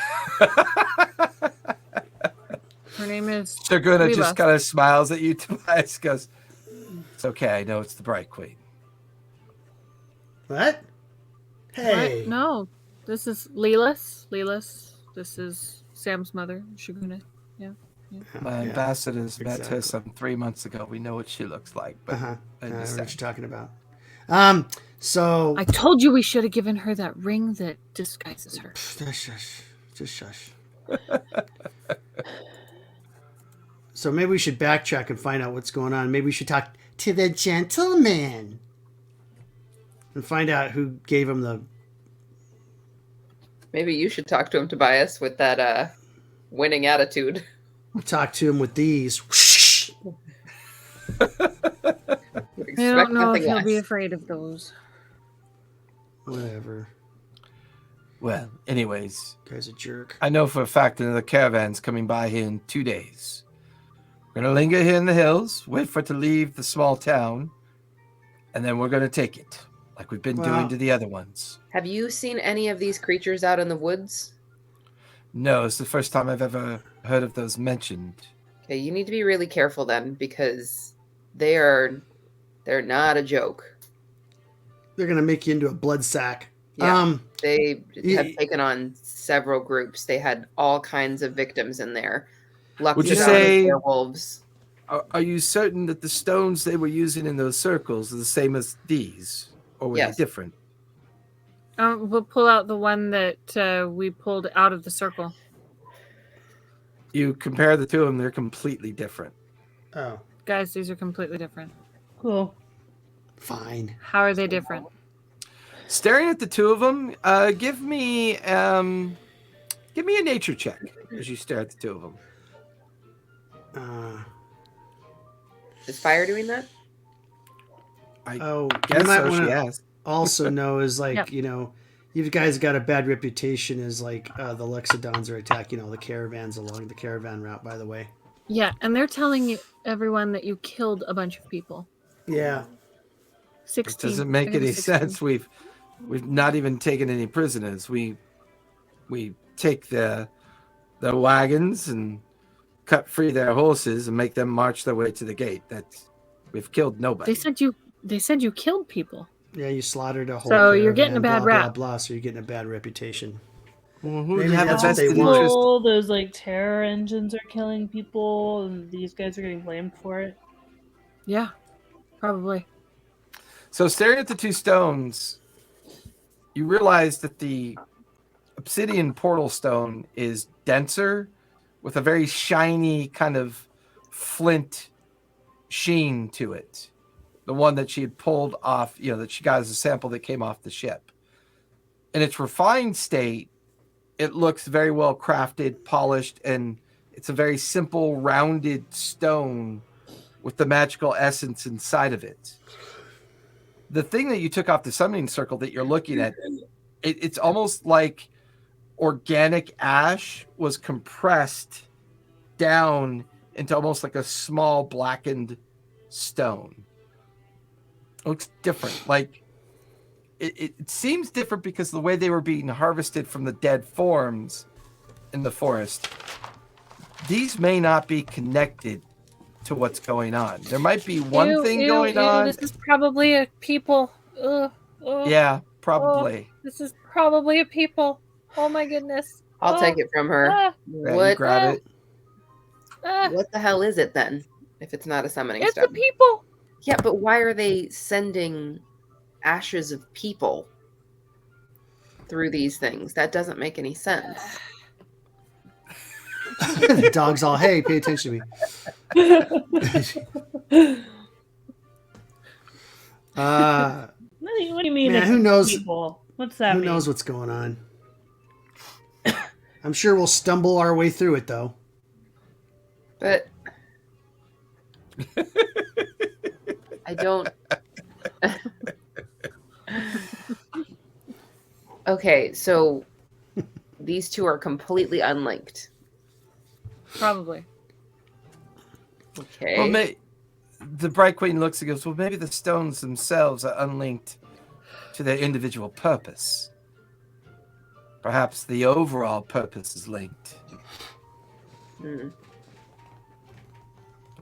name is Shaguna just Lila. kind of smiles at you, Tobias. Goes, "It's okay. I know it's the Bright Queen." What? Hey. What? No. This is Lilas. This is Sam's mother, Shaguna. My Yeah, ambassadors met her exactly. some 3 months ago. We know what she looks like, but Uh-huh. I I know what understand. you're talking about. So I told you we should have given her that ring that disguises her. Just shush. So maybe we should backtrack and find out what's going on. Maybe we should talk to the gentleman and find out who gave him the. Maybe you should talk to him, Tobias, with that winning attitude. Talk to him with these. I Expect don't know if nothing he'll be less. afraid of those. Whatever. Well, anyways, Guy's a jerk. I know for a fact that the caravan's coming by here in 2 days. We're going to linger here in the hills, wait for it to leave the small town, and then we're going to take it, like we've been Well- doing to the other ones. Have you seen any of these creatures out in the woods? No, it's the first time I've ever heard of those mentioned. Okay, you need to be really careful then, because they're not a joke. They're gonna make you into a blood sack. Yeah. They Ye- have taken on several groups. They had all kinds of victims in there. Lucky Would you not with say- werewolves. Are you certain that the stones they were using in those circles are the same as these? Or were Yes. they different? We'll pull out the one that we pulled out of the circle. You compare the two of them, they're completely different. Oh, Guys, these are completely different. Cool. fine. How are they different? Staring at the two of them, give me a nature check as you stare at the two of them. Is fire doing that? Oh, Guess you might so, want she to asked. also know is like, Yep. you know, you guys got a bad reputation as like the Lexodons are attacking all the caravans along the caravan route, by the way. Yeah, and they're telling everyone that you killed a bunch of people. Yeah. 16. It doesn't make I got a any 16. sense. We've not even taken any prisoners. We take the wagons and cut free their horses and make them march their way to the gate. We've killed nobody. They said you killed people. Yeah, you slaughtered a whole So you're getting a caravan, bad blah, rap. blah, blah, so you're getting a bad reputation. Well, who Maybe would have a that's what they vested want. interest? All those like terror engines are killing people, and these guys are getting blamed for it. Yeah, probably. So staring at the two stones, you realize that the obsidian portal stone is denser with a very shiny kind of flint sheen to it. The one that she had pulled off, that she got as a sample that came off the ship. In its refined state, it looks very well crafted, polished, and it's a very simple, rounded stone with the magical essence inside of it. The thing that you took off the summoning circle that you're looking at, it's almost like organic ash was compressed down into almost like a small blackened stone. It looks different. Like it seems different because of the way they were being harvested from the dead forms in the forest. These may not be connected to what's going on. There might be one thing going on. This is probably a people. Ugh. Yeah, probably. This is probably a people. Oh my goodness. I'll take it from her. Ah, Yeah, you What? grab it. What the hell is it then? If it's not a summoning it's stone. a people. Yeah, but why are they sending ashes of people through these things? That doesn't make any sense. The dog's all, hey, pay attention to me. What do you mean? Man, it's who knows? People? What's that Who mean? knows what's going on? I'm sure we'll stumble our way through it, though. But I don't. Okay, so these two are completely unlinked. Probably. Okay. Well, the Bright Queen looks and goes, well, maybe the stones themselves are unlinked to their individual purpose. Perhaps the overall purpose is linked. Hmm.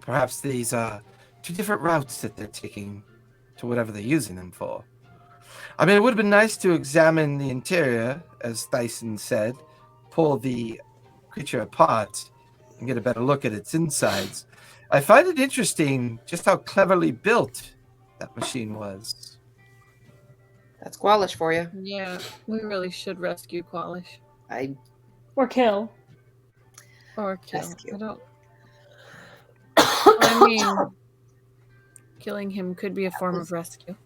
Perhaps these are two different routes that they're taking to whatever they're using them for. I mean, it would have been nice to examine the interior, as Dyson said, pull the creature apart and get a better look at its insides. I find it interesting just how cleverly built that machine was. That's Qualish for you. Yeah, we really should rescue Qualish. Or kill. Or kill. Rescue. I don't. I mean, killing him could be a form of rescue.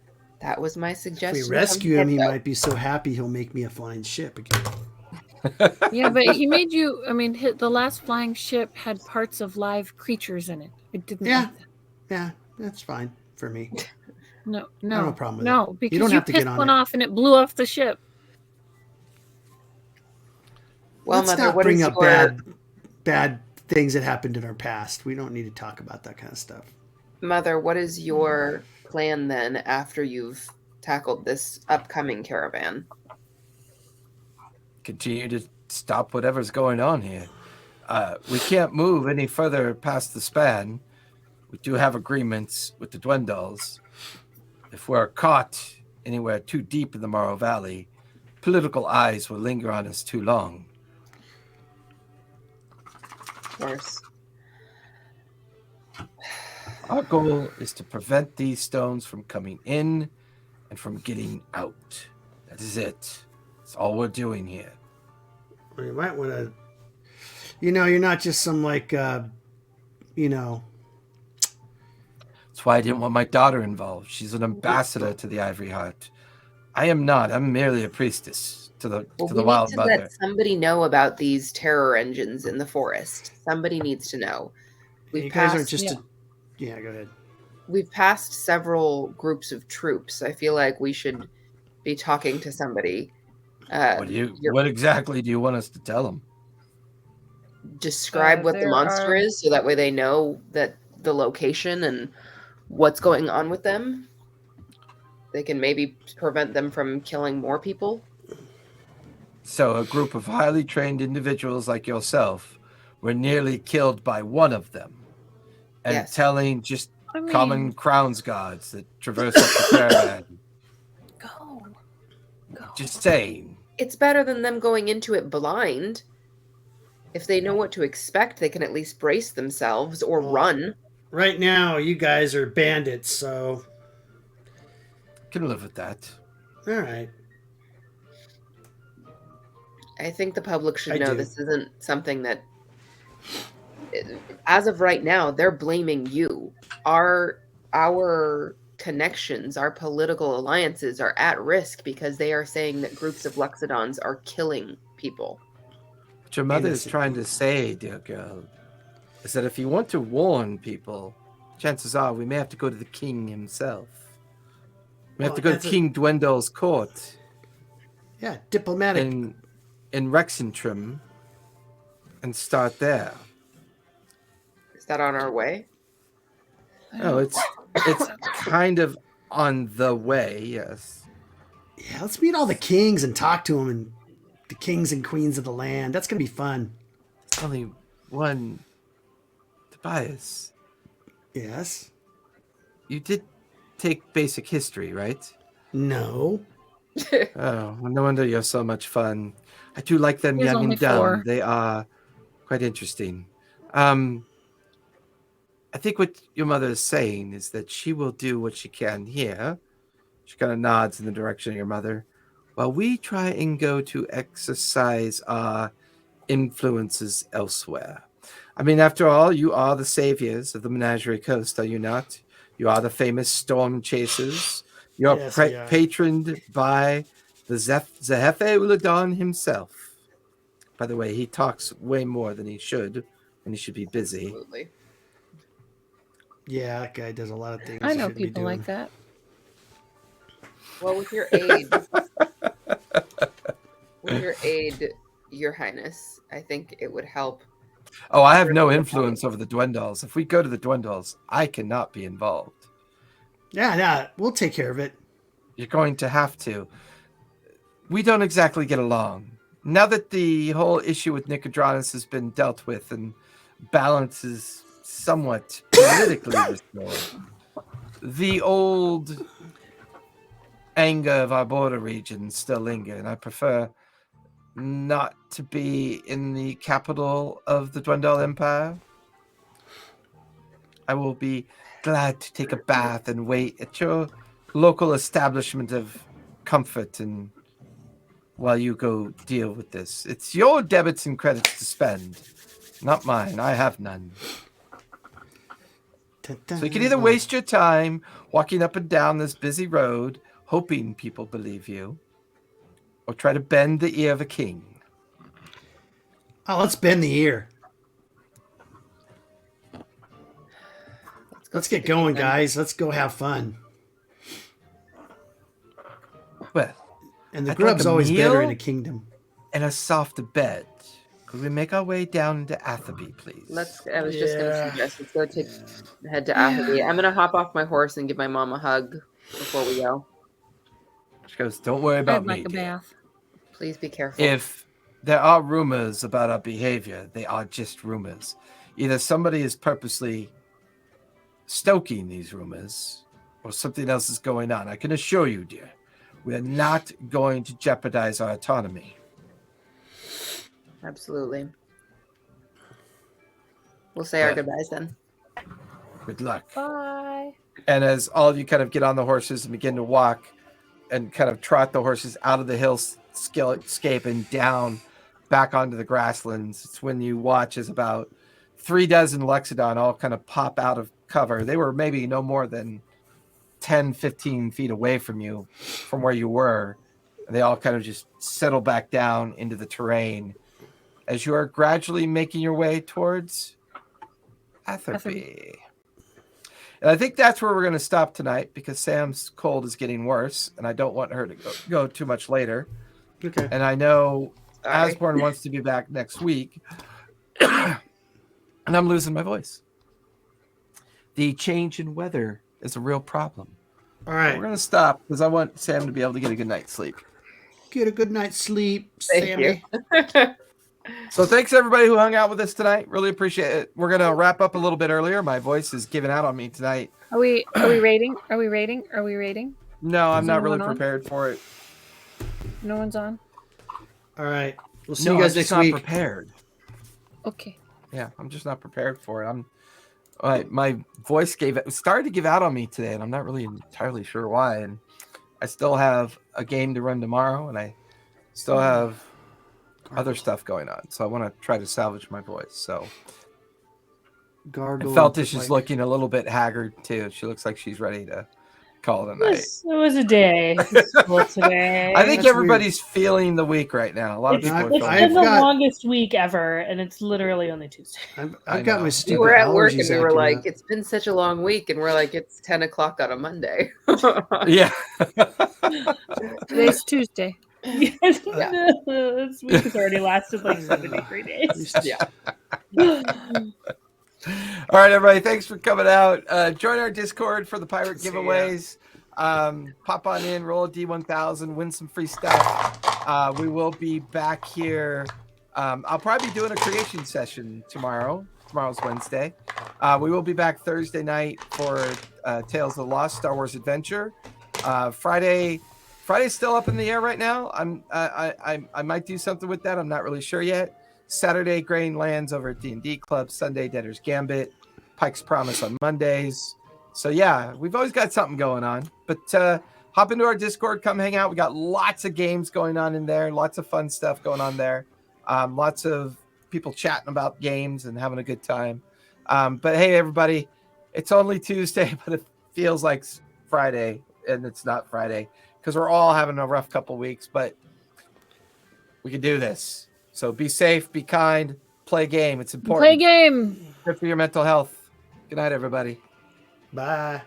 That was my If suggestion. we rescue him, he might be so happy he'll make me a flying ship again. Yeah, but he made you. I mean, the last flying ship had parts of live creatures in it. It didn't. Yeah. Like that. Yeah, that's fine for me. No, I have no problem with it. no, because don't you have to get pissed on one it. off and it blew off the ship. Well, Let's Mother, not what bring is up your bad things that happened in our past. We don't need to talk about that kind of stuff. Mother? What is your plan then after you've tackled this upcoming caravan? Continue to stop whatever's going on here. We can't move any further past the span. We do have agreements with the Dwendals. If we're caught anywhere too deep in the Morrow Valley, political eyes will linger on us too long. Of course. Our goal is to prevent these stones from coming in and from getting out. That is it. That's all we're doing here. Well, you might want to. You're not just some That's why I didn't want my daughter involved. She's an ambassador to the Ivory Heart. I am not. I'm merely a priestess to the Wild need to Mother. let somebody know about these terror engines in the forest. Somebody needs to know. You guys aren't just. yeah. Go ahead. We've passed several groups of troops. I feel like we should be talking to somebody. What exactly do you want us to tell them? Describe what the there monster are- is, so that way they know that the location and what's going on with them. They can maybe prevent them from killing more people. So a group of highly trained individuals like yourself were nearly killed by one of them. And Yes. telling just I mean, common crowns guards that traverse up the caravan. go. Just saying. It's better than them going into it blind. If they know what to expect, they can at least brace themselves or run. Right now, you guys are bandits, so Can live with that. all right. I think the public should I know do. this isn't something that, as of right now, they're blaming you. Our connections, our political alliances are at risk because they are saying that groups of Luxodons are killing people. What your mother is Innocent trying to say, dear girl, is that if you want to warn people, chances are we may have to go to the king himself. We have Well, to go to that's a- King Dwendal's court Yeah, diplomatic. in Rexentrim and start there. Is that on our way? No, it's kind of on the way, yes. Yeah, let's meet all the kings and talk to them, and the kings and queens of the land. That's gonna be fun. Only one, Tobias. Yes. You did take basic history, right? No. Oh, well, no wonder you're so much fun. I do like them He's young only and dumb. 4. They are quite interesting. I think what your mother is saying is that she will do what she can here. She kind of nods in the direction of your mother, while we try and go to exercise our influences elsewhere. I mean, after all, you are the saviors of the Menagerie Coast, are you not? You are the famous storm chasers. You're Yes, we are. patroned by the Zehefe Uladon himself. By the way, he talks way more than he should, and he should be busy. Absolutely. Yeah, that guy does a lot of things. I he know shouldn't be people doing. like that. Well, with your aid, Your Highness, I think it would help. Oh, I have no influence over the Dwendals. If we go to the Dwendals, I cannot be involved. Yeah, we'll take care of it. You're going to have to. We don't exactly get along. Now that the whole issue with Nicodranus has been dealt with and balance is somewhat politically restored, the old anger of our border regions still linger, and I prefer not to be in the capital of the Dwendal Empire. I will be glad to take a bath and wait at your local establishment of comfort and while you go deal with this. It's your debits and credits to spend, not mine. I have none. So you can either waste your time walking up and down this busy road, hoping people believe you, or try to bend the ear of a king. Oh, let's bend the ear. Let's get going, guys. Let's go have fun. Well, And the I'd grub's like a always better in meal. a kingdom. and a softer bed. Could we make our way down to Atherby, please? I was just going to suggest let's go head to Atherby. I'm going to hop off my horse and give my mom a hug before we go. She goes, don't worry about I'd me, like a dear. bath. Please be careful. If there are rumors about our behavior, they are just rumors. Either somebody is purposely stoking these rumors or something else is going on. I can assure you, dear, we are not going to jeopardize our autonomy. Absolutely. We'll say our goodbyes then. Good luck. Bye. And as all of you kind of get on the horses and begin to walk and kind of trot the horses out of the hillscape and down back onto the grasslands, it's when you watch as about 36 Loxodon all kind of pop out of cover. They were maybe no more than 10, 15 feet away from you, from where you were. They all kind of just settle back down into the terrain as you are gradually making your way towards Atherby. And I think that's where we're going to stop tonight because Sam's cold is getting worse, and I don't want her to go too much later. Okay. And I know Sorry. Asborn wants to be back next week, and I'm losing my voice. The change in weather is a real problem. All right. We're going to stop because I want Sam to be able to get a good night's sleep. Get a good night's sleep, Thank Sammy. you. So thanks everybody who hung out with us tonight. Really appreciate it. We're going to wrap up a little bit earlier. My voice is giving out on me tonight. Are we rating? Are we rating? No, I'm Is not really anyone on? prepared for it. No one's on. All right. We'll see No, you I'm guys just next not week. prepared. Okay. Yeah, I'm just not prepared for it. My voice started to give out on me today, and I'm not really entirely sure why. And I still have a game to run tomorrow, and I still have other stuff going on. So I want to try to salvage my voice. So Gargle. Feltish is looking a little bit haggard too. She looks like she's ready to call it a night. It was a day. It's cool today. I think That's everybody's feeling the week right now. A lot of It's, people are I've it's feeling been it. the got- longest week ever, and it's literally only Tuesday. I've I got know. my We stupid We were at work and allergies we were acting like, up. it's been such a long week. And we're like, it's 10 o'clock on a Monday. Yeah. Today's Tuesday. Yes, this week has already lasted like 73 days. Yeah. All right, everybody. Thanks for coming out. Join our Discord for the pirate See ya. giveaways. Pop on in, roll a D1000, win some free stuff. We will be back here. I'll probably be doing a creation session tomorrow. Tomorrow's Wednesday. We will be back Thursday night for Tales of the Lost Star Wars Adventure. Friday's still up in the air right now. I might do something with that. I'm not really sure yet. Saturday, Grain Lands over at D&D Club. Sunday, Debtor's Gambit. Pike's Promise on Mondays. So yeah, we've always got something going on. But hop into our Discord, come hang out. We got lots of games going on in there. Lots of fun stuff going on there. Lots of people chatting about games and having a good time. But hey, everybody, it's only Tuesday, but it feels like Friday and it's not Friday because we're all having a rough couple weeks, but we can do this. So be safe, be kind, play a game. It's important. Play game. Good for your mental health. Good night, everybody. Bye.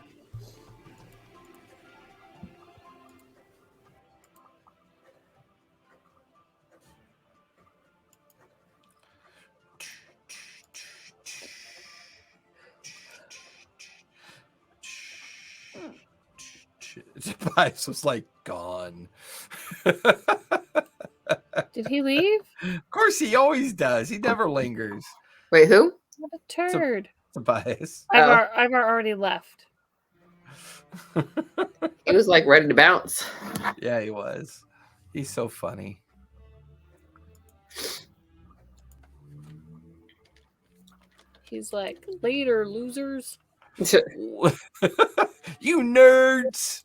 Tobias was like gone. Did he leave? Of course, he always does. He never lingers. Wait, who? What a turd. Tobias. I've already left. He was like ready to bounce. Yeah, he was. He's so funny. He's like, later, losers. You nerds.